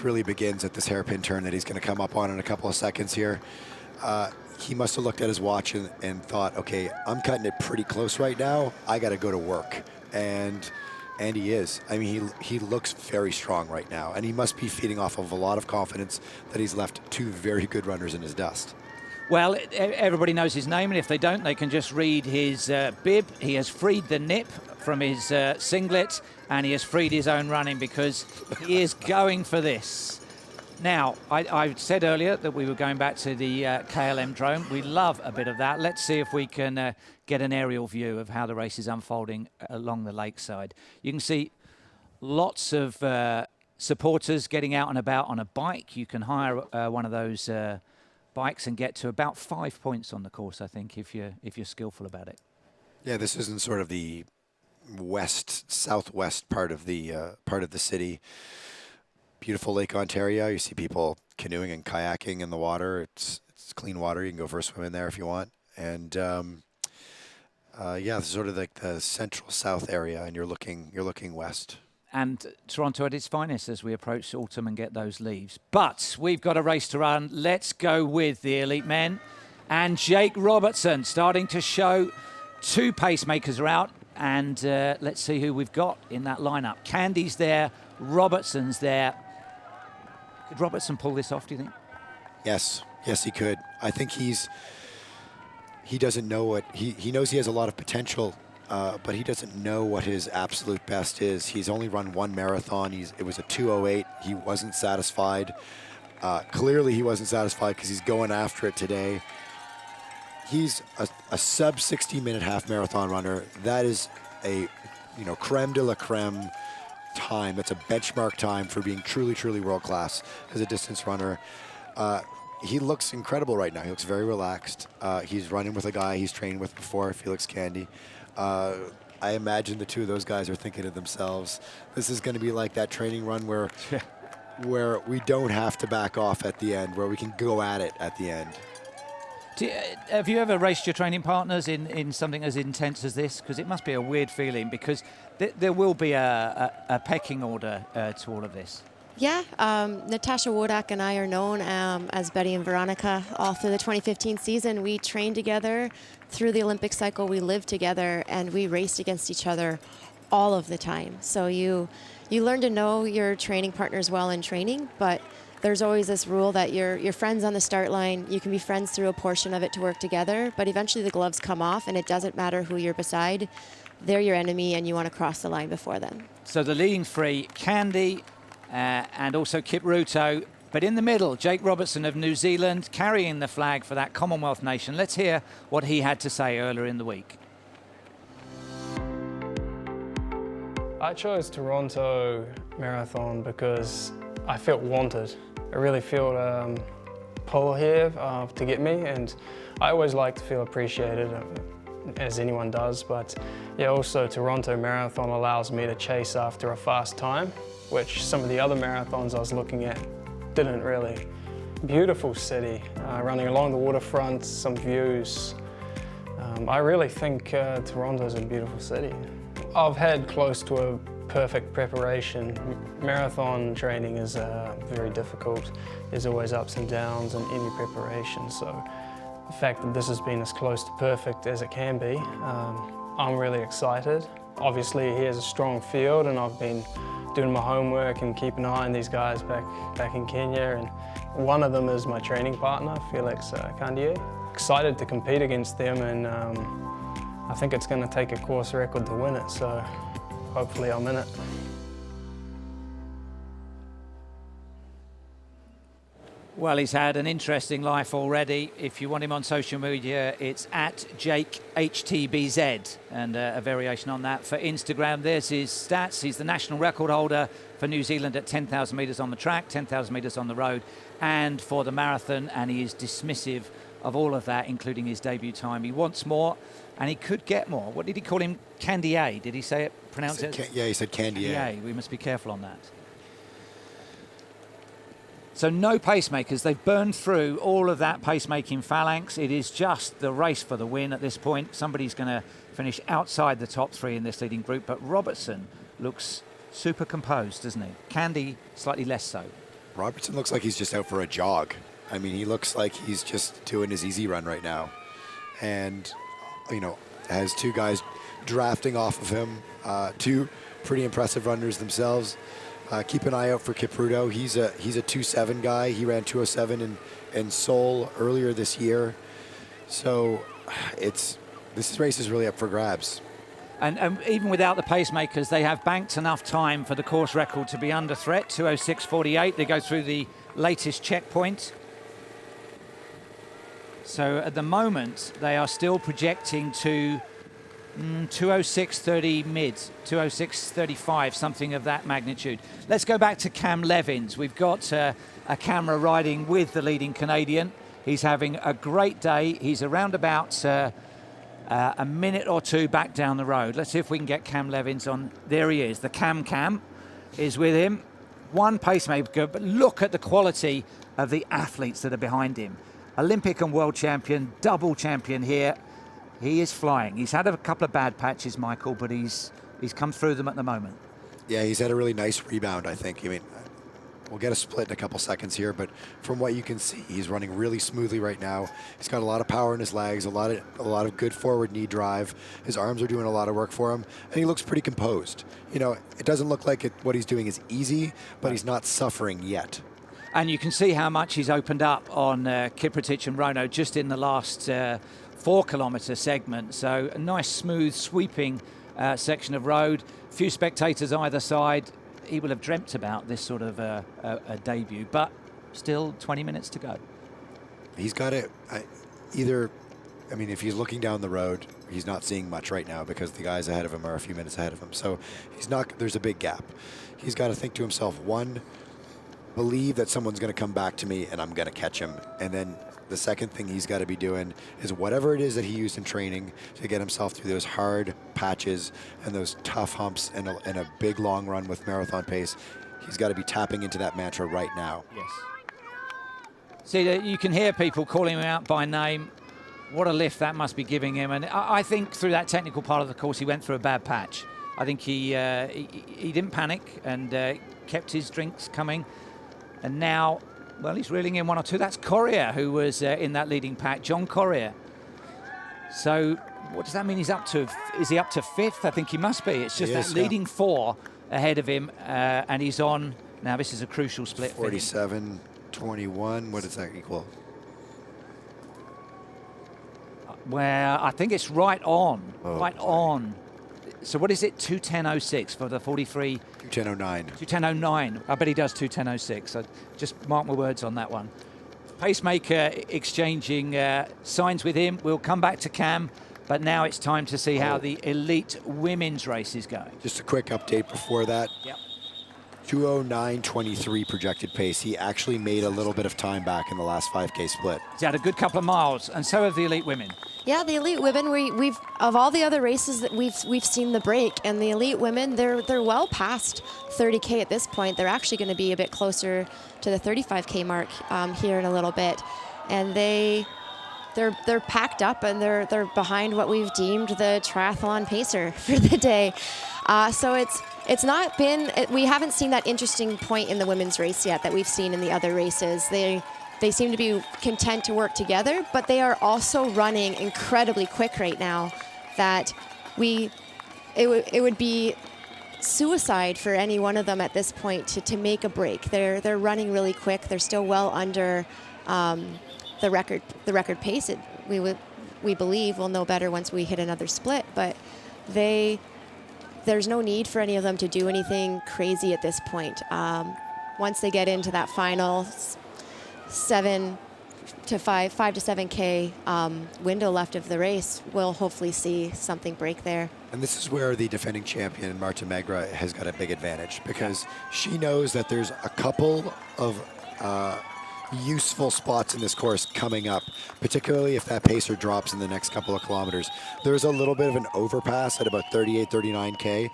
really begins at this hairpin turn that he's going to come up on in a couple of seconds here. He must have looked at his watch and thought, okay, I'm cutting it pretty close right now. I got to go to work. And he is. I mean, he looks very strong right now, and he must be feeding off of a lot of confidence that he's left two very good runners in his dust. Well, everybody knows his name, and if they don't, they can just read his bib. He has freed the nip from his singlet, and he has freed his own running, because he is going for this. Now, I said earlier that we were going back to the KLM drone. We love a bit of that. Let's see if we can get an aerial view of how the race is unfolding along the lakeside. You can see lots of supporters getting out and about on a bike. You can hire one of those bikes and get to about 5 points on the course, I think, if you're skillful about it. Yeah, this isn't sort of the southwest part of the city. Beautiful Lake Ontario. You see people canoeing and kayaking in the water. It's clean water. You can go for a swim in there if you want. And yeah, it's sort of like the central south area, and you're looking west. And Toronto at its finest as we approach autumn and get those leaves. But we've got a race to run. Let's go with the elite men. And Jake Robertson starting to show. Two pacemakers are out. And let's see who we've got in that lineup. Candy's there. Robertson's there. Could Robertson pull this off, do you think? Yes, he could. I think he doesn't know what, he knows he has a lot of potential, but he doesn't know what his absolute best is. He's only run one marathon. It was a 2:08. He wasn't satisfied. Clearly he wasn't satisfied because he's going after it today. He's a sub 60-minute half marathon runner. That is a, creme de la creme time. It's a benchmark time for being truly, truly world class as a distance runner. He looks incredible right now. He looks very relaxed. He's running with a guy he's trained with before, Felix Candy. I imagine the two of those guys are thinking to themselves, this is going to be like that training run where we don't have to back off at the end, where we can go at it at the end. Have you ever raced your training partners in something as intense as this? Because it must be a weird feeling, because there will be a pecking order to all of this. Yeah, Natasha Wodak and I are known as Betty and Veronica all through the 2015 season. We trained together through the Olympic cycle. We lived together and we raced against each other all of the time. So you learn to know your training partners well in training, but there's always this rule that you're friends on the start line. You can be friends through a portion of it to work together, but eventually the gloves come off and it doesn't matter who you're beside. They're your enemy and you want to cross the line before them. So the leading three, Candy, and also Kipruto. But in the middle, Jake Robertson of New Zealand carrying the flag for that Commonwealth nation. Let's hear what he had to say earlier in the week. I chose Toronto Marathon because I felt wanted. I really felt pull here to get me, and I always like to feel appreciated, as anyone does, but yeah, also Toronto Marathon allows me to chase after a fast time, which some of the other marathons I was looking at didn't really. Beautiful city, running along the waterfront, some views. I really think Toronto's a beautiful city. I've had close to a perfect preparation. Marathon training is very difficult. There's always ups and downs in any preparation, so the fact that this has been as close to perfect as it can be, I'm really excited. Obviously, here's a strong field, and I've been doing my homework and keeping an eye on these guys back in Kenya, and one of them is my training partner, Felix Candy. Excited to compete against them, and I think it's going to take a course record to win it, so hopefully I'm in it. Well, he's had an interesting life already. If you want him on social media, it's at JakeHTBZ, and a variation on that for Instagram. There's his stats. He's the national record holder for New Zealand at 10,000 metres on the track, 10,000 metres on the road, and for the marathon, and he is dismissive of all of that, including his debut time. He wants more, and he could get more. What did he call him? Candy-A? Did he say it? Pronounce it? Yeah, he said Candy-A. Candy-A. We must be careful on that. So no pacemakers. They've burned through all of that pacemaking phalanx. It is just the race for the win at this point. Somebody's going to finish outside the top three in this leading group, but Robertson looks super composed, doesn't he? Candy, slightly less so. Robertson looks like he's just out for a jog. I mean, he looks like he's just doing his easy run right now. And, has two guys drafting off of him, two pretty impressive runners themselves. Keep an eye out for Kipruto. He's a 2.7 guy. He ran 2:07 in Seoul earlier this year. So this race is really up for grabs. And even without the pacemakers, they have banked enough time for the course record to be under threat. 2:06.48. They go through the latest checkpoint. So at the moment, they are still projecting to 2:06.30 mid, 2:06.35, something of that magnitude. Let's go back to Cam Levins. We've got a camera riding with the leading Canadian. He's having a great day. He's around about a minute or two back down the road. Let's see if we can get Cam Levins on. There he is. The Cam is with him. One pacemaker, but look at the quality of the athletes that are behind him. Olympic and world champion, double champion here. He is flying. He's had a couple of bad patches, Michael, but he's come through them at the moment. Yeah, he's had a really nice rebound, I think. I mean, we'll get a split in a couple seconds here, but from what you can see, he's running really smoothly right now. He's got a lot of power in his legs, a lot of good forward knee drive. His arms are doing a lot of work for him, and he looks pretty composed. It doesn't look like what he's doing is easy, but he's not suffering yet. And you can see how much he's opened up on Kipruto and Rono just in the last 4-kilometre segment. So a nice, smooth, sweeping section of road. Few spectators either side. He will have dreamt about this sort of a debut. But Still 20 minutes to go. He's got to I mean, if he's looking down the road, he's not seeing much right now because the guys ahead of him are a few minutes ahead of him. So there's a big gap. He's got to think to himself, one, believe that someone's going to come back to me and I'm going to catch him. And then the second thing he's got to be doing is whatever it is that he used in training to get himself through those hard patches and those tough humps and a big long run with marathon pace, he's got to be tapping into that mantra right now. Yes. See, you can hear people calling him out by name. What a lift that must be giving him. And I think through that technical part of the course, he went through a bad patch. I think he didn't panic and kept his drinks coming. And now, well, he's reeling in one or two. That's Corrier, who was in that leading pack, John Corrier. So what does that mean he's up to? Is he up to fifth? I think he must be. It's just that leading four ahead of him, and he's on. Now, this is a crucial split. 47-21. What does that equal? Well, I think it's right on. Right on. So what is it? 2:10.06 for the 43? 2:10.09. 2:10.09. I bet he does 2:10.06. So just mark my words on that one. Pacemaker exchanging signs with him. We'll come back to Cam, but now it's time to see how the elite women's race is going. Just a quick update before that. Yep. 2:09.23 projected pace. He actually made a little bit of time back in the last 5K split. He's had a good couple of miles, and so have the elite women. Yeah, the elite women. We've of all the other races that we've seen the break, and the elite women, they're well past 30K at this point. They're actually going to be a bit closer to the 35K mark here in a little bit, and they're packed up and they're behind what we've deemed the triathlon pacer for the day. So it's not been, we haven't seen that interesting point in the women's race yet that we've seen in the other races. They seem to be content to work together, but they are also running incredibly quick right now that it would be suicide for any one of them at this point to make a break. They're running really quick. They're still well under the record pace. We believe we'll know better once we hit another split, but there's no need for any of them to do anything crazy at this point. Once they get into that final 5 to 7K window left of the race, we'll hopefully see something break there. And this is where the defending champion, Marta Megra, has got a big advantage because she knows that there's a couple of useful spots in this course coming up, particularly if that pacer drops in the next couple of kilometers. There's a little bit of an overpass at about 38, 39K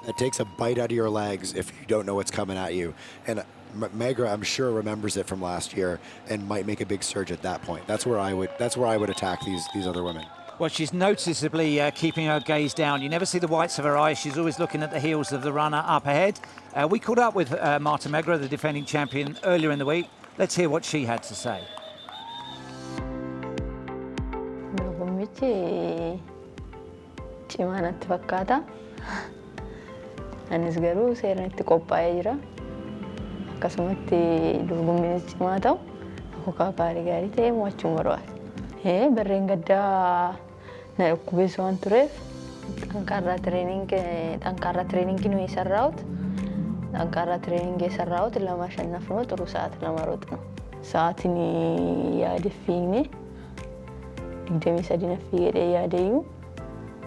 that takes a bite out of your legs if you don't know what's coming at you. And Megra, I'm sure, remembers it from last year and might make a big surge at that point. That's where I would attack these other women. Well, she's noticeably keeping her gaze down. You never see the whites of her eyes. She's always looking at the heels of the runner up ahead. We caught up with Marta Megra, the defending champion, earlier in the week. Let's hear what she had to say. Dorgommichi cimaa natti fakkaata. Anis garuu seeraan itti qophaa'ee jira. Akkasumatti dorgommiin cimaa ta'u akka gaarii ta'e mo'achuun barbaada. Barreen gaddaa na dhukkubeessu waan tureef xankaarraa tireeningii nuyi sarraa'utu. Xankaarraa tireeningii sarraa'utu 2:5 noo xuru sa'aati 2 rootnu. Sa'aatiin yaade fiigne 23 na fiigee yaadeeyyuu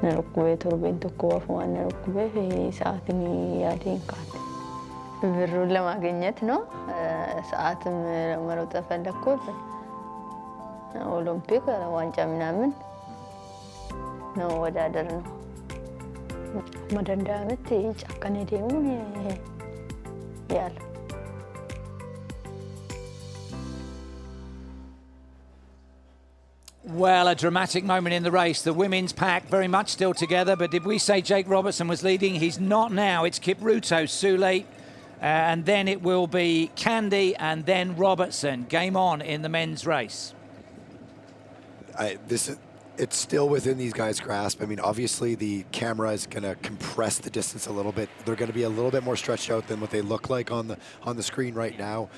na dhukkubee torbeen tokko wafumaan na dhukkubeef sa'aatiin yaadee hin kaate. Birruun lama keenyatti no sa'aatiin 2 roota fallakkuuf ኦሎምፒክ ዋንጫ ምናምን ነው ወዳደር ነው መደንዳመት ጫካኔ ደሙን ያለ Well, a dramatic moment in the race. The women's pack very much still together, but did we say Jake Robertson was leading? He's not now. It's Kipruto, Sule, and then it will be Candy and then Robertson. Game on in the men's race. It's still within these guys' grasp. I mean, obviously the camera is going to compress the distance a little bit. They're going to be a little bit more stretched out than what they look like on the screen right now.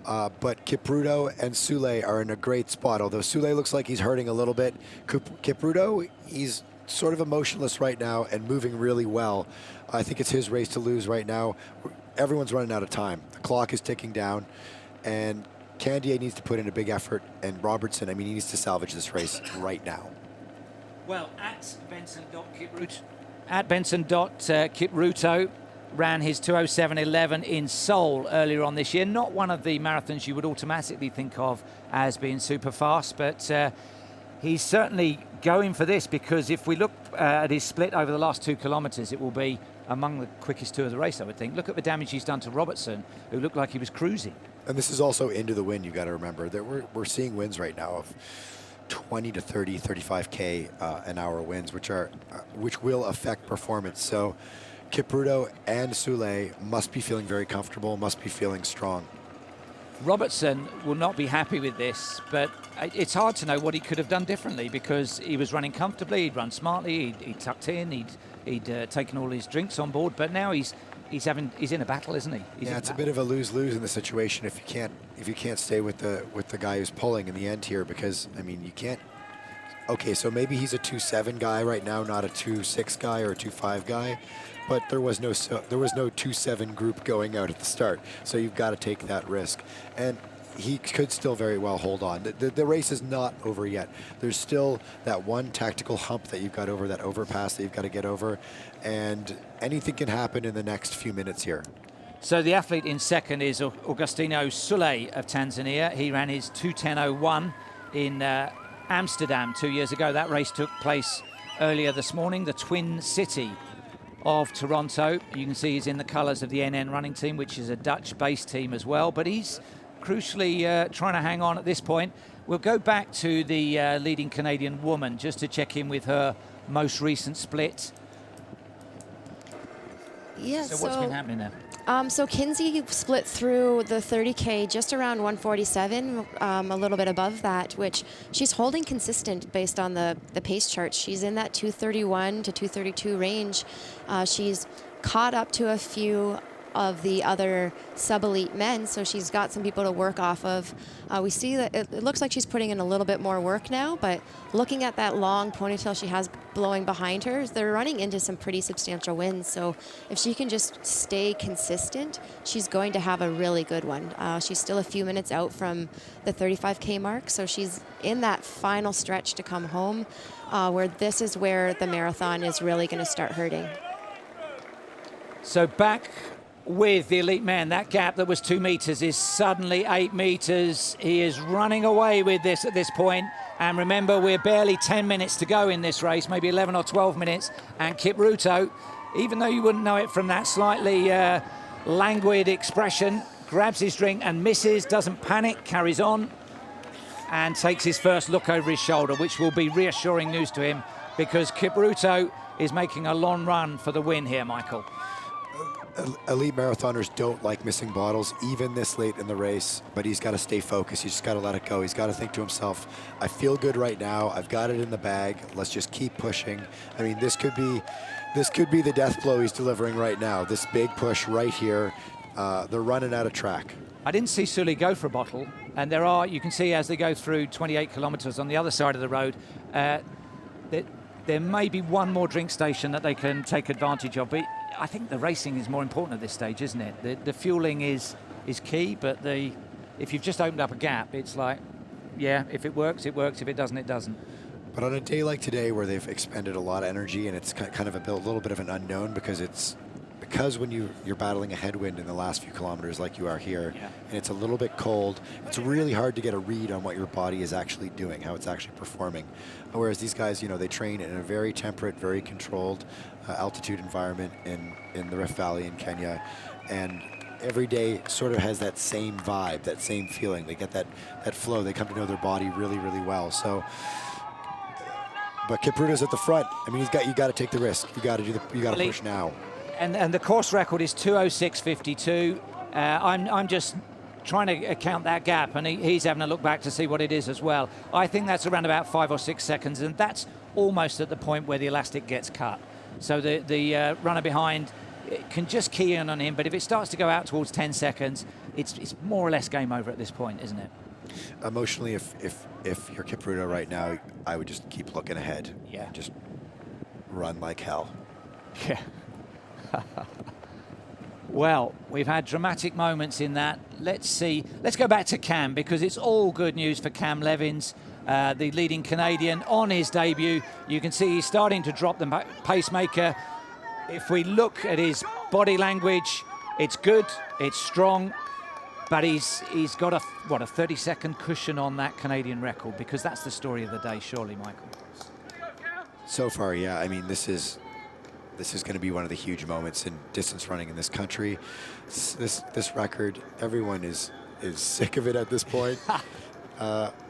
But Kipruto and Sule are in a great spot. Although Sule looks like he's hurting a little bit, Kipruto, he's sort of emotionless right now and moving really well. I think it's his race to lose right now. Everyone's running out of time. The clock is ticking down, and Candier needs to put in a big effort, and Robertson, I mean, he needs to salvage this race right now. Well, at Benson.Kipruto ran his 2:07.11 in Seoul earlier on this year. Not one of the marathons you would automatically think of as being super fast, but he's certainly going for this, because if we look at his split over the last 2 kilometres, it will be among the quickest 2 of the race, I would think. Look at the damage he's done to Robertson, who looked like he was cruising. And this is also into the wind, you got to remember. That we're seeing winds right now of 20 to 30, 35K an hour winds, which will affect performance. So Kipruto and Soulé must be feeling very comfortable, must be feeling strong. Robertson will not be happy with this, but it's hard to know what he could have done differently, because he was running comfortably, he'd run smartly, he'd tucked in, he'd taken all his drinks on board, but now he's in a battle, isn't he? It's a bit of a lose-lose in the situation if you can't stay with the guy who's pulling in the end here, because I mean you can't. Okay, so maybe he's a 2.7 guy right now, not a 2.6 guy or a 2.5 guy, but there was no 2.7 group going out at the start, so you've got to take that risk, and he could still very well hold on. The race is not over yet. There's still that one tactical hump that you've got over, that overpass that you've got to get over, and anything can happen in the next few minutes here. So the athlete in second is Augustino Soulé of Tanzania. He ran his 2:10.01 in Amsterdam 2 years ago. That race took place earlier this morning. The Twin City of Toronto. You can see he's in the colours of the NN running team, which is a Dutch-based team as well, but he's crucially trying to hang on at this point. We'll go back to the leading Canadian woman just to check in with her most recent split. Yes. So what's been happening there? So Kinsey split through the 30K just around 147, a little bit above that, which she's holding consistent based on the pace chart. She's in that 231 to 232 range. She's caught up to a few of the other sub-elite men, so she's got some people to work off of. We see that it looks like she's putting in a little bit more work now, but looking at that long ponytail she has blowing behind her, they're running into some pretty substantial wins. So if she can just stay consistent, she's going to have a really good one. She's still a few minutes out from the 35K mark, so she's in that final stretch to come home, where this is where the marathon is really going to start hurting. So back with the elite man, that gap that was 2 meters is suddenly 8 meters. He is running away with this at this point. And remember, we're barely 10 minutes to go in this race, maybe 11 or 12 minutes. And Kipruto, even though you wouldn't know it from that slightly languid expression, grabs his drink and misses, doesn't panic, carries on, and takes his first look over his shoulder, which will be reassuring news to him, because Kipruto is making a long run for the win here, Michael. Elite marathoners don't like missing bottles, even this late in the race, but he's got to stay focused. He's just got to let it go. He's got to think to himself, I feel good right now. I've got it in the bag. Let's just keep pushing. I mean, this could be the death blow he's delivering right now. This big push right here. They're running out of track. I didn't see Soulé go for a bottle, and you can see as they go through 28 kilometers on the other side of the road, there may be one more drink station that they can take advantage of. But I think the racing is more important at this stage, isn't it? The fueling is key, but if you've just opened up a gap, it's like, yeah, if it works, it works. If it doesn't, it doesn't. But on a day like today, where they've expended a lot of energy and it's kind of a little bit of an unknown, because when you're battling a headwind in the last few kilometers like you are here, and it's a little bit cold, it's really hard to get a read on what your body is actually doing, how it's actually performing. Whereas these guys, they train in a very temperate, very controlled altitude environment in the Rift Valley in Kenya, and every day sort of has that same vibe, that same feeling. They get that flow. They come to know their body really, really well. So, but Kipruto's at the front. I mean, you got to take the risk. You got to push now. And the course record is 2:06.52. I'm just trying to count that gap, and he's having a look back to see what it is as well. I think that's around about 5 or 6 seconds, and that's almost at the point where the elastic gets cut. So the runner behind can just key in on him, but if it starts to go out towards 10 seconds, it's more or less game over at this point, isn't it? Emotionally, if you're Kipruto right now, I would just keep looking ahead. Yeah. Just run like hell. Yeah. Well, we've had dramatic moments in that. Let's see. Let's go back to Cam, because it's all good news for Cam Levins, the leading Canadian, on his debut. You can see he's starting to drop the pacemaker. If we look at his body language, it's good, it's strong, but he's got a 30-second cushion on that Canadian record, because that's the story of the day, surely, Michael. So far, yeah. I mean, this is going to be one of the huge moments in distance running in this country. This record, everyone is sick of it at this point.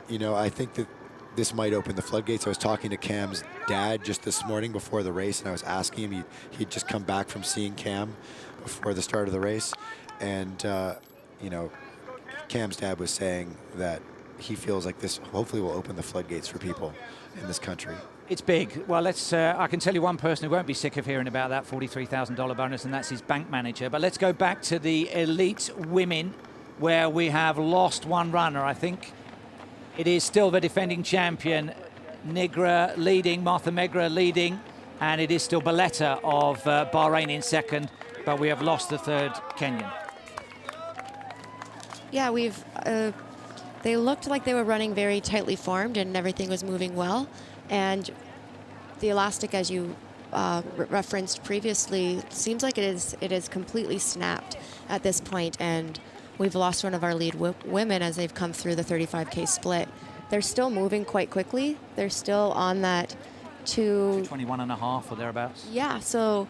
You know, I think that this might open the floodgates. I was talking to Cam's dad just this morning before the race, and I was asking him, he'd just come back from seeing Cam before the start of the race. And, you know, Cam's dad was saying that he feels like this hopefully will open the floodgates for people in this country. It's big. Well, I can tell you one person who won't be sick of hearing about that $43,000 bonus, and that's his bank manager. But let's go back to the elite women, where we have lost one runner. I think it is still the defending champion, Martha Megra leading, and it is still Baletta of Bahrain in second, but we have lost the third Kenyan. Yeah, they looked like they were running very tightly formed and everything was moving well. And the elastic, as you referenced previously, seems like it is completely snapped at this point, and we've lost one of our lead women as they've come through the 35K split. They're still moving quite quickly. They're still on that 21.5 or thereabouts. Yeah, so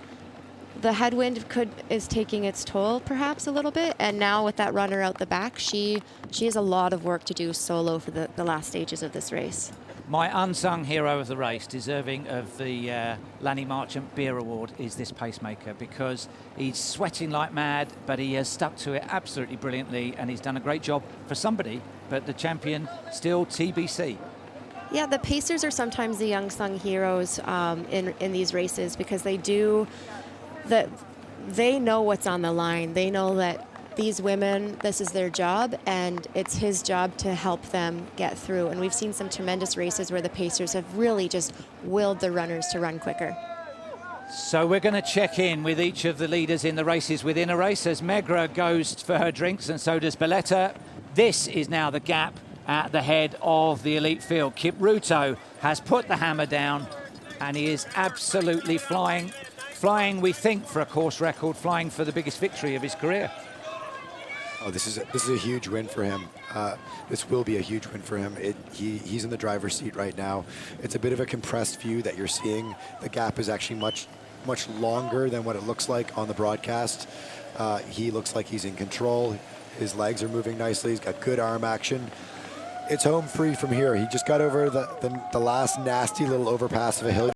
the headwind is taking its toll perhaps a little bit, and now with that runner out the back, she has a lot of work to do solo for the last stages of this race. My unsung hero of the race, deserving of the Lanny Marchant Beer Award, is this pacemaker, because he's sweating like mad, but he has stuck to it absolutely brilliantly, and he's done a great job for somebody, but the champion still TBC. Yeah, the pacers are sometimes the unsung heroes in these races, because they know what's on the line. They know that these women, this is their job, and it's his job to help them get through. And we've seen some tremendous races where the pacers have really just willed the runners to run quicker. So we're going to check in with each of the leaders in the races within a race, as Megra goes for her drinks, and so does Baletta. This is now the gap at the head of the elite field. Kipruto has put the hammer down, and he is absolutely flying, we think, for a course record, flying for the biggest victory of his career. Oh, this is a huge win for him. This will be a huge win for him. He's in the driver's seat right now. It's a bit of a compressed view that you're seeing. The gap is actually much longer than what it looks like on the broadcast. He looks like he's in control. His legs are moving nicely. He's got good arm action. It's home free from here. He just got over the last nasty little overpass of a hill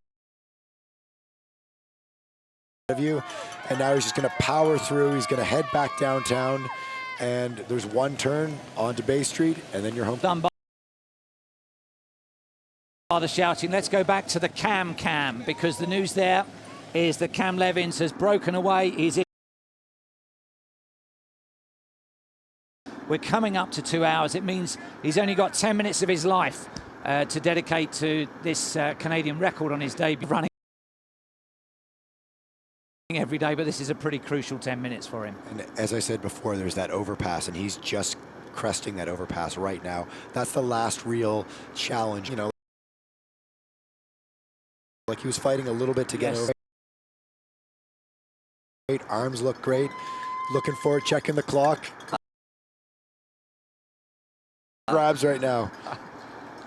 view, and now he's just going to power through. He's going to head back downtown, and there's one turn onto Bay Street, and then you're home. Done by the shouting. Let's go back to the Cam, because the news there is that Cam Levins has broken away. We're coming up to 2 hours. It means he's only got 10 minutes of his life to dedicate to this Canadian record on his debut, running every day, but this is a pretty crucial 10 minutes for him. And as I said before, there's that overpass, and he's just cresting that overpass right now. That's the last real challenge, you know. Like he was fighting a little bit to get over. Great arms look great. Looking forward, checking the clock. Grabs right now.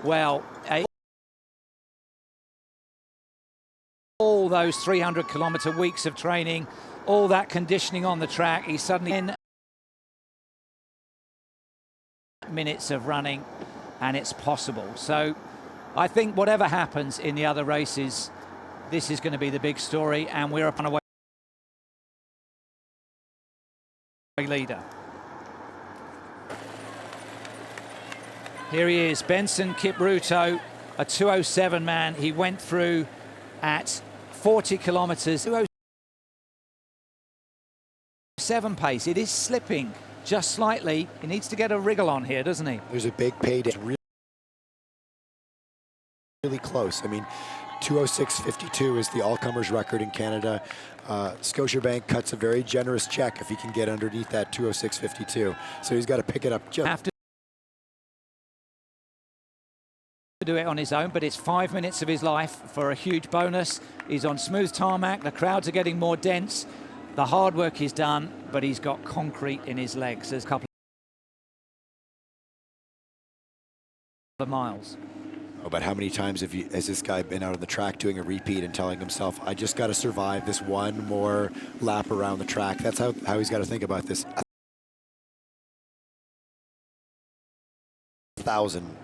Well, all those 300-kilometer weeks of training, all that conditioning on the track, he's suddenly in minutes of running, and it's possible. So I think whatever happens in the other races, this is going to be the big story, and we're up on a way leader. Here he is, Benson Kipruto, a 2:07 man. He went through at 40 kilometers, 2:07 pace. It is slipping just slightly. He needs to get a wriggle on here, doesn't he? There's a big payday. Really close. I mean, 2:06:52 is the all-comers record in Canada. Scotiabank cuts a very generous check if he can get underneath that 2:06:52. So he's got to pick it up just. Have to do it on his own, but it's 5 minutes of his life for a huge bonus. He's on smooth tarmac. The crowds are getting more dense. The hard work is done, but he's got concrete in his legs. There's a couple of miles. Oh, but how many times has this guy been out on the track doing a repeat and telling himself, I just got to survive this one more lap around the track? That's how he's got to think about this. 1,000,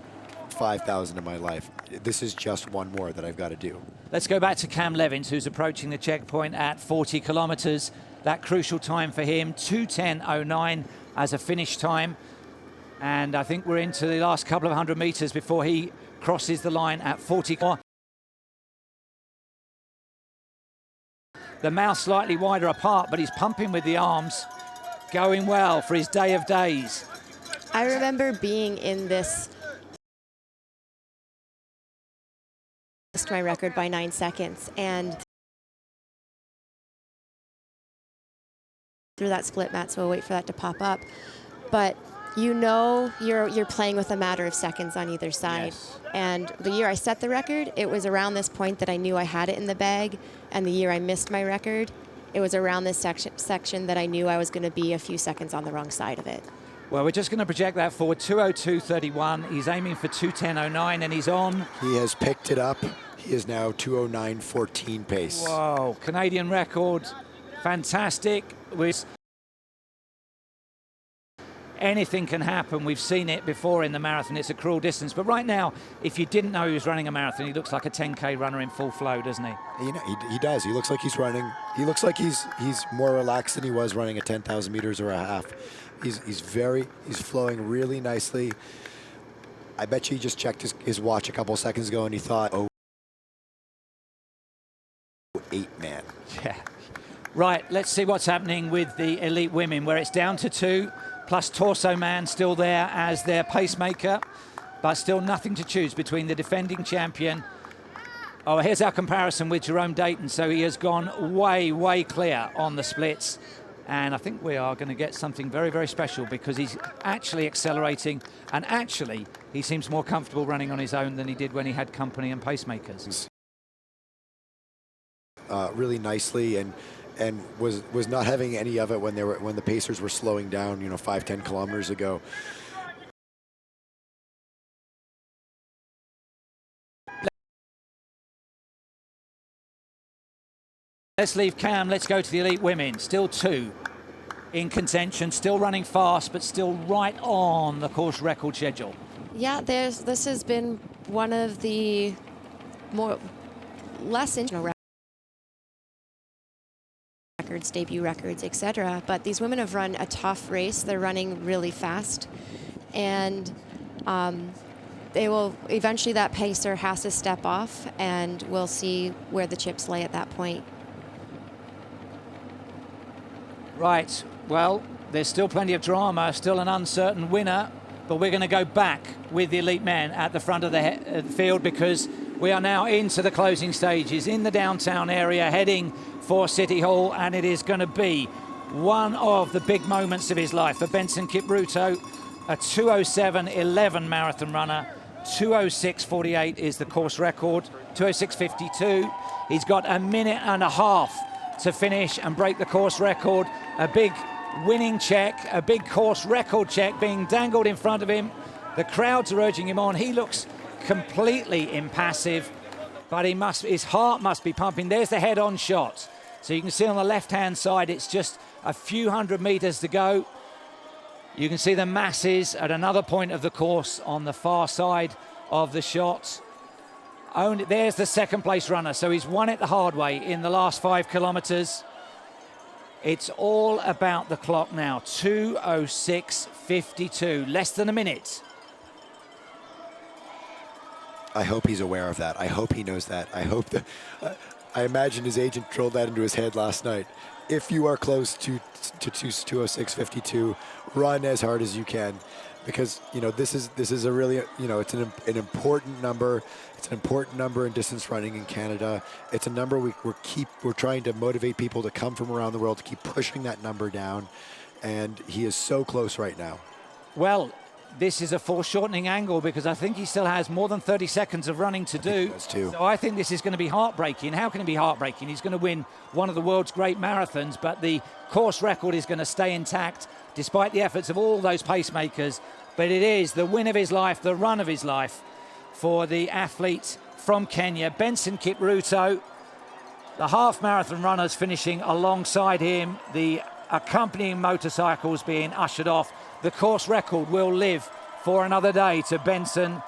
5,000 in my life. This is just one more that I've got to do. Let's go back to Cam Levins, who's approaching the checkpoint at 40 kilometres. That crucial time for him, 2:10:09 as a finish time. And I think we're into the last couple of 100 metres before he crosses the line at 40. The mouth slightly wider apart, but he's pumping with the arms, going well for his day of days. I remember being in this, missed my record by 9 seconds, and through that split, Matt, so we'll wait for that to pop up. But you know you're playing with a matter of seconds on either side. Yes. And the year I set the record, it was around this point that I knew I had it in the bag. And the year I missed my record, it was around this section that I knew I was going to be a few seconds on the wrong side of it. Well, we're just going to project that forward, 2:02:31. He's aiming for 2:10:09, and he's on. He has picked it up. He is now 2:09:14 pace. Whoa, Canadian record, fantastic. Anything can happen. We've seen it before in the marathon. It's a cruel distance. But right now, if you didn't know he was running a marathon, he looks like a 10K runner in full flow, doesn't he? You know, he does. He looks like he's running. He looks like he's more relaxed than he was running a 10,000 meters or a half. He's flowing really nicely. I bet you he just checked his watch a couple of seconds ago and he thought, oh, 8 man. Yeah. Right, let's see what's happening with the elite women, where it's down to 2. Plus Torso Man still there as their pacemaker, but still nothing to choose between the defending champion. Oh, here's our comparison with Jerome Dayton. So he has gone way, way clear on the splits. And I think we are going to get something very, very special because he's actually accelerating. And actually, he seems more comfortable running on his own than he did when he had company and pacemakers. Really nicely and was not having any of it when the pacers were slowing down, 5-10 kilometers ago. Let's leave Cam, let's go to the elite women. Still 2 in contention, still running fast, but still right on the course record schedule. Yeah, this has been one of the less records, debut records, etc. But these women have run a tough race. They're running really fast, and they will eventually. That pacer has to step off, and we'll see where the chips lay at that point. Right. Well, there's still plenty of drama. Still an uncertain winner, but we're going to go back with the elite men at the front of the field because we are now into the closing stages in the downtown area, heading for City Hall, and it is going to be one of the big moments of his life for Benson Kipruto, a 2:07:11 marathon runner. 2:06:48 is the course record, 2:06:52. He's got a minute and a half to finish and break the course record. A big winning check, a big course record check being dangled in front of him. The crowds are urging him on. He looks completely impassive, but his heart must be pumping. There's the head-on shot. So you can see on the left-hand side, it's just a few hundred meters to go. You can see the masses at another point of the course on the far side of the shot. There's the second place runner. So he's won it the hard way in the last 5 kilometers. It's all about the clock now. 2:06:52, less than a minute. I hope he's aware of that. I hope he knows that. I hope that I imagine his agent drilled that into his head last night. If you are close to 206.52, run as hard as you can, because this is a really it's an important number. It's an important number in distance running in Canada. It's a number we're trying to motivate people to come from around the world to keep pushing that number down, and he is so close right now. Well, this is a foreshortening angle because I think he still has more than 30 seconds of running to do. So I think this is going to be heartbreaking. How can it be heartbreaking? He's going to win one of the world's great marathons, but the course record is going to stay intact despite the efforts of all those pacemakers. But it is the win of his life, the run of his life for the athlete from Kenya, Benson Kipruto. The half marathon runners finishing alongside him, the accompanying motorcycles being ushered off. The course record will live for another day to Benson,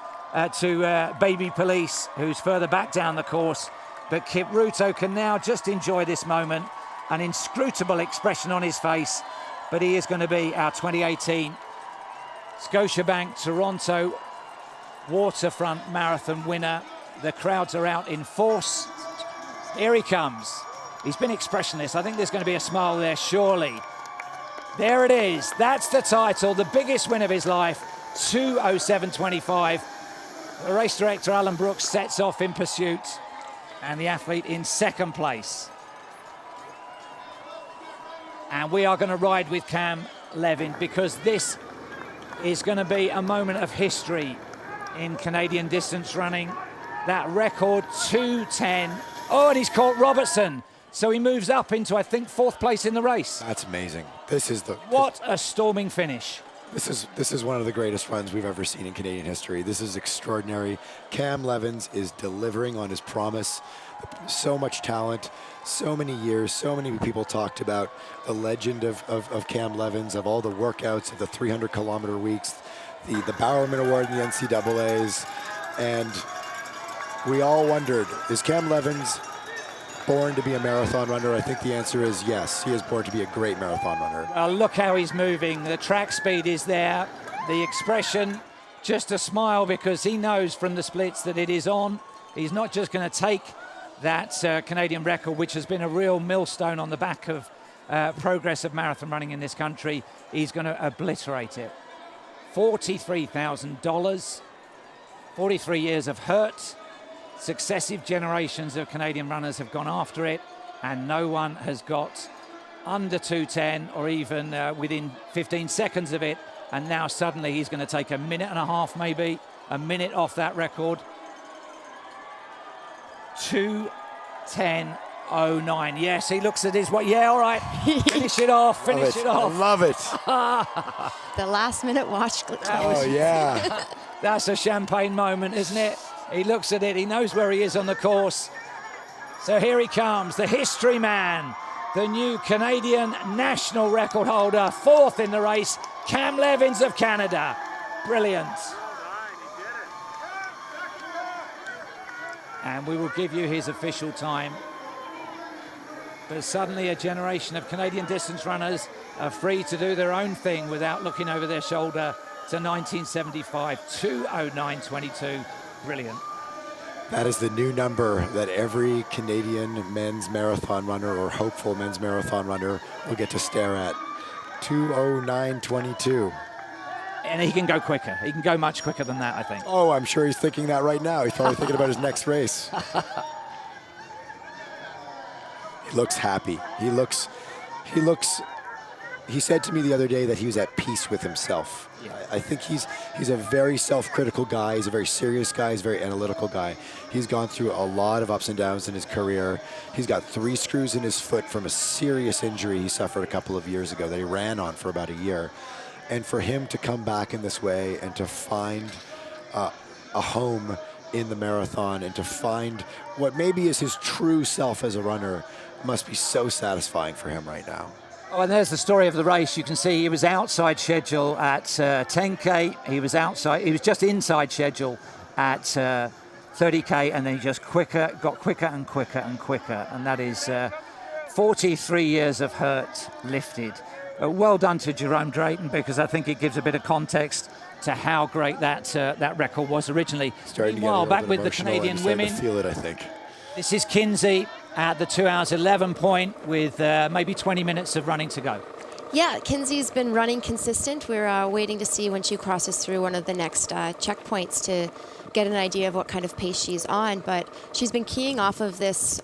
to Baby Police, who's further back down the course. But Kipruto can now just enjoy this moment, an inscrutable expression on his face. But he is going to be our 2018 Scotiabank Toronto Waterfront Marathon winner. The crowds are out in force. Here he comes. He's been expressionless. I think there's going to be a smile there, surely. There it is. That's the title, the biggest win of his life, 2:07.25. The race director, Alan Brooks, sets off in pursuit, and the athlete in second place. And we are going to ride with Cam Levin because this is going to be a moment of history in Canadian distance running. That record, 2:10. Oh, and he's caught Robertson. So he moves up into, I think, fourth place in the race. That's amazing. What a storming finish. This is one of the greatest runs we've ever seen in Canadian history. This is extraordinary. Cam Levins is delivering on his promise. So much talent, so many years, so many people talked about the legend of Cam Levins, of all the workouts, of the 300-kilometer weeks, the Bowerman Award in the NCAAs, and we all wondered, is Cam Levins born to be a marathon runner? I think the answer is yes. He is born to be a great marathon runner. Well, look how he's moving. The track speed is there. The expression, just a smile because he knows from the splits that it is on. He's not just going to take that Canadian record, which has been a real millstone on the back of progress of marathon running in this country. He's going to obliterate it. $43,000, 43 years of hurt. Successive generations of Canadian runners have gone after it, and no one has got under 2:10 or even within 15 seconds of it. And now suddenly he's going to take a minute and a half, maybe a minute off that record. 2:10.09. Yes, he looks at his what? Yeah, all right. Finish it off. Finish it off. I love it. The last minute watch. Oh yeah. That's a champagne moment, isn't it? He looks at it, he knows where he is on the course. So here he comes, the history man, the new Canadian national record holder, fourth in the race, Cam Levins of Canada. Brilliant. And we will give you his official time. But suddenly a generation of Canadian distance runners are free to do their own thing without looking over their shoulder to 1975, 2:09.22. Brilliant. That is the new number that every Canadian men's marathon runner or hopeful men's marathon runner will get to stare at. 2:09.22. And he can go quicker. He can go much quicker than that, I think. Oh, I'm sure he's thinking that right now. He's probably thinking about his next race. He looks happy. He said to me the other day that he was at peace with himself. Yeah. I think he's a very self-critical guy. He's a very serious guy. He's a very analytical guy. He's gone through a lot of ups and downs in his career. He's got 3 screws in his foot from a serious injury he suffered a couple of years ago that he ran on for about a year. And for him to come back in this way and to find a home in the marathon and to find what maybe is his true self as a runner must be so satisfying for him right now. Oh, and there's the story of the race. You can see he was outside schedule at 10K. He was just inside schedule at 30K, and then he just got quicker and quicker and quicker. And that is 43 years of hurt lifted. Well done to Jerome Drayton, because I think it gives a bit of context to how great that record was originally. Starting Meanwhile, back with the Canadian women. To feel it, I think. This is Kinsey. at the 2 hours 11 point with maybe 20 minutes of running to go. Yeah, Kinsey's been running consistent. We're waiting to see when she crosses through one of the next checkpoints to get an idea of what kind of pace she's on. But she's been keying off of this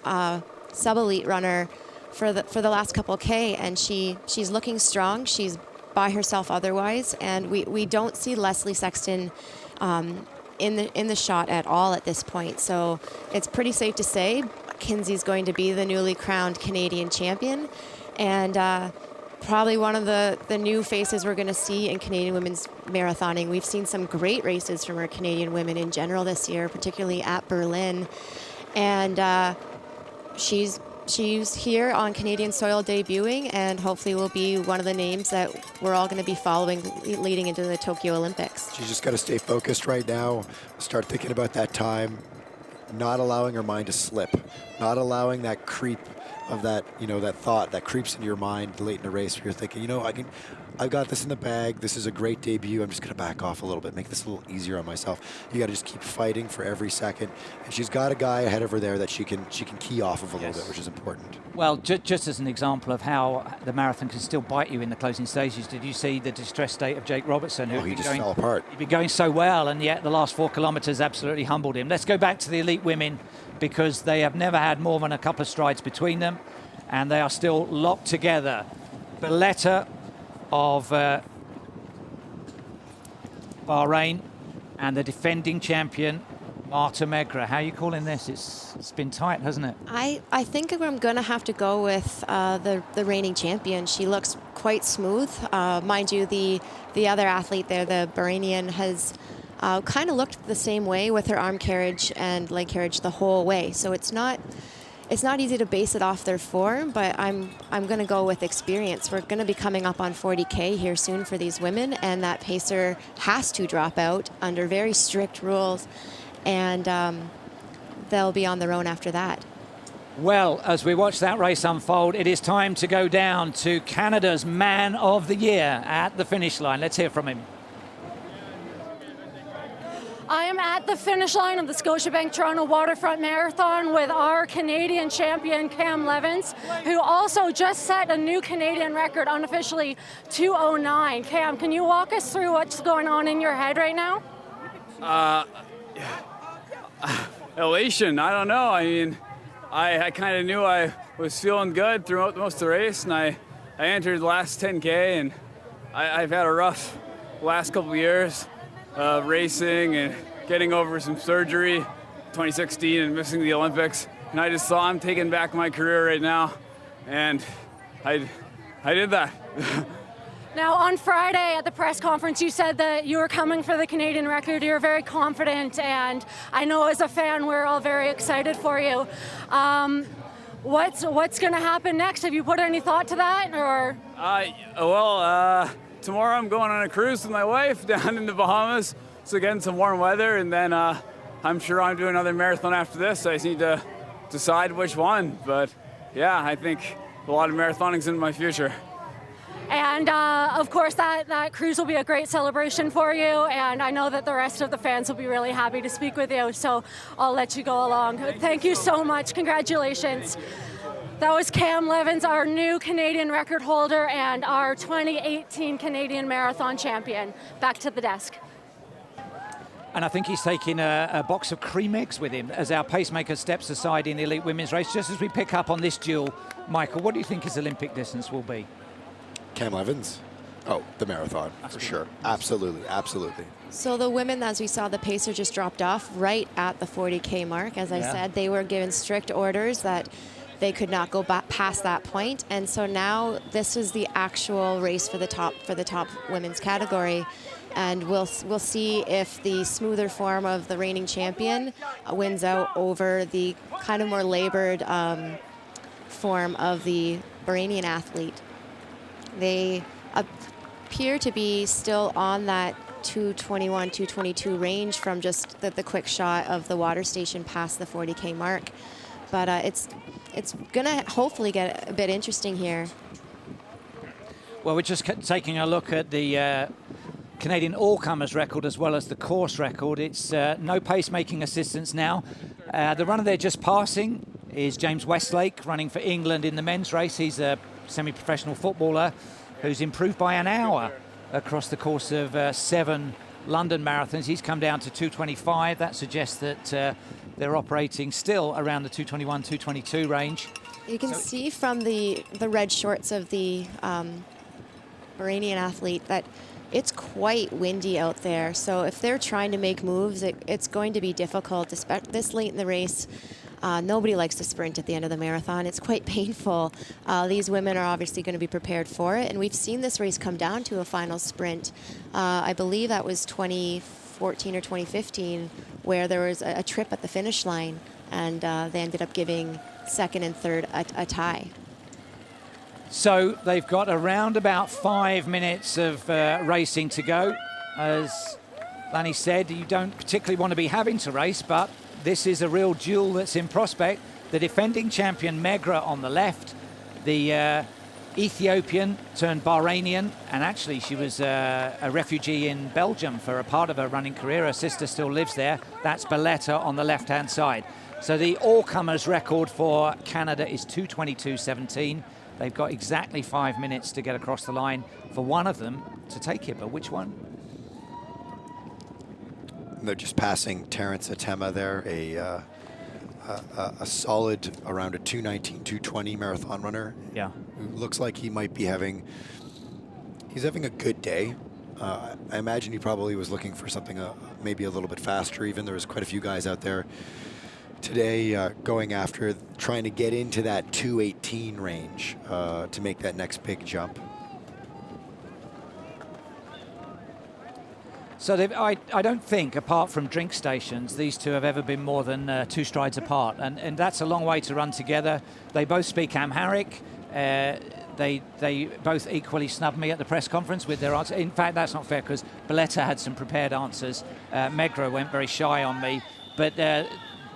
sub-elite runner for the last couple K, and she's looking strong. She's by herself otherwise, and we don't see Leslie Sexton in the shot at all at this point. So it's pretty safe to say Kinsey's going to be the newly crowned Canadian champion, and probably one of the new faces we're going to see in Canadian women's marathoning. We've seen some great races from our Canadian women in general this year, particularly at Berlin, and she's here on Canadian soil debuting, and hopefully will be one of the names that we're all going to be following leading into the Tokyo Olympics. She's just got to stay focused right now, start thinking about that time, not allowing her mind to slip, not allowing that creep of that, that thought that creeps into your mind late in the race where you're thinking, I've got this in the bag. This is a great debut. I'm just going to back off a little bit, make this a little easier on myself. You got to just keep fighting for every second. And she's got a guy ahead of her there that she can key off of a little bit, which is important. Well, just as an example of how the marathon can still bite you in the closing stages, did you see the distressed state of Jake Robertson? He just fell apart. He'd been going so well, and yet the last 4 kilometers absolutely humbled him. Let's go back to the elite women, because they have never had more than a couple of strides between them, and they are still locked together. Valletta of Bahrain and the defending champion Marta Megra. How are you calling this? It's been tight, hasn't it? I think I'm going to have to go with the reigning champion. She looks quite smooth. Mind you, the other athlete there, the Bahrainian, has kind of looked the same way with her arm carriage and leg carriage the whole way. So it's not easy to base it off their form, but I'm going to go with experience. We're going to be coming up on 40K here soon for these women, and that pacer has to drop out under very strict rules, and they'll be on their own after that. Well, as we watch that race unfold, it is time to go down to Canada's Man of the Year at the finish line. Let's hear from him. I am at the finish line of the Scotiabank Toronto Waterfront Marathon with our Canadian champion, Cam Levins, who also just set a new Canadian record, unofficially 2:09. Cam, can you walk us through what's going on in your head right now? Elation, I don't know. I mean, I kind of knew I was feeling good throughout most of the race, and I entered the last 10K, and I've had a rough last couple of years. Racing and getting over some surgery, 2016, and missing the Olympics. And I just thought, I'm taking back my career right now, and I did that. Now, on Friday at the press conference, you said that you were coming for the Canadian record. You're very confident, and I know as a fan, we're all very excited for you. What's going to happen next? Have you put any thought to that, or? Tomorrow I'm going on a cruise with my wife down in the Bahamas, so getting some warm weather, and then I'm sure I'm doing another marathon after this. I just need to decide which one, but yeah, I think a lot of marathoning's in my future. And of course that cruise will be a great celebration for you, and I know that the rest of the fans will be really happy to speak with you, so I'll let you go along. Thank you so much. Congratulations. That was Cam Levins, our new Canadian record holder and our 2018 Canadian Marathon champion. Back to the desk. And I think he's taking a box of cream eggs with him as our pacemaker steps aside in the elite women's race. Just as we pick up on this duel, Michael, what do you think his Olympic distance will be? Cam Levins? Oh, the marathon, for sure. Absolutely, absolutely. So the women, as we saw, the pacer just dropped off right at the 40K mark. As I said, they were given strict orders that they could not go back past that point, and so now this is the actual race for the top women's category, and we'll see if the smoother form of the reigning champion wins out over the kind of more labored form of the Bahrainian athlete. They appear to be still on that 221, 222 range from just the quick shot of the water station past the 40K mark, but it's gonna hopefully get a bit interesting here. Well, we're just taking a look at the Canadian all-comers record as well as the course record. It's no pacemaking assistance now. The runner there just passing is James Westlake, running for England in the men's race. He's a semi-professional footballer who's improved by an hour across the course of 7 London marathons. He's come down to 2:25. That suggests that they're operating still around the 2:21, 2:22 range. You can see from the red shorts of the Bahrainian athlete that it's quite windy out there. So if they're trying to make moves, it's going to be difficult, especially this late in the race. Nobody likes to sprint at the end of the marathon. It's quite painful. These women are obviously going to be prepared for it. And we've seen this race come down to a final sprint. I believe that was 2014 or 2015, where there was a trip at the finish line, and they ended up giving second and third a tie. So they've got around about 5 minutes of racing to go. As Lanny said, you don't particularly want to be having to race, but this is a real duel that's in prospect. The defending champion Megra on the left, the Ethiopian turned Bahrainian, and actually she was a refugee in Belgium for a part of her running career. Her sister still lives there. That's Belletta on the left-hand side. So the all-comers record for Canada is 2:22.17. They've got exactly 5 minutes to get across the line for one of them to take it, but which one? They're just passing Terence Atema there, a solid around a 2:19, 2:20 marathon runner. Yeah. Who looks like he might be having a good day. I imagine he probably was looking for something maybe a little bit faster even. There was quite a few guys out there today going after, trying to get into that 2:18 range to make that next big jump. So I don't think, apart from drink stations, these two have ever been more than 2 strides apart, and that's a long way to run together. They both speak Amharic. They both equally snubbed me at the press conference with their answers. In fact, that's not fair, because Belletta had some prepared answers. Megra went very shy on me, but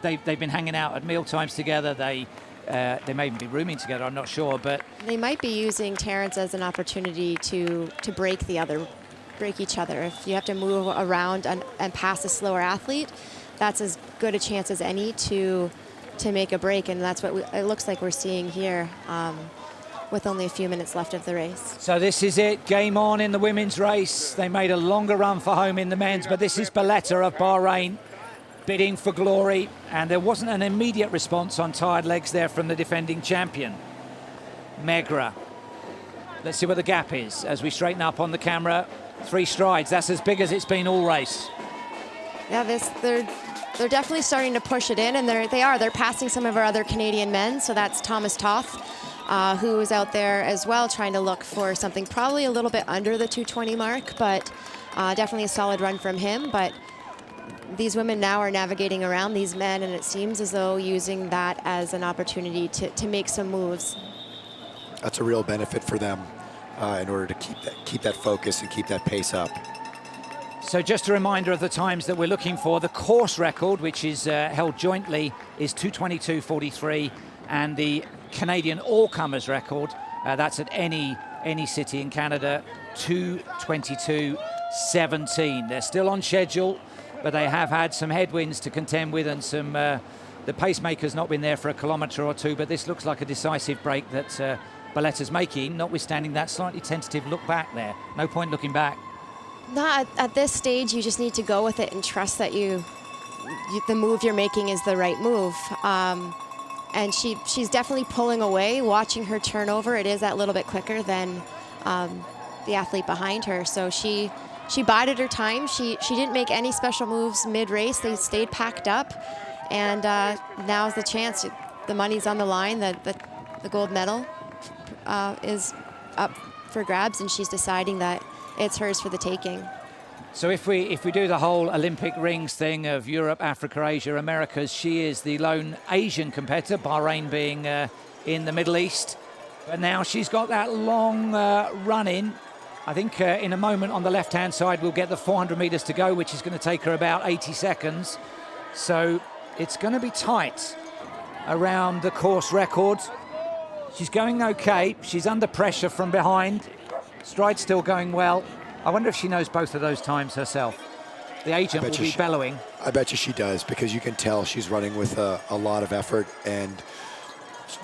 they've been hanging out at meal times together. They may even be rooming together, I'm not sure, but They might be using Terence as an opportunity to break each other. If you have to move around and pass a slower athlete, that's as good a chance as any to make a break, and that's what it looks like we're seeing here with only a few minutes left of the race. So this is it, game on in the women's race. They made a longer run for home in the men's, but this is Belletta of Bahrain bidding for glory, and there wasn't an immediate response on tired legs there from the defending champion. Megra. Let's see what the gap is as we straighten up on the camera. 3 strides, that's as big as it's been all race. Yeah, they're definitely starting to push it in, and they're passing some of our other Canadian men. So that's Thomas Toth, who is out there as well, trying to look for something probably a little bit under the 2:20 mark, but definitely a solid run from him. But these women now are navigating around these men, and it seems as though using that as an opportunity to make some moves. That's a real benefit for them in order to keep that focus and keep that pace up. So just a reminder of the times that we're looking for. The course record, which is held jointly, is 2:22.43, and the Canadian all-comers record, that's at any city in Canada, 2:22.17. They're still on schedule, but they have had some headwinds to contend with, and some the pacemaker's not been there for a kilometre or two, but this looks like a decisive break that Belletta's making, notwithstanding that slightly tentative look back there. No point looking back. Not at this stage. You just need to go with it and trust that the move you're making is the right move. And she's definitely pulling away. Watching her turnover, it is that little bit quicker than the athlete behind her. So she bided her time. She didn't make any special moves mid-race. They stayed packed up, and now's the chance. The money's on the line. The gold medal is up for grabs, and she's deciding that it's hers for the taking. So if we do the whole Olympic rings thing of Europe, Africa, Asia, Americas, she is the lone Asian competitor, Bahrain being in the Middle East. But now she's got that long run in. I think in a moment on the left-hand side we'll get the 400 metres to go, which is going to take her about 80 seconds. So it's going to be tight around the course record. She's going okay. She's under pressure from behind. Stride still going well. I wonder if she knows both of those times herself. The agent will be bellowing. I bet you she does, because you can tell she's running with a lot of effort and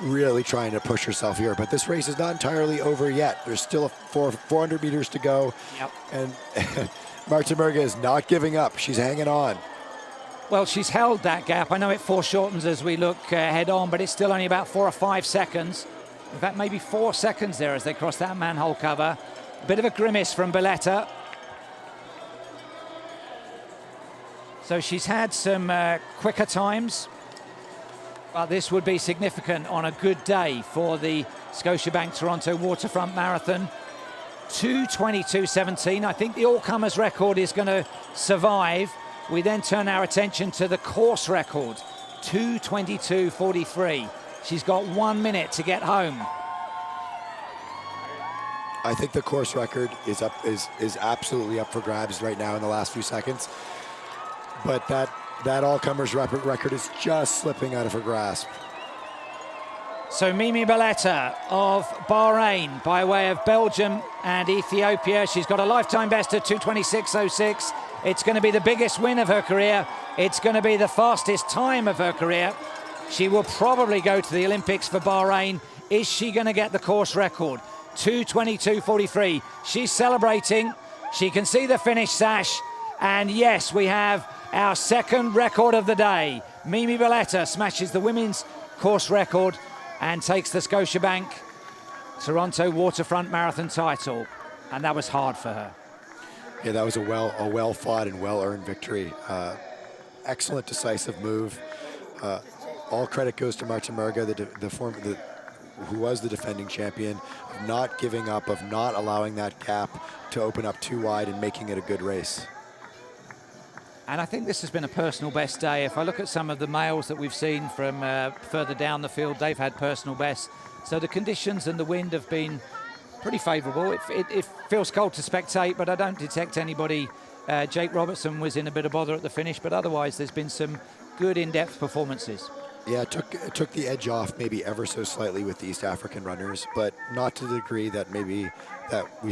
really trying to push herself here. But this race is not entirely over yet. There's still 400 meters to go. Yep. And Marta Merga is not giving up. She's hanging on. Well, she's held that gap. I know it foreshortens as we look head on, but it's still only about 4 or 5 seconds. In fact, maybe 4 seconds there as they cross that manhole cover. A bit of a grimace from Belletta. So she's had some quicker times, but this would be significant on a good day for the Scotiabank Toronto Waterfront Marathon. 2:22.17. I think the all-comers record is going to survive. We then turn our attention to the course record, 2:22.43. She's got 1 minute to get home. I think the course record is absolutely up for grabs right now in the last few seconds. But that all-comers record is just slipping out of her grasp. So Mimi Belletta of Bahrain by way of Belgium and Ethiopia. She's got a lifetime best of 2:26.06. It's going to be the biggest win of her career. It's going to be the fastest time of her career. She will probably go to the Olympics for Bahrain. Is she going to get the course record? 2:22.43. She's celebrating. She can see the finish sash. And yes, we have our second record of the day. Mimi Belletta smashes the women's course record and takes the Scotiabank Toronto Waterfront Marathon title. And that was hard for her. Yeah, that was a well-fought and well-earned victory. Excellent, decisive move. All credit goes to Marta Merga, who was the defending champion, of not giving up, of not allowing that gap to open up too wide and making it a good race. And I think this has been a personal best day. If I look at some of the males that we've seen from further down the field, they've had personal bests. So the conditions and the wind have been pretty favourable. It feels cold to spectate, but I don't detect anybody. Jake Robertson was in a bit of bother at the finish, but otherwise there's been some good in-depth performances. Yeah, it took the edge off maybe ever so slightly with the East African runners, but not to the degree that we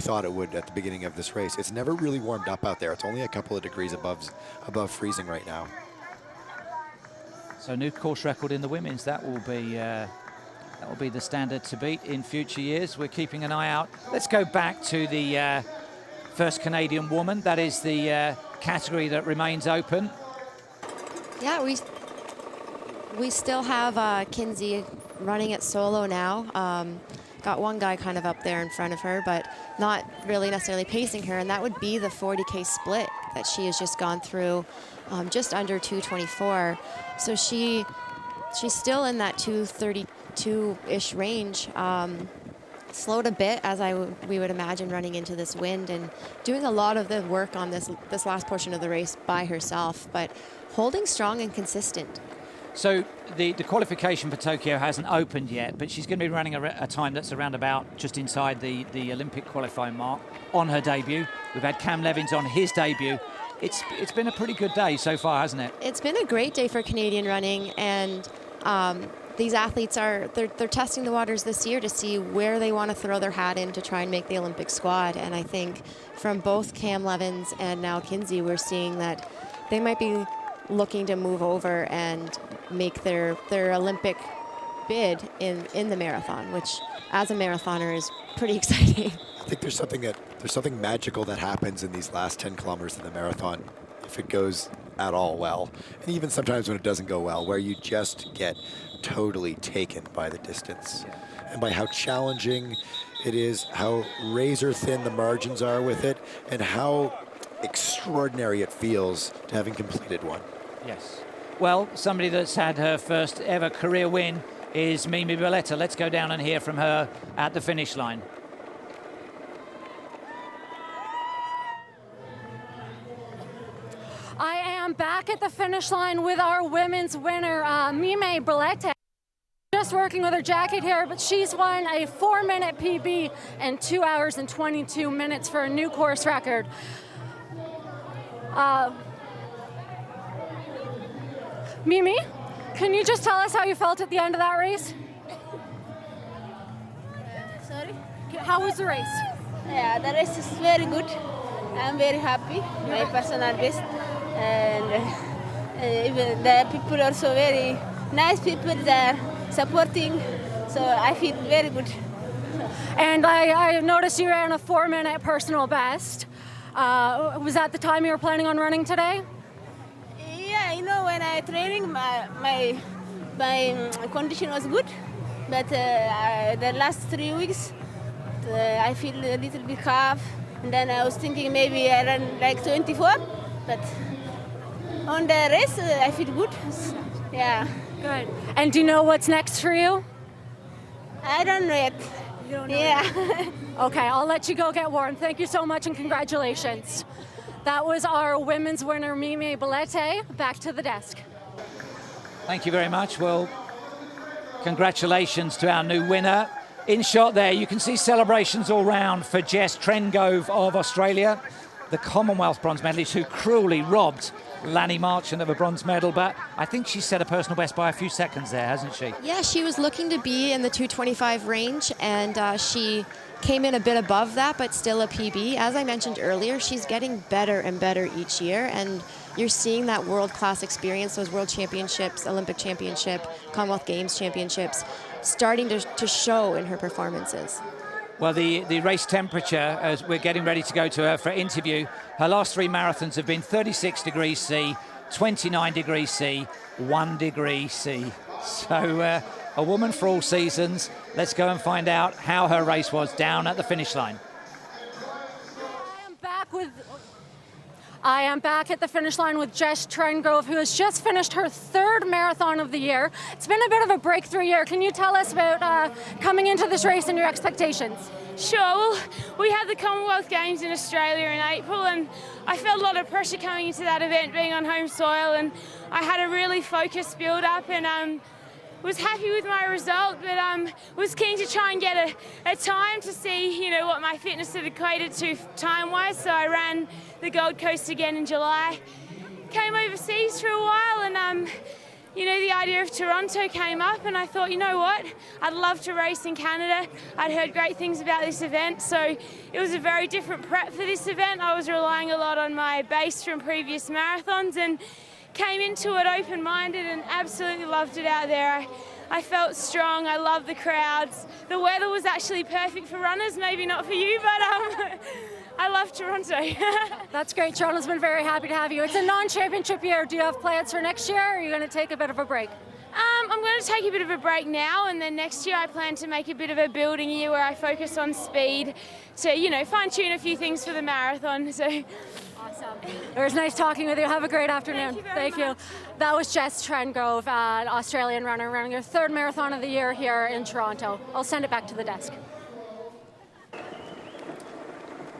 thought it would at the beginning of this race. It's never really warmed up out there. It's only a couple of degrees above freezing right now. So new course record in the women's. That will be the standard to beat in future years. We're keeping an eye out. Let's go back to the first Canadian woman. That is the category that remains open. Yeah, we still have Kinsey running it solo now. Got one guy kind of up there in front of her, but not really necessarily pacing her, and that would be the 40K split that she has just gone through, just under 2:24. So she's still in that 2:32-ish range. Slowed a bit, as we would imagine, running into this wind and doing a lot of the work on this last portion of the race by herself, but holding strong and consistent. So the qualification for Tokyo hasn't opened yet, but she's going to be running a time that's around about just inside the Olympic qualifying mark on her debut. We've had Cam Levins on his debut. It's been a pretty good day so far, hasn't it? It's been a great day for Canadian running, and these athletes they're testing the waters this year to see where they want to throw their hat in to try and make the Olympic squad. And I think from both Cam Levins and now Kinsey, we're seeing that they might be looking to move over and make their Olympic bid in the marathon, which as a marathoner is pretty exciting. I think there's something magical that happens in these last 10 kilometers of the marathon if it goes at all well, and even sometimes when it doesn't go well, where you just get totally taken by the distance and by how challenging it is, how razor thin the margins are with it, and how extraordinary it feels to having completed one. Yes. Well, somebody that's had her first ever career win is Mimi Belletta. Let's go down and hear from her at the finish line. I am back at the finish line with our women's winner, Mimi Belletta. Just working with her jacket here, but she's won a 4-minute PB and 2 hours and 22 minutes for a new course record. Mimi, can you just tell us how you felt at the end of that race? Sorry? How was the race? Yeah, the race is very good. I'm very happy, my personal best. And Even the people are so very nice people. They're supporting, so I feel very good. And I noticed you ran a 4-minute personal best. Was that the time you were planning on running today? Yeah, you know, when I training, my condition was good, but the last 3 weeks I feel a little bit calf, and then I was thinking maybe I run like 24, but on the race I feel good. Yeah. Good. And do you know what's next for you? I don't know yet. You don't know yeah. yet? Okay, I'll let you go get warm. Thank you so much and congratulations. That was our women's winner, Mimi Belete. Back to the desk. Thank you very much. Well, congratulations to our new winner. In shot there, you can see celebrations all round for Jess Trengove of Australia, the Commonwealth bronze medalist who cruelly robbed Lanny Marchant of a bronze medal, but I think she set a personal best by a few seconds there, hasn't she? Yeah, she was looking to be in the 225 range, and she came in a bit above that, but still a PB. As I mentioned earlier, she's getting better and better each year, and you're seeing that world-class experience, those World Championships, Olympic Championship, Commonwealth Games Championships, starting to show in her performances. Well, the race temperature, as we're getting ready to go to her for interview, her last 3 marathons have been 36 degrees C, 29 degrees C, 1 degree C. So a woman for all seasons. Let's go and find out how her race was down at the finish line. I am back at the finish line with Jess Trengove, who has just finished her 3rd marathon of the year. It's been a bit of a breakthrough year. Can you tell us about coming into this race and your expectations? Sure. Well, we had the Commonwealth Games in Australia in April, and I felt a lot of pressure coming into that event, being on home soil, and I had a really focused build-up, and was happy with my result, but was keen to try and get a time to see, you know, what my fitness had equated to time-wise. So I ran the Gold Coast again in July. Came overseas for a while, and you know, the idea of Toronto came up, and I thought, you know what, I'd love to race in Canada. I'd heard great things about this event, so it was a very different prep for this event. I was relying a lot on my base from previous marathons, and came into it open-minded and absolutely loved it out there. I felt strong. I love the crowds. The weather was actually perfect for runners, maybe not for you, but I love Toronto. That's great. Toronto's been very happy to have you. It's a non-championship year. Do you have plans for next year, or are you going to take a bit of a break? I'm going to take a bit of a break now, and then next year I plan to make a bit of a building year where I focus on speed to, you know, fine-tune a few things for the marathon. So. Awesome. It was nice talking with you. Have a great afternoon. Thank you. That was Jess Trengove, an Australian runner, running her 3rd marathon of the year here in Toronto. I'll send it back to the desk.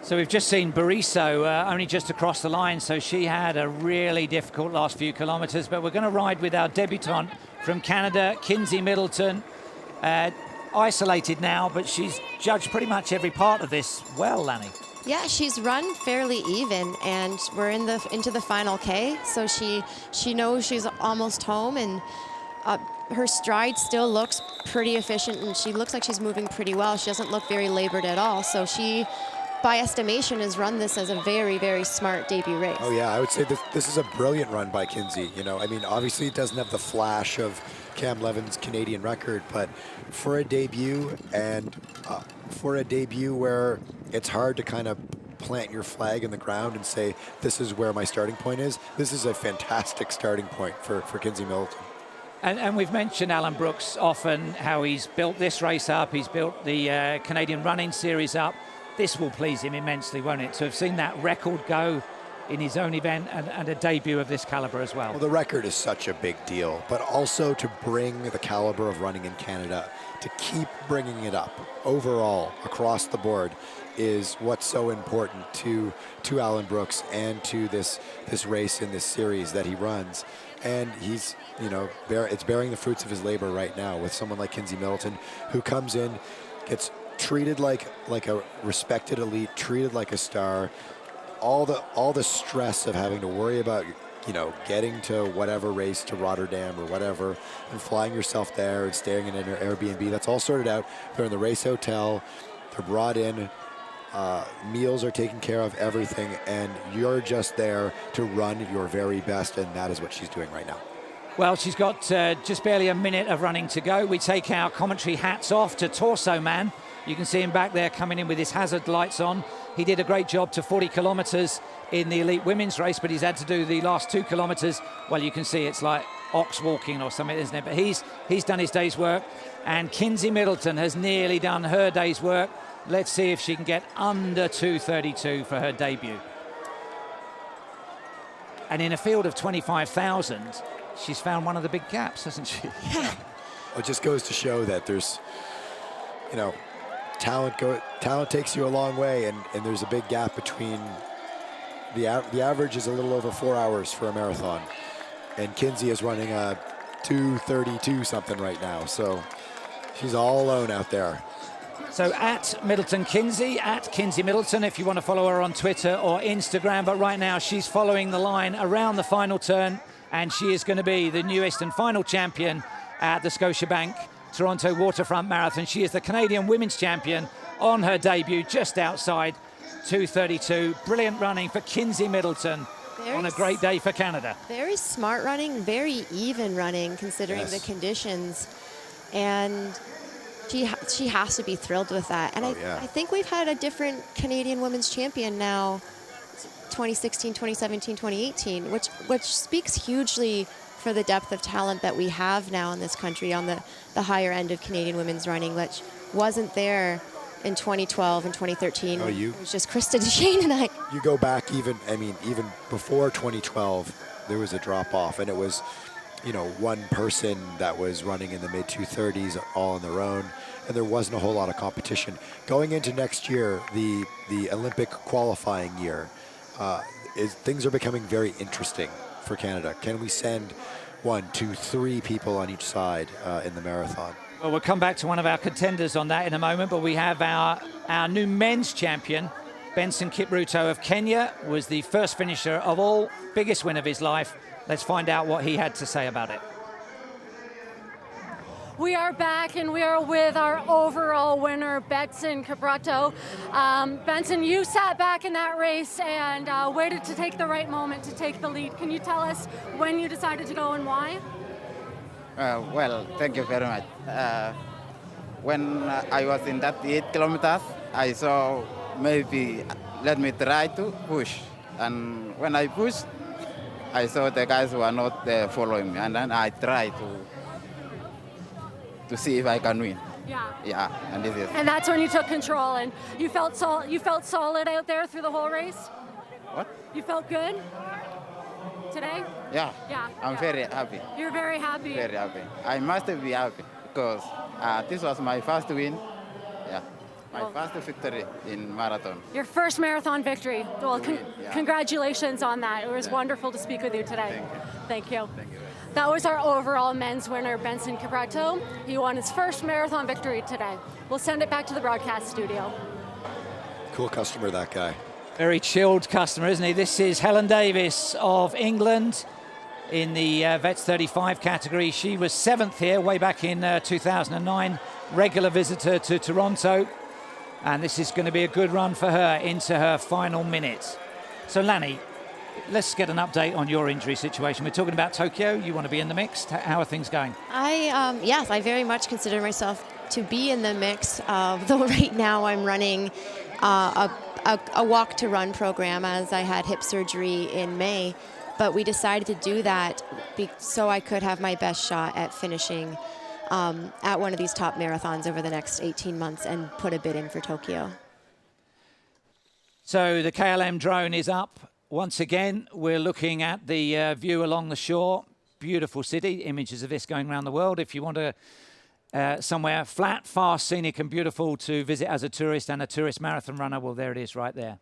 So we've just seen Bariso only just across the line, so she had a really difficult last few kilometres, but we're going to ride with our debutante from Canada, Kinsey Middleton. Isolated now, but she's judged pretty much every part of this well, Lanny. Yeah, she's run fairly even, and we're into the final K, so she knows she's almost home, and her stride still looks pretty efficient, and she looks like she's moving pretty well. She doesn't look very labored at all, so she, by estimation, has run this as a very, very smart debut race. Oh yeah, I would say this is a brilliant run by Kinsey. You know, I mean, obviously it doesn't have the flash of Cam Levin's Canadian record, but for a debut, and for a debut where it's hard to kind of plant your flag in the ground and say, this is where my starting point is, this is a fantastic starting point for Kinsey Middleton. And we've mentioned Alan Brooks often, how he's built this race up, he's built the Canadian Running Series up. This will please him immensely, won't it? To have seen that record go in his own event and a debut of this caliber as well. Well, the record is such a big deal, but also to bring the caliber of running in Canada, to keep bringing it up overall across the board is what's so important to Alan Brooks and to this race in this series that he runs. And he's, you know, it's bearing the fruits of his labor right now with someone like Kinsey Middleton, who comes in, gets treated like a respected elite, treated like a star. All the stress of having to worry about, you know, getting to whatever race, to Rotterdam or whatever, and flying yourself there and staying in an Airbnb, that's all sorted out. They're in the race hotel. They're brought in Meals are taken care of, everything, and you're just there to run your very best, and that is what she's doing right now. Well, she's got just barely a minute of running to go. We take our commentary hats off to Torso Man. You can see him back there coming in with his hazard lights on. He did a great job to 40 kilometres in the elite women's race, but he's had to do the last 2 kilometres. Well, you can see it's like ox walking or something, isn't it? But he's done his day's work. And Kinsey Middleton has nearly done her day's work. Let's see if she can get under 2:32 for her debut. And in a field of 25,000, she's found one of the big gaps, hasn't she? Yeah. It just goes to show that there's, you know, talent takes you a long way, and there's a big gap between the average is a little over 4 hours for a marathon, and Kinsey is running a 2:32 something right now, so she's all alone out there. So at Middleton Kinsey, at Kinsey Middleton, if you want to follow her on Twitter or Instagram. But right now she's following the line around the final turn, and she is going to be the newest and final champion at the Scotiabank Toronto Waterfront Marathon. She is the Canadian Women's Champion on her debut, just outside 2:32. Brilliant running for Kinsey Middleton on a great day for Canada. Very smart running, very even running considering the conditions. And she has to be thrilled with that. And I think we've had a different Canadian Women's Champion now, 2016, 2017, 2018, which speaks hugely for the depth of talent that we have now in this country on the higher end of Canadian women's running, which wasn't there in 2012 and 2013. It was just Krista DeShane and I. You go back even before 2012, there was a drop off, and it was, you know, one person that was running in the mid 2:30s all on their own, and there wasn't a whole lot of competition. Going into next year, the Olympic qualifying year, things are becoming very interesting for Canada. Can we send 1, 2, 3 people on each side in the marathon? Well, we'll come back to one of our contenders on that in a moment, but we have our new men's champion, Benson Kipruto of Kenya, was the first finisher of all, biggest win of his life. Let's find out what he had to say about it. We are back, and we are with our overall winner, Benson Kipruto. Benson, you sat back in that race and waited to take the right moment to take the lead. Can you tell us when you decided to go and why? Well, thank you very much. When I was in that 8 kilometers, I saw maybe let me try to push. And when I pushed, I saw the guys were not following me, and then I tried to see if I can win. Yeah, and this is. And that's when you took control, and you felt solid out there through the whole race. What? You felt good today? Yeah. I'm very happy. You're very happy. Very happy. I must be happy because this was my first win. Yeah. My first victory in marathon. Your first marathon victory. Well, congratulations on that. It was wonderful to speak with you today. Thank you. Thank you. That was our overall men's winner, Benson Kipruto. He won his first marathon victory today. We'll send it back to the broadcast studio. Cool customer, that guy. Very chilled customer, isn't he? This is Helen Davis of England in the Vets 35 category. She was 7th here way back in 2009, regular visitor to Toronto. And this is going to be a good run for her into her final minute. So, Lanny, let's get an update on your injury situation. We're talking about Tokyo. You want to be in the mix. How are things going? Yes, I very much consider myself to be in the mix. Though right now I'm running a walk to run program as I had hip surgery in May. But we decided to do that so I could have my best shot at finishing at one of these top marathons over the next 18 months and put a bid in for Tokyo. So the KLM drone is up. Once again, we're looking at the view along the shore. Beautiful city. Images of this going around the world. If you want to somewhere flat, fast, scenic and beautiful to visit as a tourist and a tourist marathon runner, well, there it is right there.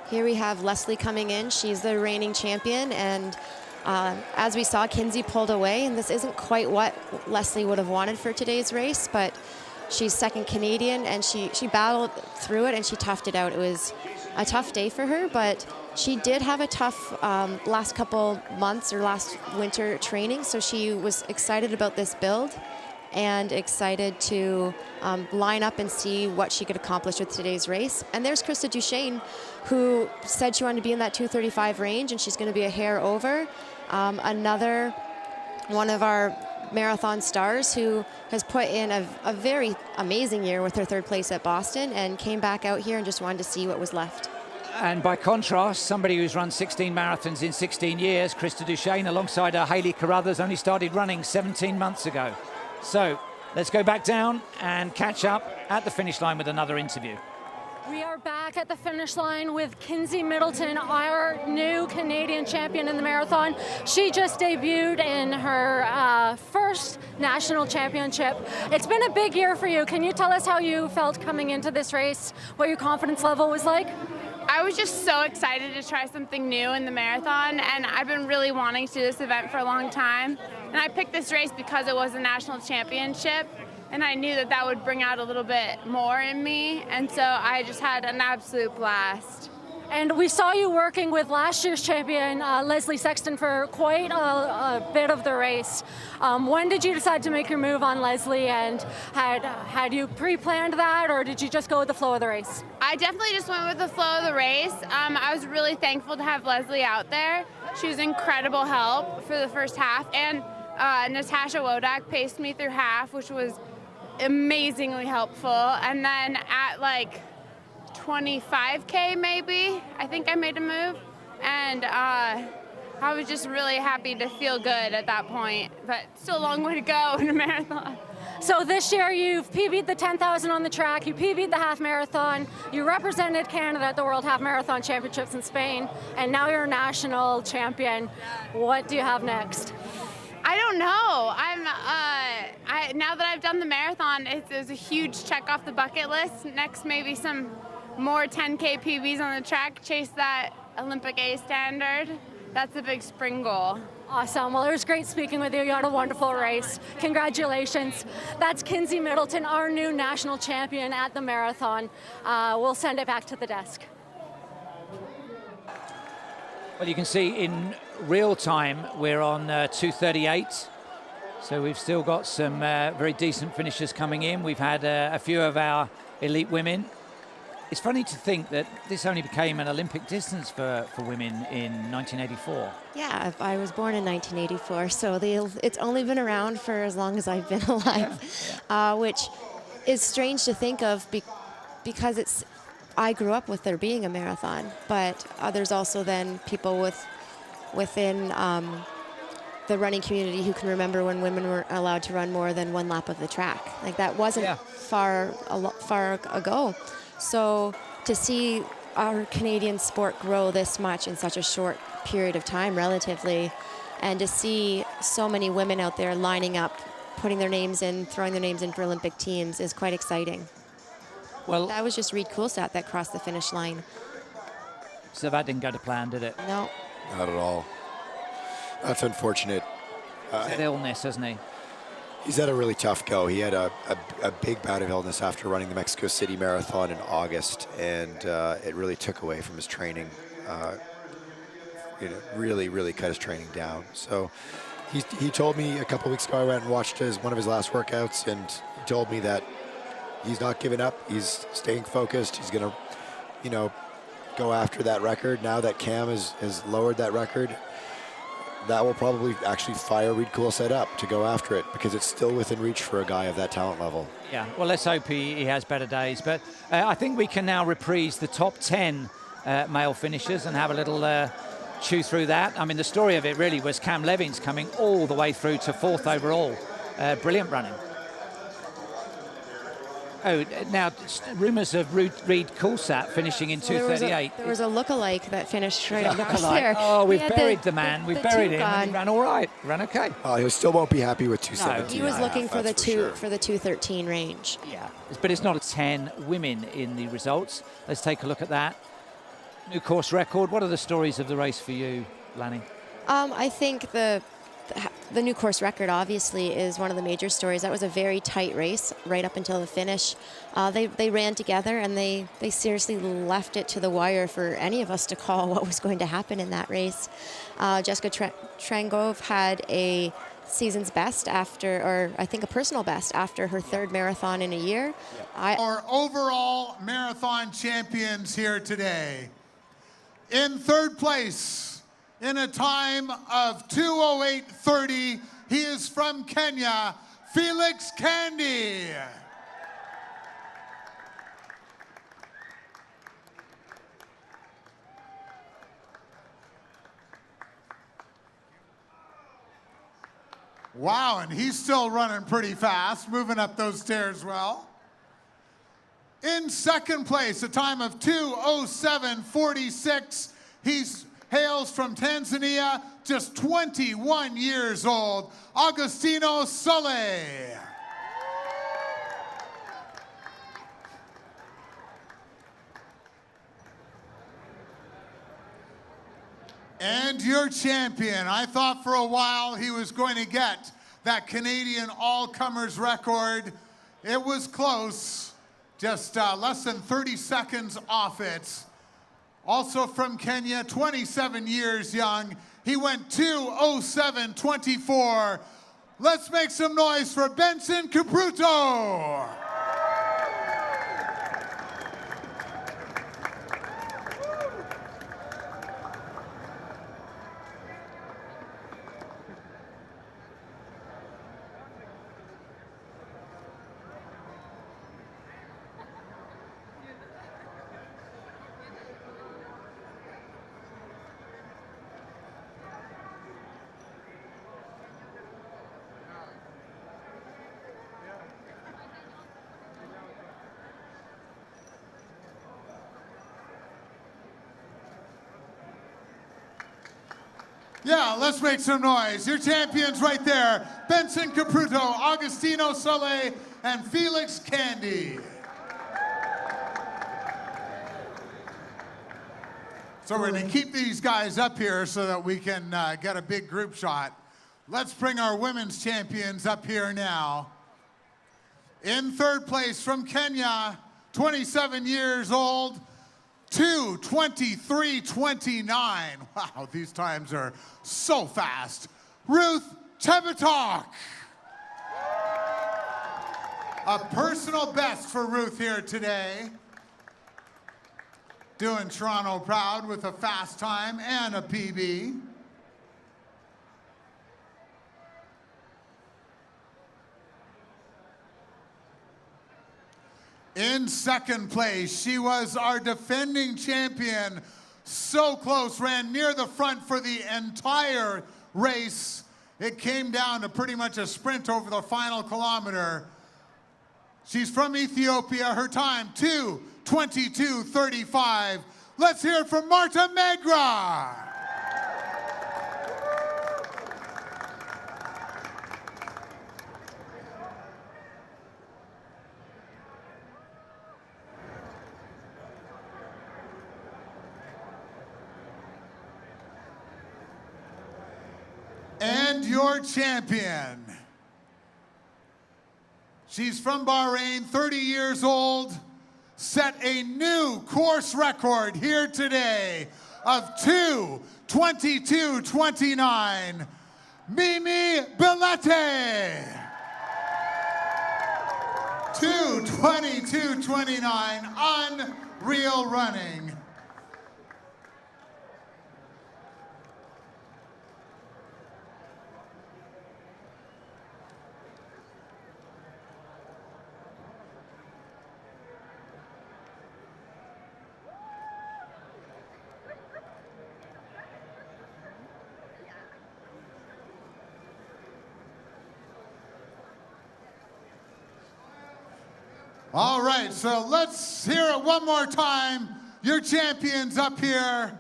Here we have Leslie coming in. She's the reigning champion, and as we saw, Kinsey pulled away, and this isn't quite what Leslie would have wanted for today's race, but she's second Canadian, and she battled through it, and she toughed it out. It was a tough day for her, but she did have a tough last couple months or last winter training, so she was excited about this build, and excited to line up and see what she could accomplish with today's race. And there's Krista Duchesne, who said she wanted to be in that 2:35 range, and she's going to be a hair over. Another one of our marathon stars who has put in a very amazing year with her 3rd place at Boston and came back out here and just wanted to see what was left. And by contrast, somebody who's run 16 marathons in 16 years, Krista Duchesne, alongside her Hayley Carruthers, only started running 17 months ago. So let's go back down and catch up at the finish line with another interview. We are back at the finish line with Kinsey Middleton, our new Canadian champion in the marathon. She just debuted in her first national championship. It's been a big year for you. Can you tell us how you felt coming into this race, what your confidence level was like? I was just so excited to try something new in the marathon, and I've been really wanting to do this event for a long time. And I picked this race because it was a national championship, and I knew that that would bring out a little bit more in me, and so I just had an absolute blast. And we saw you working with last year's champion, Leslie Sexton, for quite a bit of the race. When did you decide to make your move on Leslie, and had you pre-planned that, or did you just go with the flow of the race? I definitely just went with the flow of the race. I was really thankful to have Leslie out there. She was incredible help for the first half, and Natasha Wodak paced me through half, which was amazingly helpful. And then at like 25K maybe, I think I made a move, and I was just really happy to feel good at that point, but still a long way to go in a marathon. So this year you've PB'd the 10,000 on the track, you PB'd the half marathon, you represented Canada at the World Half Marathon Championships in Spain, and now you're a national champion. What do you have next? I don't know. Now that I've done the marathon, it's a huge check off the bucket list. Next, maybe some more 10K PBs on the track, chase that Olympic A standard. That's a big spring goal. Awesome. Well, it was great speaking with you. You had a wonderful race. Congratulations. That's Kinsey Middleton, our new national champion at the marathon. We'll send it back to the desk. Well, you can see in real time we're on 2:38. So we've still got some very decent finishers coming in. We've had a few of our elite women. It's funny to think that this only became an Olympic distance for women in 1984. Yeah, I was born in 1984, so it's only been around for as long as I've been alive, which is strange to think of because I grew up with there being a marathon, but there's also then people within the running community who can remember when women were allowed to run more than one lap of the track. Like that wasn't far ago. So to see our Canadian sport grow this much in such a short period of time, relatively, and to see so many women out there lining up, putting their names in, throwing their names in for Olympic teams is quite exciting. Well, that was just Reed Coolsat that crossed the finish line. So that didn't go to plan, did it? No. Not at all. That's unfortunate. It's an illness, hasn't he? He's had a really tough go. He had a big bout of illness after running the Mexico City Marathon in August, and it really took away from his training. Really cut his training down. So he told me a couple weeks ago, I went and watched one of his last workouts, and he told me that he's not giving up. He's staying focused. He's going to, go after that record. Now that Cam has lowered that record, that will probably actually fire Reed Coolsat up to go after it, because it's still within reach for a guy of that talent level. Yeah, well, let's hope he has better days. But I think we can now reprise the top 10 male finishers and have a little chew through that. I mean, the story of it really was Cam Levins coming all the way through to 4th overall. Brilliant running. Oh, now rumours of Reed Coolsat finishing in 2:38. There was a lookalike that finished right across there. Oh, we've buried the man. We've buried him. And he ran all right. Ran okay. He still won't be happy with 2:17. No, he was looking for the 2:13 range. Yeah, but it's not 10 women in the results. Let's take a look at that. New course record. What are the stories of the race for you, Lanny? I think the the new course record obviously is one of the major stories. That was a very tight race right up until the finish. They ran together and they seriously left it to the wire for any of us to call what was going to happen in that race. Jessica Trengove had a season's best after, or I think a personal best after her third marathon in a year. Our overall marathon champions here today. In third place, in a time of 2:08:30, he is from Kenya, Felix Candy. Wow, and he's still running pretty fast, moving up those stairs well. In second place, a time of 2:07:46. He hails from Tanzania, just 21 years old, Agostino Sole. And your champion. I thought for a while he was going to get that Canadian all-comers record. It was close. Just less than 30 seconds off it. Also from Kenya, 27 years young. He went 2:07:24. Let's make some noise for Benson Kipruto. Yeah, let's make some noise. Your champions right there, Benson Kipruto, Agostino Sole, and Felix Candy. So we're gonna keep these guys up here so that we can get a big group shot. Let's bring our women's champions up here now. In third place from Kenya, 27 years old, 2:23:29. Wow, these times are so fast. Ruth Chebitok. A personal best for Ruth here today. Doing Toronto proud with a fast time and a PB. In second place, she was our defending champion. So close, ran near the front for the entire race. It came down to pretty much a sprint over the final kilometer. She's from Ethiopia. Her time, 2:22:35. Let's hear it from Marta Megra. And your champion. She's from Bahrain, 30 years old, set a new course record here today of 2:22:29. Mimi Belete. 2:22:29, unreal running. All right, so let's hear it one more time. Your champions up here.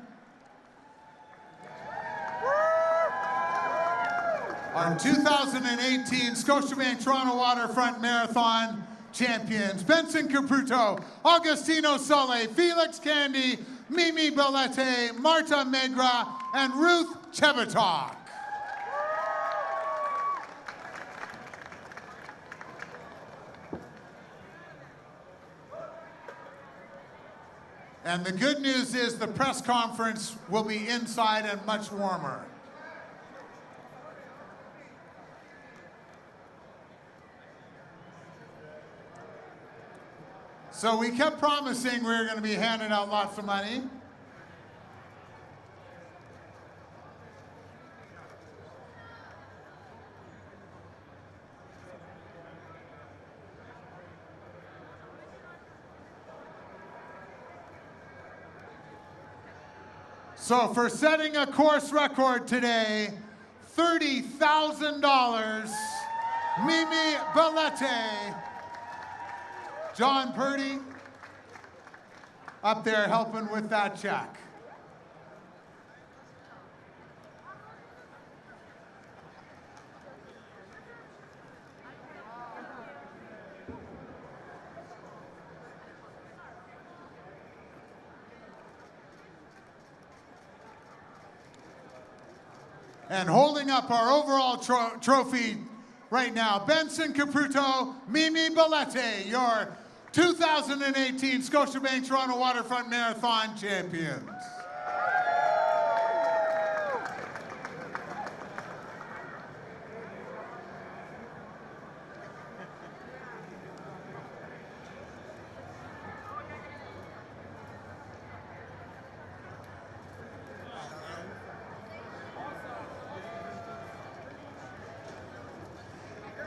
Our 2018 Scotiabank Toronto Waterfront Marathon champions. Benson Kipruto, Agostino Sole, Felix Candy, Mimi Belete, Marta Megra, and Ruth Chebitok. And the good news is the press conference will be inside and much warmer. So we kept promising we were going to be handing out lots of money. So for setting a course record today, $30,000, Mimi Belletti. John Purdy up there helping with that check. And holding up our overall trophy right now, Benson Capruto, Mimi Belletti, your 2018 Scotiabank Toronto Waterfront Marathon champions.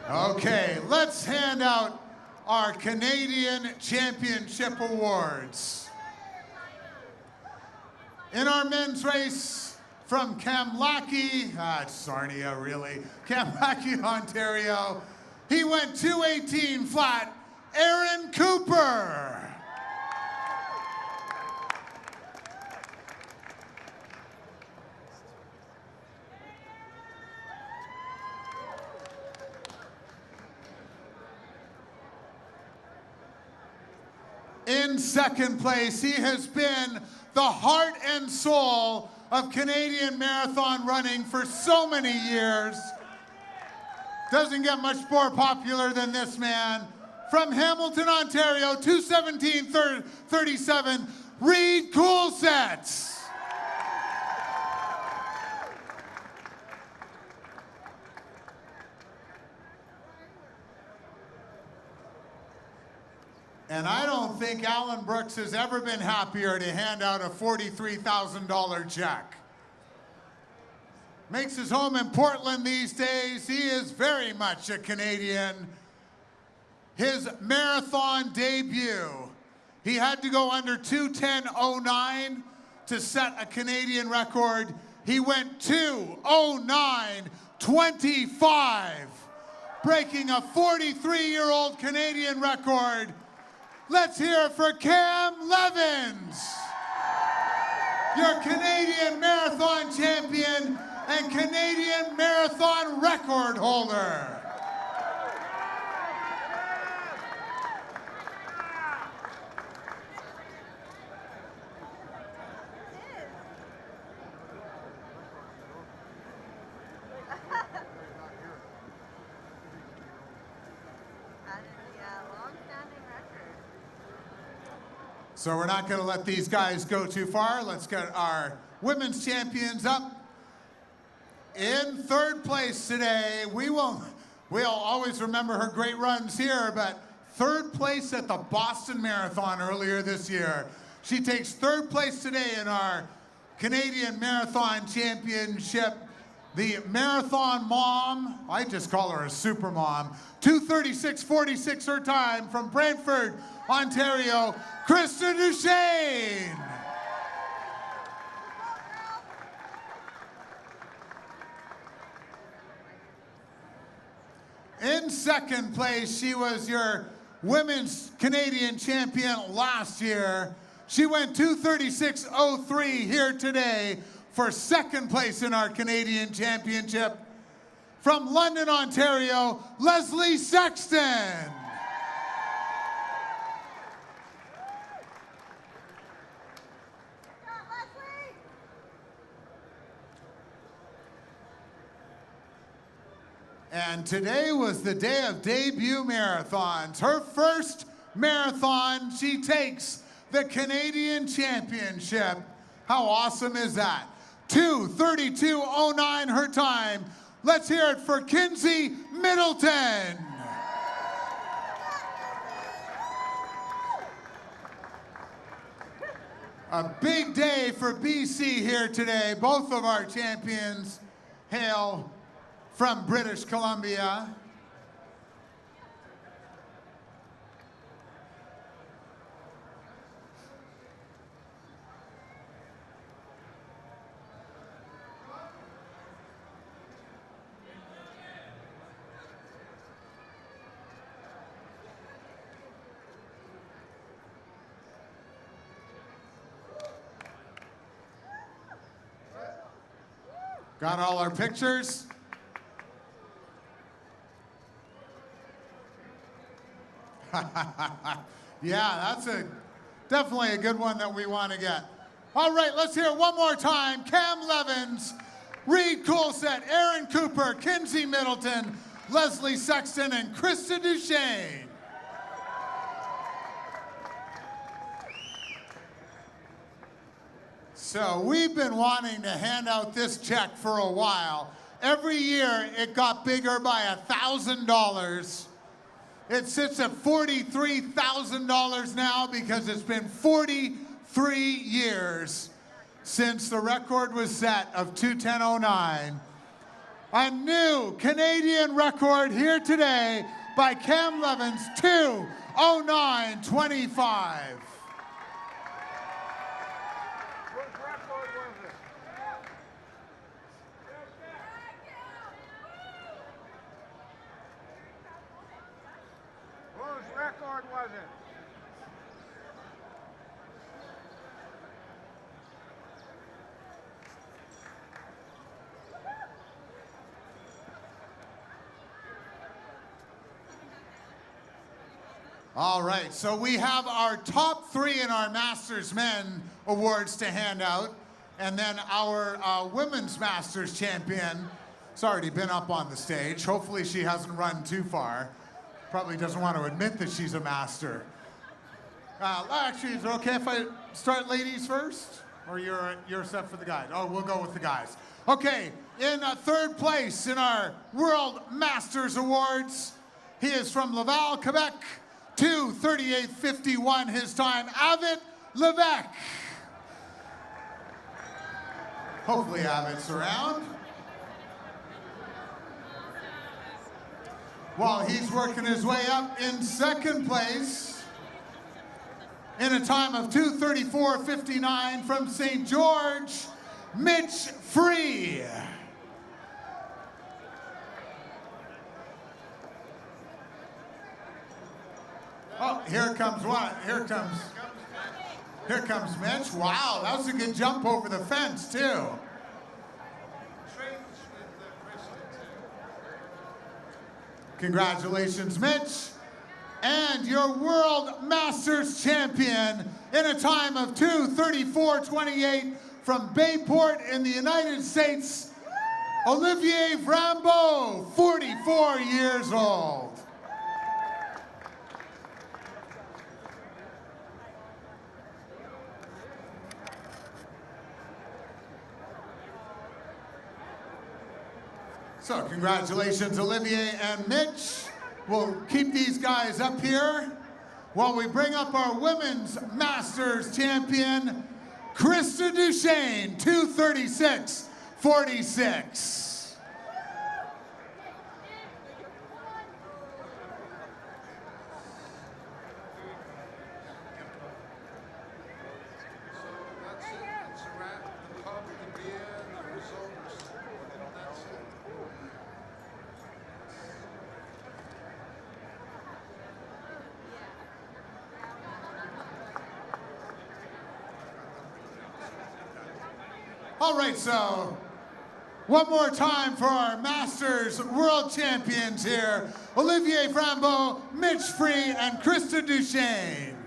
Okay, let's hand out our Canadian Championship Awards. In our men's race from Kamlaki, it's Sarnia really, Kamlaki, Ontario, he went 2:18 flat, Aaron Cooper. In second place, he has been the heart and soul of Canadian marathon running for so many years. Doesn't get much more popular than this man. From Hamilton, Ontario, 2:17:37, Reed Coolsets. And I don't think Alan Brooks has ever been happier to hand out a $43,000 check. Makes his home in Portland these days. He is very much a Canadian. His marathon debut, he had to go under 2:10:09 to set a Canadian record. He went 2:09:25, breaking a 43-year-old Canadian record. Let's hear it for Cam Levins, your Canadian Marathon champion and Canadian Marathon record holder. So we're not going to let these guys go too far. Let's get our women's champions up. In third place today, we'll always remember her great runs here, but third place at the Boston Marathon earlier this year. She takes third place today in our Canadian Marathon Championship. The Marathon Mom, I just call her a super mom, 2:36:46 her time from Brantford, Ontario, Krista Duchesne. In second place, she was your women's Canadian champion last year. She went 2:36:03 here today for second place in our Canadian Championship. From London, Ontario, Leslie Sexton. And today was the day of debut marathons. Her first marathon, she takes the Canadian Championship. How awesome is that? 2:32.09 her time. Let's hear it for Kinsey Middleton. A big day for BC here today. Both of our champions hail from British Columbia. Got all our pictures? Yeah, that's definitely a good one that we want to get. All right, let's hear it one more time. Cam Levins, Reed Coulsett, Aaron Cooper, Kinsey Middleton, Leslie Sexton, and Krista Duchesne. So we've been wanting to hand out this check for a while. Every year it got bigger by $1,000. It sits at $43,000 now because it's been 43 years since the record was set of 2:10.09. A new Canadian record here today by Cam Levins, 2:09.25. Record was it? All right, so we have our top three in our Masters Men awards to hand out, and then our Women's Masters champion has already been up on the stage. Hopefully she hasn't run too far. Probably doesn't want to admit that she's a master. Actually, is it okay if I start ladies first? Or you're set for the guys? Oh, we'll go with the guys. Okay, in third place in our World Masters Awards, he is from Laval, Quebec, 2:38.51 his time, Avit Levesque. Hopefully Avit's around. While he's working his way up in second place in a time of 2:34.59 from St. George, Mitch Free. Oh, here comes what? Here comes Mitch. Wow, that was a good jump over the fence too. Congratulations, Mitch. And your World Masters champion in a time of 2:34.28 from Bayport in the United States, Olivier Rambeau, 44 years old. So congratulations, Olivier and Mitch. We'll keep these guys up here while we bring up our Women's Masters champion, Krista Duchesne, 2:36.46. All right, so one more time for our Masters World Champions here, Olivier Rambeau, Mitch Free, and Krista Duchesne.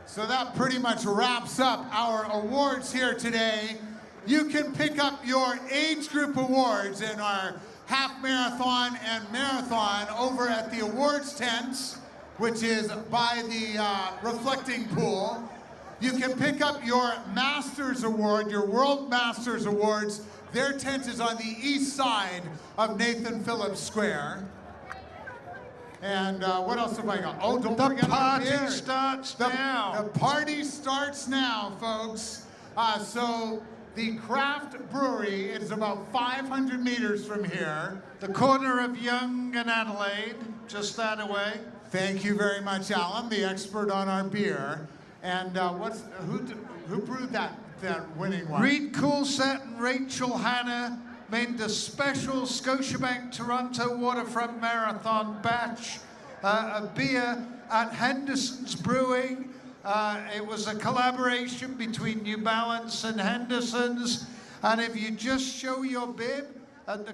So that pretty much wraps up our awards here today. You can pick up your age group awards in our half marathon and marathon over at the awards tents which is by the reflecting pool. You can pick up your Masters Award, your World Masters Awards. Their tent is on the east side of Nathan Phillips Square. And what else have I got? Oh, don't forget our beer. The party starts now. The party starts now, folks. So the Craft Brewery is about 500 meters from here. The corner of Yonge and Adelaide, just that away. Thank you very much, Alan, the expert on our beer. And who brewed that winning one? Reed Coolsett and Rachel Hanna made the special Scotiabank Toronto Waterfront Marathon batch of beer at Henderson's Brewing. It was a collaboration between New Balance and Henderson's. And if you just show your bib at the